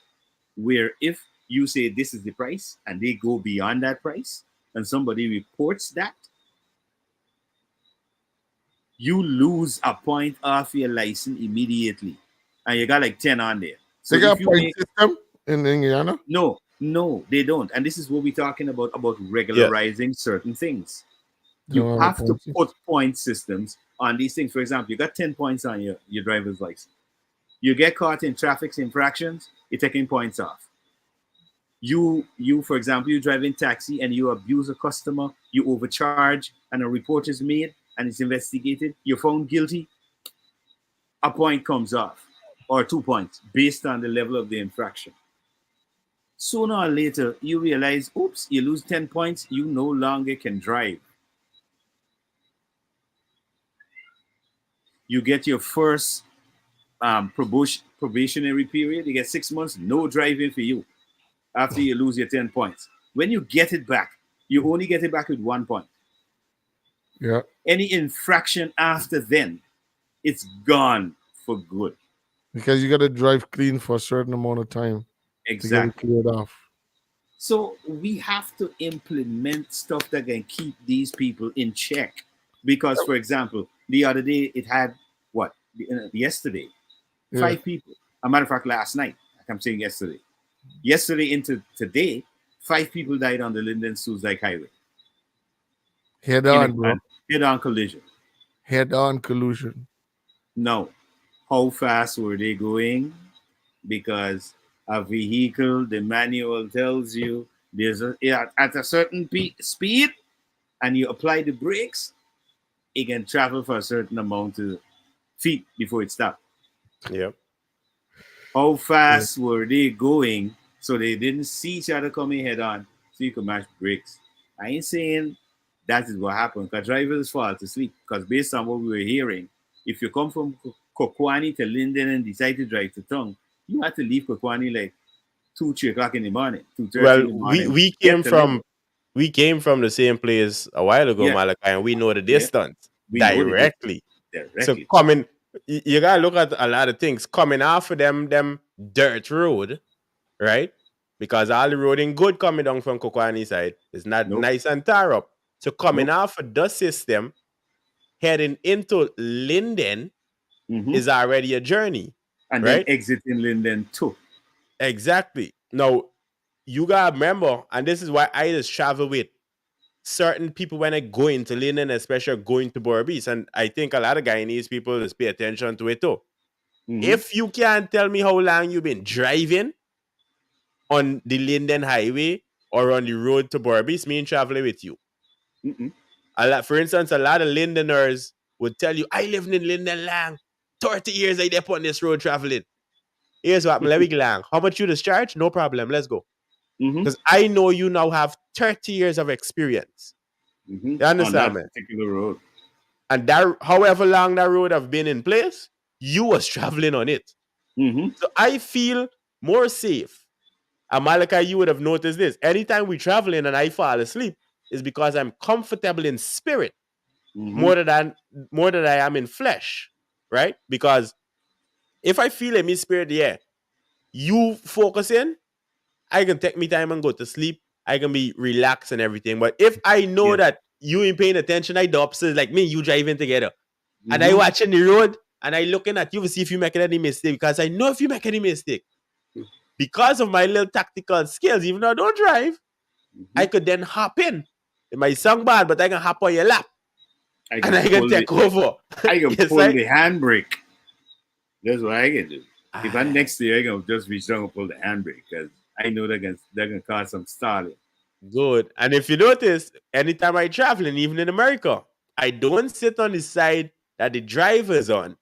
where if you say this is the price and they go beyond that price and somebody reports that, you lose a point off your license immediately. And you got like 10 on there. So They got if a you point make, system in Guyana. no, they don't. And this is what we're talking about Yeah. regularizing certain things. They You don't have a have to point system. put point systems on these things. For example, you got 10 points on your driver's license. You get caught in traffic infractions, you're taking points off. You, for example, you drive in taxi and you abuse a customer, you overcharge, and a report is made and it's investigated, you're found guilty, a point comes off, or 2 points, based on the level of the infraction. Sooner or later, you realize, oops, you lose 10 points, you no longer can drive. You get your first probationary period, you get 6 months, no driving for you after you lose your 10 points. When you get it back, you only get it back with 1 point. Yeah. Any infraction after then, it's gone for good. Because you got to drive clean for a certain amount of time to get it Exactly. cleared off. So we have to implement stuff that can keep these people in check. Because, for example, the other day it had what? Yesterday, Yeah. 5 people. A matter of fact, last night, like I'm saying yesterday. Yesterday into today, 5 people died on the Linden Suzdijk Highway Head in on, bro. a head-on collision. Head on collusion. Now, how fast were they going? Because a vehicle, the manual tells you there's at a certain speed, and you apply the brakes, it can travel for a certain amount of feet before it stops. Yep. How fast were they going so they didn't see each other coming head on, so you could match brakes? I ain't saying that is what happened, because drivers fall asleep. Because based on what we were hearing, if you come from Kokwani to Linden and decide to drive to Tongue, you have to leave Kokwani like 2-3 o'clock in the morning, 2:30 in Well, the we morning. we Get came to Linden. from we came from the same place a while ago, Yeah. Malachi, and we know the Yeah. distance We know the directly. So directly. coming, you gotta look at a lot of things coming off of them dirt road, right? because all the road ain't good coming down from Kokwani side. It's not Nope. nice and tar up. So coming Nope. off of the system, heading into Linden Mhm. is already a journey. And right? then exiting Linden too. Exactly. Now, you gotta remember, and this is why I just travel with certain people when I go into Linden, especially going to Borbees. And I think a lot of Guyanese people just pay attention to it too. Mhm. If you can't tell me how long you've been driving on the Linden Highway or on the road to Borbees, me and traveling with you. Mm-mm. For instance, a lot of Lindeners would tell you, I live in Linden long. 30 years I dep on this road traveling. Here's what, let me go long. How much you discharge? No problem. Let's go. Mhm. Because I know you now have 30 years of experience. Mhm. You understand On me? that particular road. And that, however long that road have been in place, you was traveling on it. Mhm. So I feel more safe. And Malachi, you would have noticed this. Anytime we traveling and I fall asleep, is because I'm comfortable in spirit Mhm. more than I am in flesh, right? Because if I feel in my spirit, yeah, you focusing, I can take me time and go to sleep. I can be relaxed and everything. But if I know Yes. that you ain't paying attention, I the opposite, like me, you driving together, and I Mhm. watching the road and I looking at you to see if you making any mistake, because I know if you make any mistake, because of my little tactical skills, even though I don't drive, I Mhm. could then hop in. It might sound bad, but I can hop on your lap I and can I can pull the take over. I can Yes, pull right? the handbrake. That's what I can do. If I'm Aye. next to you, I can just reach down and pull the handbrake because I know that can cause some stalling. Good. And if you notice, anytime I travel, and even in America, I don't sit on the side that the driver's on.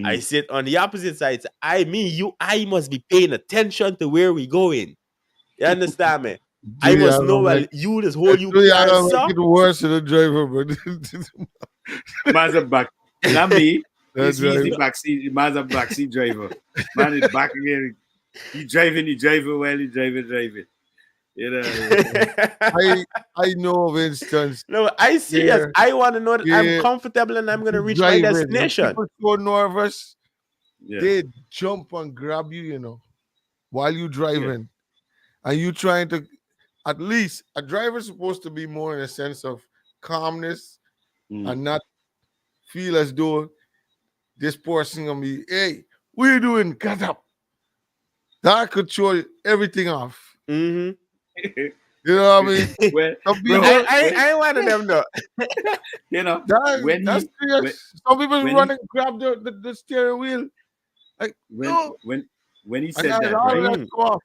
I Mm. sit on the opposite side. So I must be paying attention to where we going. You understand me? I Julia, must know well, you just hold you Julia, I car, don't sir. make it worse than the driver, but Mazda back, not me. that He's driver. the backseat, Mazda backseat driver. Man is back again. He driving while he driving. You know. I know of instance No, I serious. where I want to know that I'm where comfortable and I'm gonna you reach my driving, when destination. people so nervous, Yeah. they jump and grab you, while you driving, and you trying to. At least a driver's supposed to be more in a sense of calmness Mm. and not feel as though this person gonna be, hey, what you doing? Get up. That could show everything off. Mm-hmm. You know what I mean? Well, Some bro, people, I want them though. you know, that's when serious. Some people when run he and grab the steering wheel. Like, no. when he And said that that, all right? that go off.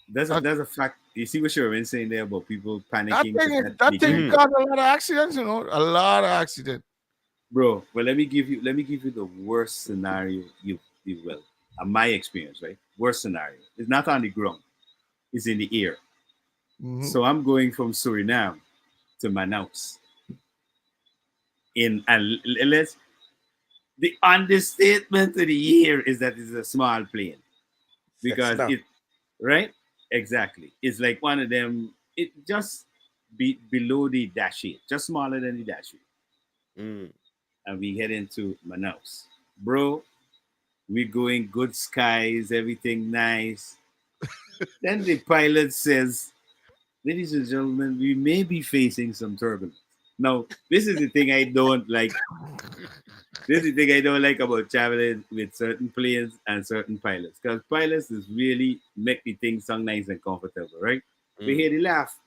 There's a fact. You see what Sherwin saying there about people That panicking to thing, that that thing degree, caused a lot of accidents, a lot of accidents. bro. Well, let me give you the worst scenario you will. My experience, right? Worst scenario. It's not on the ground. It's in the air. Mhm. So I'm going from Suriname to Manaus. Let's the understatement of the year is that it's a small plane because Cessna. it right exactly. It's like one of them. It just be below the dash 8, just smaller than the dash 8. Mm. And we head into Manaus. Bro, we're going good skies, everything nice. Then the pilot says, ladies and gentlemen, we may be facing some turbulence. Now, this is the thing I don't like. This is the thing I don't like about traveling with certain planes and certain pilots. Because pilots is really make the thing sound nice and comfortable, right? We hear the laugh.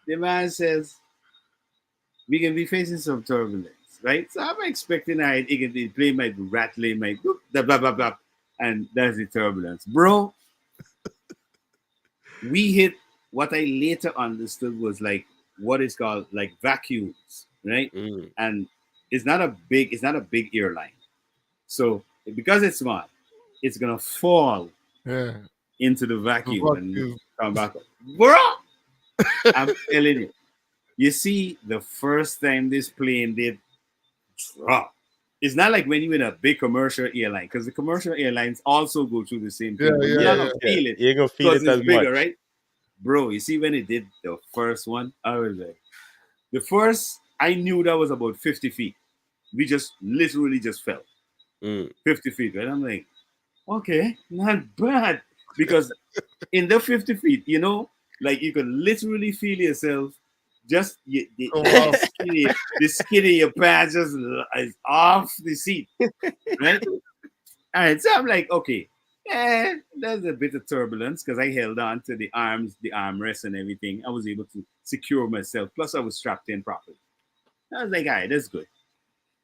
The man says, we can be facing some turbulence, right? So I'm expecting the plane might be rattling, might blah blah blah blah, and that's the turbulence, bro. We hit what I later understood was like what is called like vacuums, right? Mm. And it's not a big airline, so because it's small, it's gonna fall Yeah. into the vacuum Fuck and you. come back up, bro. I'm telling you. You see, the first time this plane did drop. It's not like when you're in a big commercial airline, because the commercial airlines also go through the same thing, Yeah, but yeah, you're not yeah. gonna feel it You ain't gonna feel because it it's as bigger, much. right? Bro, you see when it did the first one, I was like, the first, I knew that was about 50 feet. We just literally just fell Mm. 50 feet, right? I'm like, okay, not bad. because in the 50 feet, you know, like you can literally feel yourself just Oh, wow. the skin of your pants just is off the seat, right? All right, so I'm like, okay, there's a bit of turbulence because I held on to the arms, the armrest, and everything. I was able to secure myself. Plus, I was strapped in properly. I was like, all right, that's good,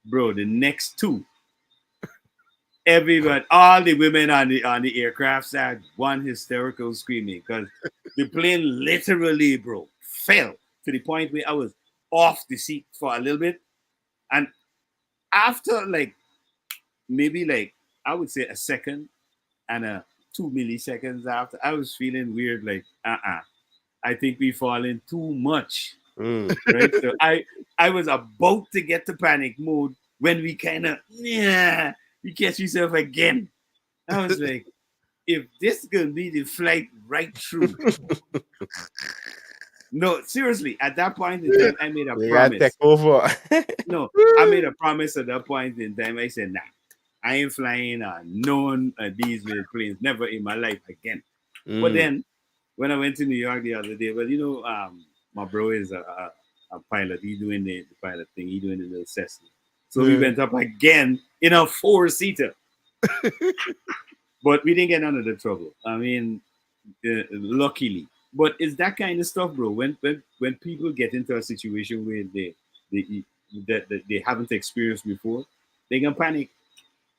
bro. The next two, everyone, all the women on the aircraft had one hysterical screaming because the plane literally, bro, fell to the point where I was off the seat for a little bit, and after like maybe like I would say a second and 2 milliseconds after, I was feeling weird, like I think we falling too much, Mm. right? So I was about to get to panic mode when we kind of you catch yourself again. I was like, if this gonna be the flight right through. No, seriously, at that point in time, I made a You gotta take promise. over. No, I made a promise at that point in time. I said, nah, I ain't flying none of these little planes, never in my life again. But Mm. then, when I went to New York the other day, well, you know, my bro is a pilot. He doing the pilot thing. He doing the little Cessna. So we Yeah. went up again in a 4-seater. But we didn't get none of the trouble. I mean, luckily. But it's that kind of stuff, bro. When people get into a situation where they that they haven't experienced before, they can panic.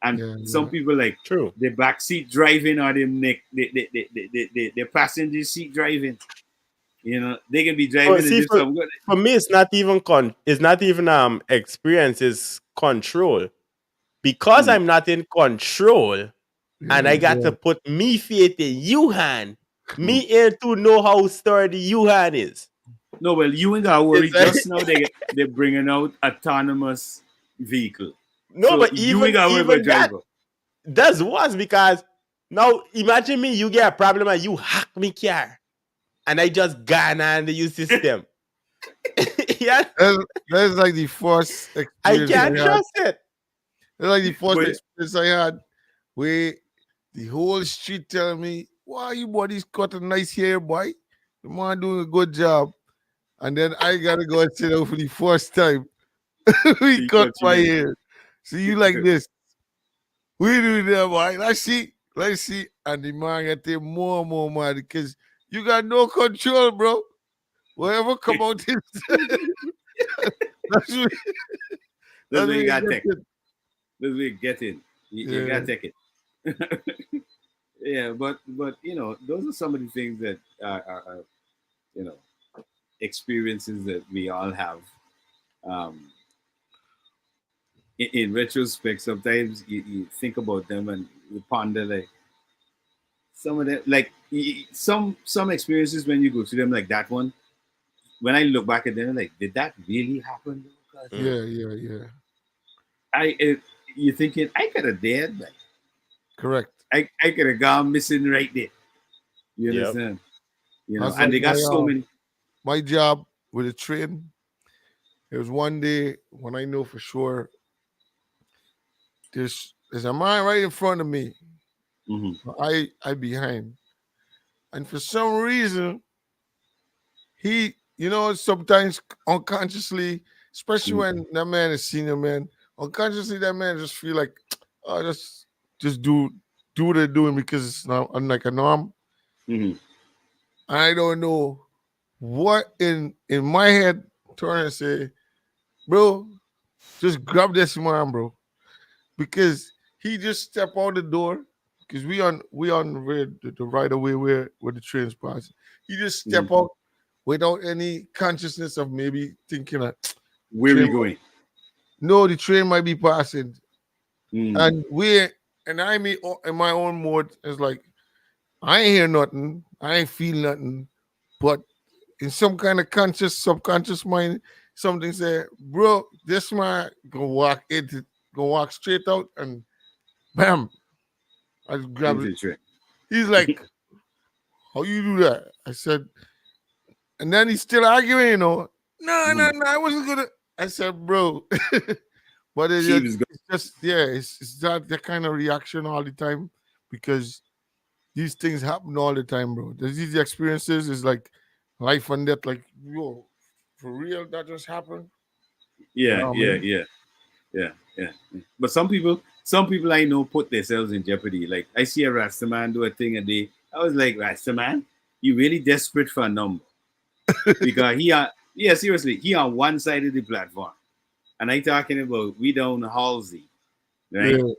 And Yeah, some yeah. people like True. the back seat driving or the passenger seat driving. You know, they can be Oh, driving and see, do some good. for me, it's not even experience, it's control. Because Mm. I'm not in control, and I got Yeah. to put me faith in you hand. Me here to know how sturdy you hand is. No, well, you ain't gotta worry. It's like, Just now they're bringing out autonomous vehicle, no, so but you ain't gotta worry about even that driver. does worse because now imagine me, you get a problem and you hack me car, and I just gone on the U system. Yeah, That's like the first I experience can't I had. trust it. That's like the first But experience I had where the whole street telling me, "Why you boys cut a nice hair, boy? The man doing a good job." And then I gotta go and sit down for the first time. We he cut cut my you hair. See you like this. We do that, boy. Let's see. And the man get more and more mad because you got no control, bro. Whatever come out is that's what, That's that's what what you you gotta get take. it. That's what you get in. You Yeah. gotta take it. Yeah, but you know, those are some of the things that are you know experiences that we all have. Um, in retrospect, sometimes you think about them and you ponder like some of them, like some experiences when you go through them, like that one. When I look back at them, like, did that really happen? Because Mm. Yeah. you're thinking I could have dared, but Correct. I could have gone missing right there. You Yep. understand? You know, That's and like they got so many. my job with a train. There was one day when I know for sure there's a man right in front of me. Mhm. I behind. And for some reason, he, sometimes unconsciously, especially Mhm. when that man is senior man, unconsciously that man just feel like, oh, just do what they're doing because it's not unlike a norm. Mhm. I don't know what in my head turn and say, bro, just grab this man, bro. Because he just step out the door because we on the right away where the train's passing. He just step Mhm. out without any consciousness of maybe thinking that Where we train going? no, the train might be passing. Mm. And in my own mode, it's like I ain't hear nothing, I ain't feel nothing, but in some kind of conscious, subconscious mind, something say, bro, this man gonna walk straight out and bam, I just grabbed Into it. the train. He's like, how you do that? I said, and then he's still arguing, No, Mhm. I wasn't gonna. I said, bro, but it's She just, was going. it's just yeah, it's that kind of reaction all the time because these things happen all the time, bro. These experiences is like life and death. Like, yo, for real, that just happened. You Yeah, know what I yeah, mean? yeah, yeah, yeah. But some people I know put themselves in jeopardy. Like I see a Rasta man do a thing a day. I was like, Rasta man, you really desperate for a number because yeah, seriously, he on one side of the platform, and I talking about we down Halsey, right? Yeah.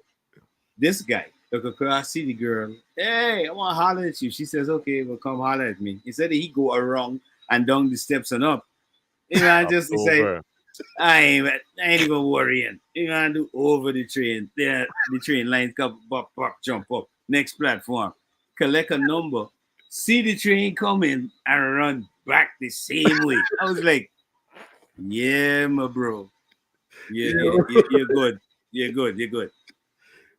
This guy look across, see the girl. Hey, I want to holler at you. She says, okay, well, come holler at me. Instead, he go around and down the steps and up. You know, I just decide Over. I ain't even worrying. You know, I do over the train. There, the train lines come, pop, pop, jump up. Next platform, collect a number, see the train coming, and run back the same way. I was like, yeah, my bro. Yeah. You're good. You're good. You're good.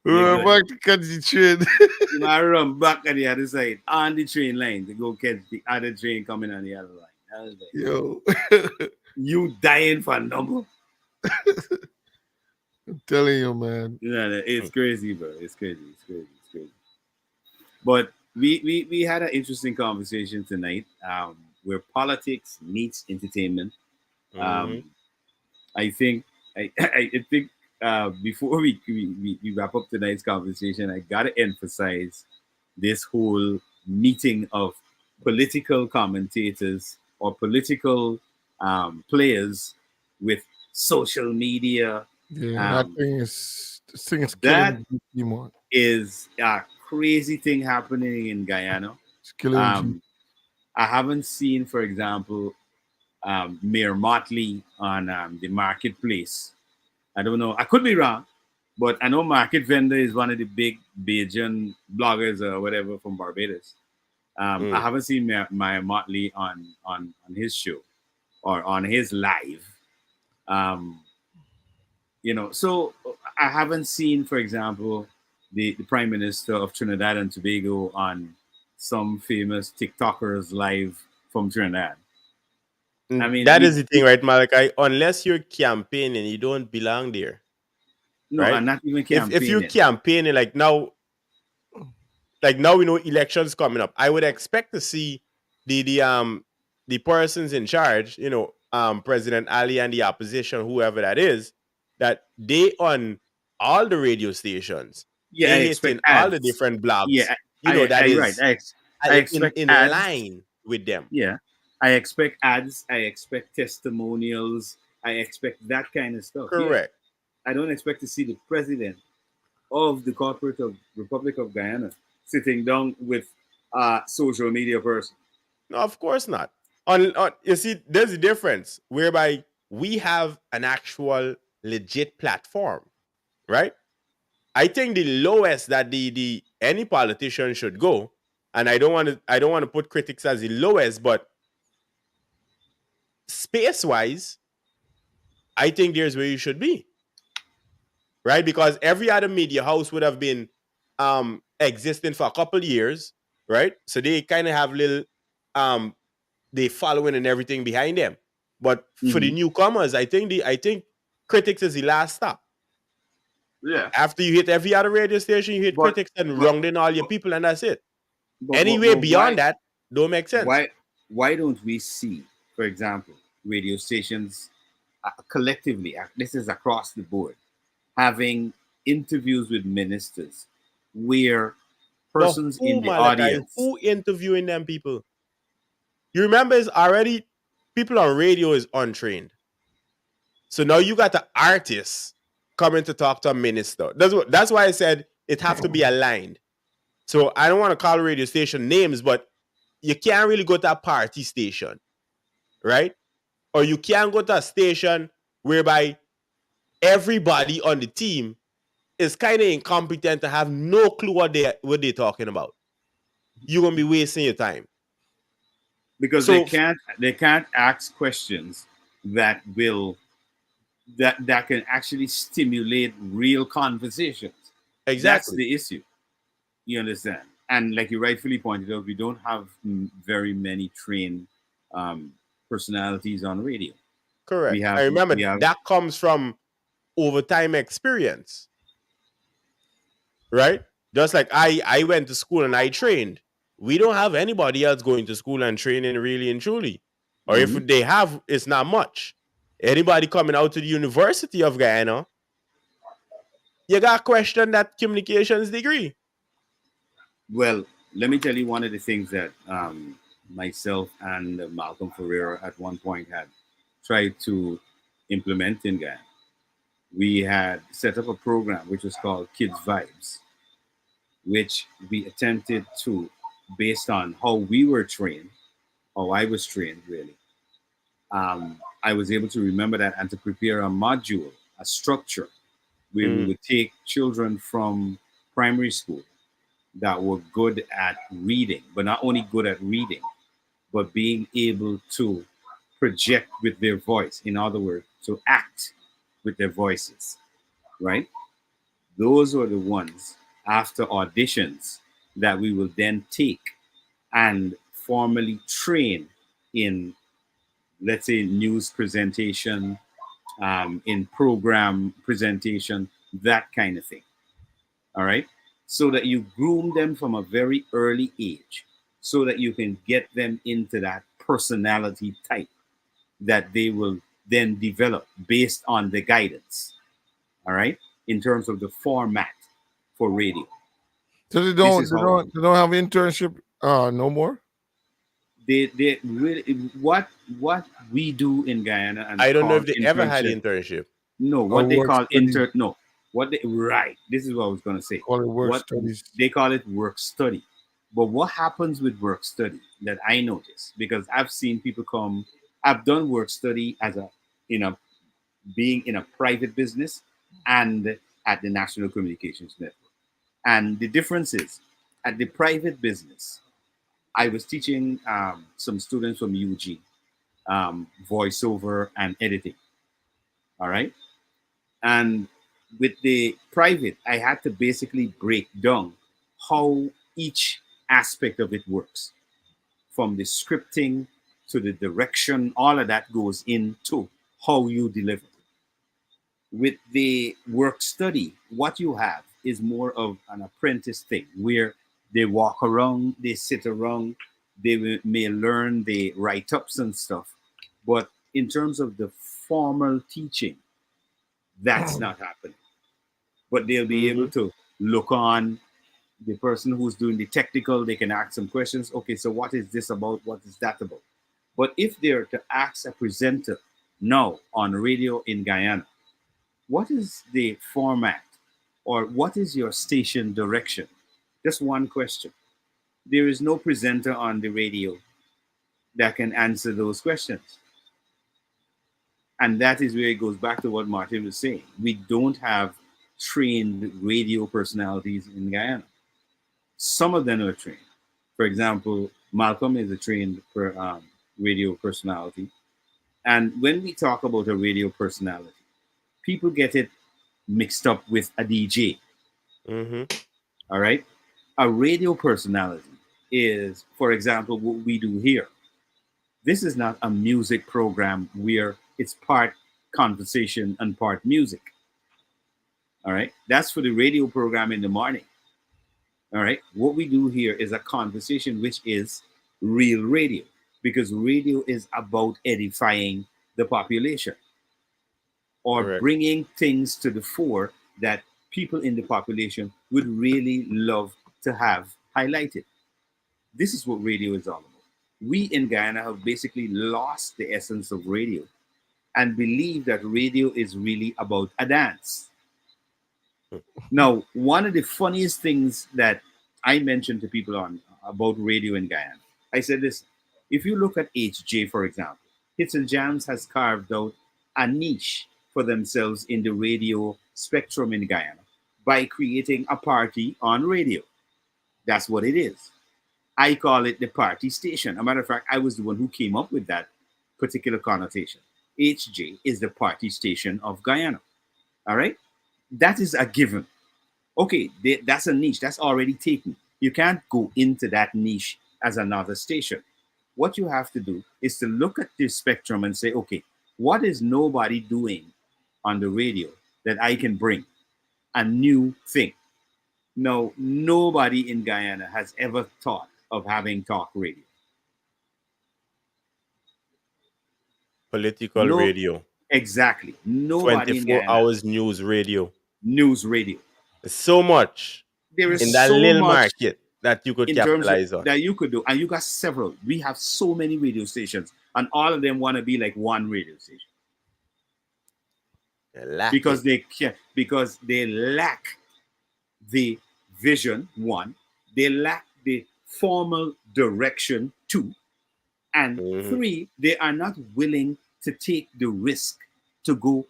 You're We're good. back to catch the train. You might run back on the other side on the train line to go catch the other train coming on the other line. I was like, Yo. you dying for a number? I'm telling you, man. You know, it's crazy, bro. It's crazy. It's crazy. It's crazy. But we had an interesting conversation tonight, where politics meets entertainment. Mhm. I think I think before we wrap up tonight's conversation, I gotta emphasize this whole meeting of political commentators or political players with social media. Yeah, Um, this thing is that killing Timor. is a crazy thing happening in Guyana. It's killing G. Um, I haven't seen, for example, Mayor Motley on the marketplace. I don't know. I could be wrong, but I know Market Vendor is one of the big Bajan bloggers or whatever from Barbados. I Mm. haven't seen Mayor Motley on his show or on his live. Um, so I haven't seen, for example, the Prime Minister of Trinidad and Tobago on some famous TikTokers live from Trinidad. I mean, That is the thing, right, Malachi? Unless you're campaigning, you don't belong there, no, right? I'm not even If you're campaigning. campaigning, like now we know elections coming up. I would expect to see the persons in charge, President Ali and the opposition, whoever that is, that they on all the radio stations, Yeah, I they expect hitting all the ads. different blogs, Yeah, I that right. is I in expect ads. line with them. Yeah, I expect ads. I expect testimonials. I expect that kind of stuff. Yeah, Correct. I don't expect to see the president of the corporate of Republic of Guyana sitting down with a social media person. No, of course not. You see, there's a difference whereby we have an actual legit platform, right? I think the lowest that the any politician should go, and I don't want to put critics as the lowest, but space wise, I think there's where you should be, right? Because every other media house would have been existing for a couple years, right? So they kind of have little um they following and everything behind them. But for the Mhm. newcomers, I think critics is the last stop. Yeah, After you hit every other radio station, you hit but critics and but round in all your people, and that's it. but Anyway, beyond why that, don't make sense. why why don't we see, for example, radio stations collectively? This is across the board, having interviews with ministers where But persons in who, the Malachi, audience. who interviewing them people? You remember, it's already people on radio is untrained. So now you got the artists coming to talk to a minister. That's why I said it have to be aligned. So I don't want to call radio station names, but you can't really go to a party station, right? Or you can't go to a station whereby everybody on the team is kind of incompetent to have no clue what they're talking about. You're gonna be wasting your time. Because So they can't ask questions that will that can actually stimulate real conversations. That's exactly, the issue. You understand? And like you rightfully pointed out, we don't have very many trained um, personalities on radio. We correct. I have remember we have that comes from overtime experience, right? Just like I went to school and I trained. We don't have anybody else going to school and training really and truly. Or if they have, it's not much. Anybody coming out to the University of Guyana, you got to question that communications degree. Well, let me tell you one of the things that myself and Malcolm Ferreira at one point had tried to implement in Guyana. We had set up a program which was called Kids Vibes, which we attempted to, based on how we were trained, how I was trained really. I was able to remember that and to prepare a module, a structure, where we would take children from primary school that were good at reading, but not only good at reading, but being able to project with their voice. In other words, to act with their voices, right? Those are the ones after auditions that we will then take and formally train in, let's say, news presentation, in program presentation, that kind of thing. All right. So that you groom them from a very early age so that you can get them into that personality type that they will then develop based on the guidance. All right. In terms of the format for radio. So they don't have internship no more? They really, what we do in Guyana, and I don't know call if they ever had internship. internship. No, what they work call study. what they, right. This is what I was gonna say. Call it work What studies. they call it work study. But what happens with work study that I notice, because I've seen people come, I've done work study as a, you know, being in a private business and at the National Communications Network. And the difference is, at the private business, I was teaching some students from UG voiceover and editing. All right. And with the private, I had to basically break down how each aspect of it works, from the scripting to the direction, all of that goes into how you deliver. With the work study, what you have is more of an apprentice thing where they walk around, they sit around, they may learn the write ups and stuff. But in terms of the formal teaching, that's not happening. But they'll be able to look on the person who's doing the technical, they can ask some questions. Okay, so what is this about? What is that about? But if they're to ask a presenter now on radio in Guyana, what is the format or what is your station direction? Just one question. There is no presenter on the radio that can answer those questions. And that is where it goes back to what Martin was saying. We don't have trained radio personalities in Guyana. Some of them are trained. For example, Malcolm is a trained radio personality. And when we talk about a radio personality, people get it mixed up with a DJ. All right. A radio personality is, for example, what we do here. This is not a music program where it's part conversation and part music. All right. That's for the radio program in the morning. All right. What we do here is a conversation, which is real radio, because radio is about edifying the population or bringing things to the fore that people in the population would really love to have highlighted. This is what radio is all about. We in Guyana have basically lost the essence of radio and believe that radio is really about a dance. Now, one of the funniest things that I mentioned to people on about radio in Guyana, I said this: if you look at HJ, for example, Hits and Jams has carved out a niche for themselves in the radio spectrum in Guyana by creating a party on radio. That's what it is. I call it the party station. As a matter of fact, I was the one who came up with that particular connotation. HJ is the party station of Guyana. All right? That is a given. Okay, that's a niche. That's already taken. You can't go into that niche as another station. What you have to do is to look at this spectrum and say, okay, what is nobody doing on the radio that I can bring? A new thing. No, nobody in Guyana has ever thought of having talk radio. Political No, radio, exactly. Nobody in 24 Guyana. hours news radio. News radio. There's so much There in is that so little much market that you could in terms of capitalize on. that you could do, and you got several. We have so many radio stations, and all of them want to be like one radio station because they can, because they lack the vision. One, they lack the formal direction. Two, and three, they are not willing to take the risk to go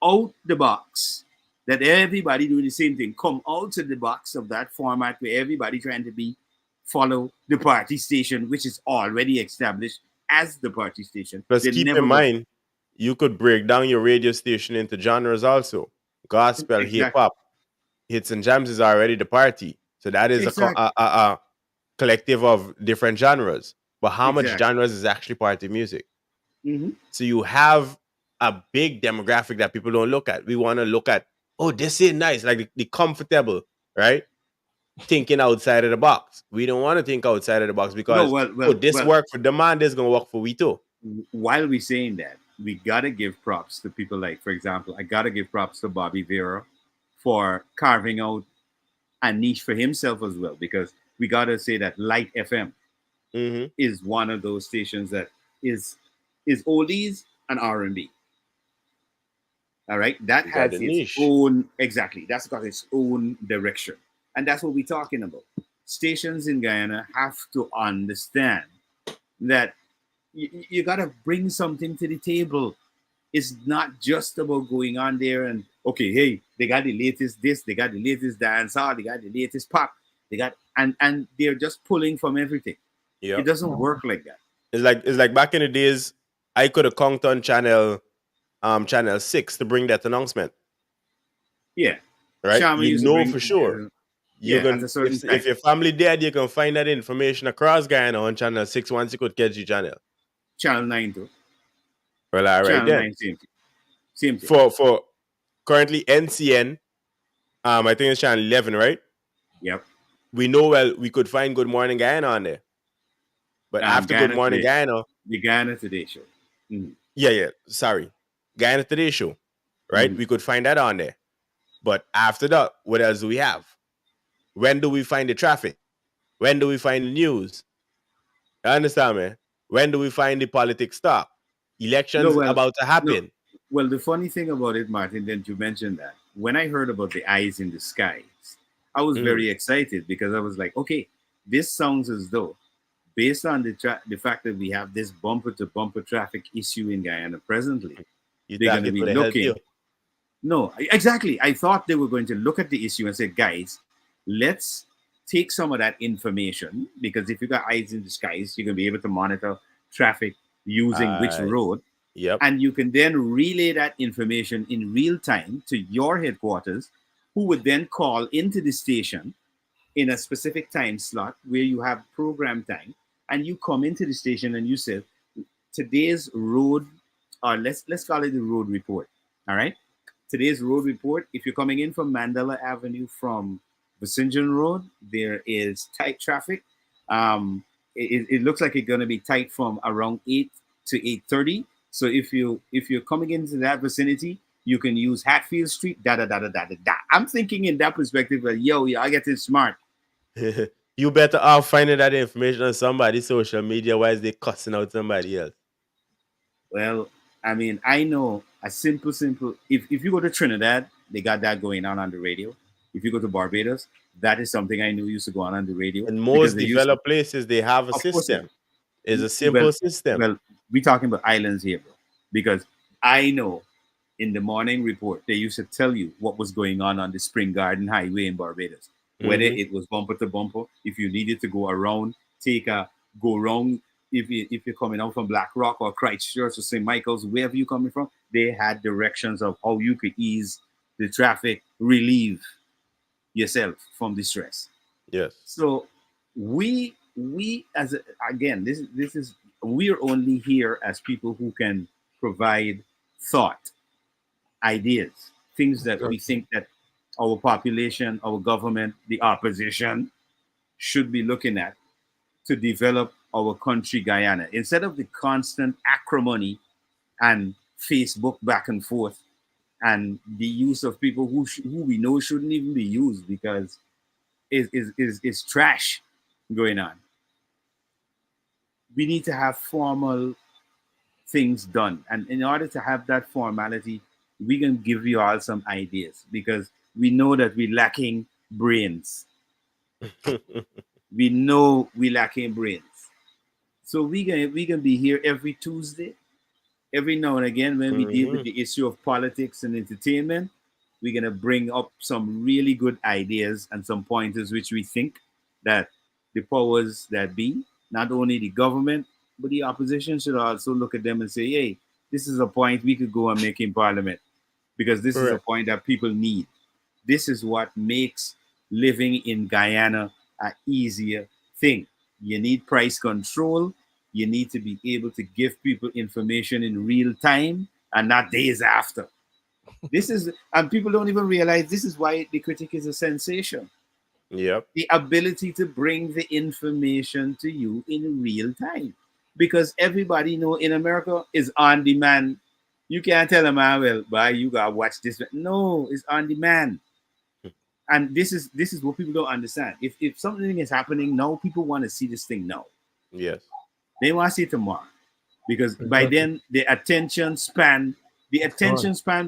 out the box. That everybody doing the same thing, come out of the box of that format where everybody trying to be follow the party station, which is already established as the party station. Plus, keep in mind, you could break down your radio station into genres also. Gospel, hip hop, hits and jams is already the party. So that is a collective of different genres. But how much genres is actually party music? So you have a big demographic that people don't look at. We want to look at, oh, this is nice, like the comfortable, right? Thinking outside of the box. We don't want to think outside of the box because this work for demand is going to work for we too. While we're saying that, we got to give props to people like, for example, I got to give props to Bobby Vera for carving out a niche for himself as well, because we got to say that Light FM is one of those stations that is oldies and R&B. All right, that has its own, exactly. That's got its own direction. And that's what we're talking about. Stations in Guyana have to understand that you got to bring something to the table. It's not just about going on there and, okay, hey, they got the latest this, they got the latest dancehall, they got the latest pop, they got, and they're just pulling from everything. Yep. It doesn't work like that. It's like back in the days, I could have conked on channel 6 to bring that announcement. Yeah. Right? Shama, you know for sure. If your family dead, you can find that information across Guyana on channel 6 once you could catch your channel. Channel 9 too. Well, all right channel then. 9, same thing. For currently NCN, I think it's channel 11, right? Yep. We know we could find Good Morning Guyana on there. But after Guyana Good Morning Today. Guyana, the Guyana Today show. Yeah. Sorry. Guyana Today show. Right? We could find that on there. But after that, what else do we have? When do we find the traffic? When do we find the news? You understand, man? When do we find the politics stop? Elections about to happen. No. Well, the funny thing about it, Martin, that you mentioned that, when I heard about the eyes in the skies, I was very excited because I was like, okay, this sounds as though, based on the fact that we have this bumper-to-bumper traffic issue in Guyana presently, they're going to be looking. No, exactly. I thought they were going to look at the issue and say, guys, let's take some of that information, because if you got eyes in the skies, you're going to be able to monitor traffic using which road. Yep. And you can then relay that information in real time to your headquarters, who would then call into the station in a specific time slot where you have program time, and you come into the station and you say, today's road, or let's call it the road report. All right. Today's road report, if you're coming in from Mandela Avenue from Vicinjon Road, there is tight traffic. It looks like it's going to be tight from around 8 to 8:30. So if you're coming into that vicinity, you can use Hatfield Street. I'm thinking in that perspective, I get it smart. You better off finding that information on somebody's social media while they cussing out somebody else. Well, I mean, I know a simple. If you go to Trinidad, they got that going on the radio. If you go to Barbados, that is something I knew used to go on the radio. In most developed places, they have a system. It's a simple system. Well, we're talking about islands here, bro. Because I know in the morning report, they used to tell you what was going on the Spring Garden Highway in Barbados. Whether it was bumper to bumper, if you needed to go around, go around. If you're coming out from Black Rock or Christchurch or St. Michael's, wherever you're coming from, they had directions of how you could ease the traffic, relieve yourself from the stress. Yes. So we we're only here as people who can provide thought, ideas, things that we think that, our population, our government, the opposition should be looking at to develop our country, Guyana, instead of the constant acrimony and Facebook back and forth and the use of people who we know shouldn't even be used because is trash going on. We need to have formal things done. And in order to have that formality, we can give you all some ideas because we know that we're lacking brains. We know we're lacking brains. So we can be here every Tuesday, every now and again when we deal with the issue of politics and entertainment. We're gonna bring up some really good ideas and some pointers which we think that the powers that be, not only the government, but the opposition should also look at them and say, hey, this is a point we could go and make in parliament because this is a point that people need. This is what makes living in Guyana an easier thing. You need price control. You need to be able to give people information in real time and not days after. This is, and people don't even realize this is why the critic is a sensation. Yep. The ability to bring the information to you in real time. Because everybody know in America is on demand. You can't tell them, well, bye, you gotta watch this. No, it's on demand. And this is what people don't understand. If something is happening now, people want to see this thing now. Yes. They want to see it tomorrow. Because by then the attention span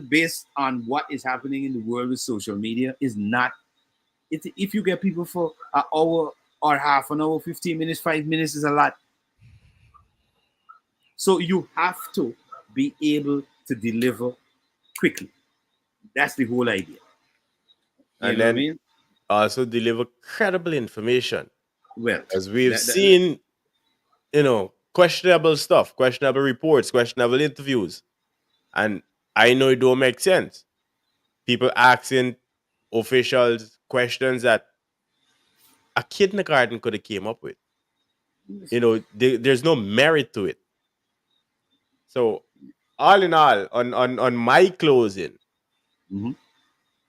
based on what is happening in the world with social media is not. If you get people for an hour or half an hour, 15 minutes, 5 minutes is a lot. So you have to be able to deliver quickly. That's the whole idea. And then also deliver credible information. Well, as we've seen, questionable stuff, questionable reports, questionable interviews. And I know it don't make sense. People asking officials questions that a kindergarten could have came up with. There's no merit to it. So all in all, on my closing,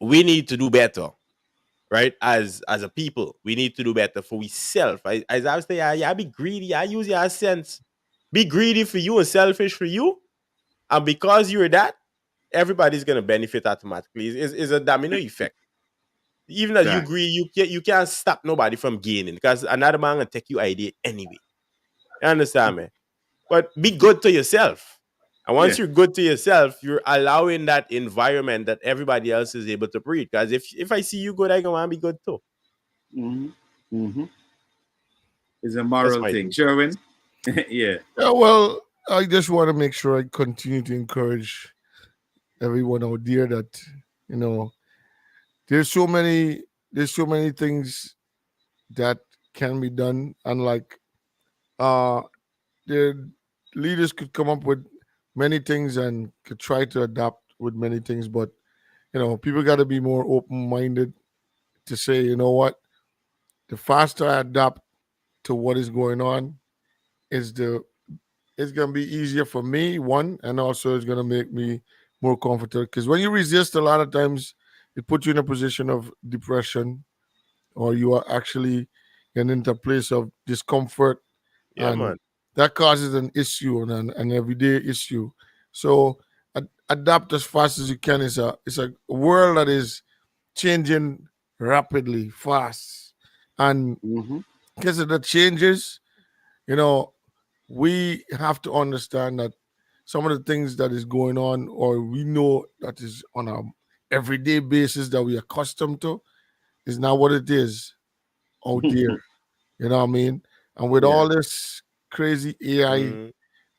we need to do better, right? As a people, we need to do better for ourselves. As I was saying, yeah, be greedy. I use your sense. Be greedy for you and selfish for you. And because you're that, everybody's gonna benefit automatically. It's a domino effect. Even as you greedy, you can't stop nobody from gaining because another man gonna take your idea anyway. You understand me? But be good to yourself. And once you're good to yourself, you're allowing that environment that everybody else is able to breathe. Because if I see you good, I want to be good too. It's a moral thing. Sherwin? Yeah. Well, I just want to make sure I continue to encourage everyone out there that, there's so many things that can be done. And like the leaders could come up with many things and could try to adapt with many things, but people got to be more open-minded to say, you know what, the faster I adapt to what is going on, it's gonna be easier for me, one, and also it's gonna make me more comfortable. Because when you resist, a lot of times it puts you in a position of depression, or you are actually getting into a place of discomfort. Yeah, and man. That causes an issue and an everyday issue. So adapt as fast as you can. It's a world that is changing rapidly, fast, and because of the changes, we have to understand that some of the things that is going on, or we know that is on a everyday basis that we are accustomed to, is not what it is out there. You know what I mean? And with all this crazy AI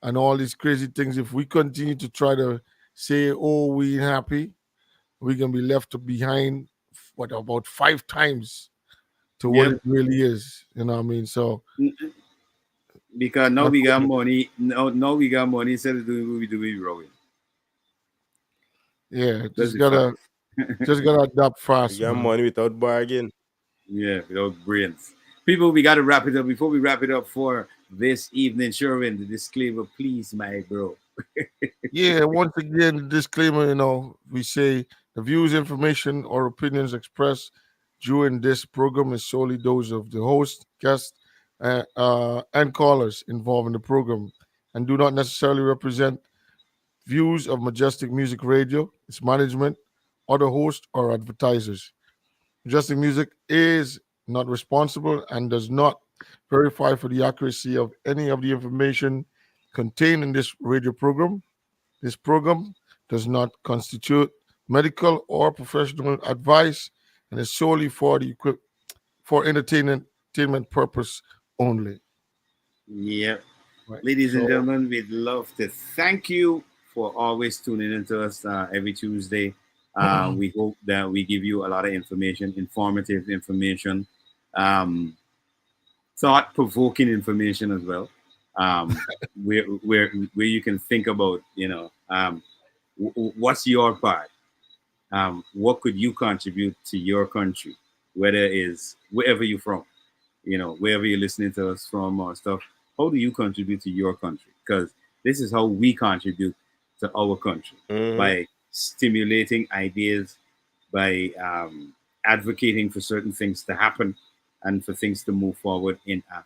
and all these crazy things, if we continue to try to say, oh, we ain't happy, we can be left behind about 5 times to what it really is. You know what I mean? So because now we got money, now we got money instead of doing what we do with rowing. Yeah, just gotta adapt fast. You got money without bargain. Yeah, without brains. People, we gotta wrap it up. Before we wrap it up for this evening, Sherwin, the disclaimer, please, my bro. Yeah, once again, the disclaimer, we say The views, information, or opinions expressed during this program is solely those of the host, guests, and callers involved in the program, and do not necessarily represent views of Majestic Music Radio, its management, other hosts, or advertisers. Majestic Music is not responsible and does not verify for the accuracy of any of the information contained in this radio program. This program does not constitute medical or professional advice and is solely for for entertainment purpose only. Yeah. Right. Ladies and So- gentlemen, we'd love to thank you for always tuning into us every Tuesday. We hope that we give you a lot of information, informative information, thought-provoking information as well, where you can think about, what's your part? What could you contribute to your country, whether it is wherever you're from, wherever you're listening to us from or stuff. How do you contribute to your country? Because this is how we contribute to our country, by stimulating ideas, by advocating for certain things to happen and for things to move forward in a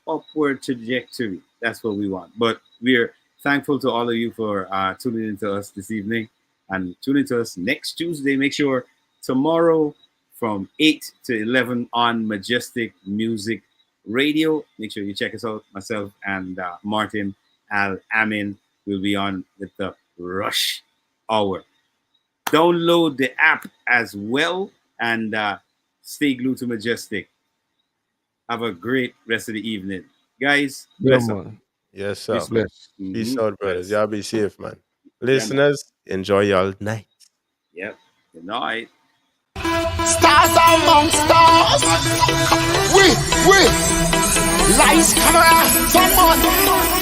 upward trajectory. That's what we want. But we're thankful to all of you for tuning into us this evening, and tune into us next Tuesday. Make sure tomorrow from 8 to 11 on Majestic Music Radio. Make sure you check us out. Myself and Martin Al-Amin will be on with the Rush Hour. Download the app as well, and stay glued to Majestic. Have a great rest of the evening. Guys, Yeah, bless up. man. Yes, sir. Peace, bless. Peace Mhm. out, brothers. Y'all be safe, man. man. Listeners, enjoy y'all night. Yep. Good night. Stars among stars. We, lights, camera, someone.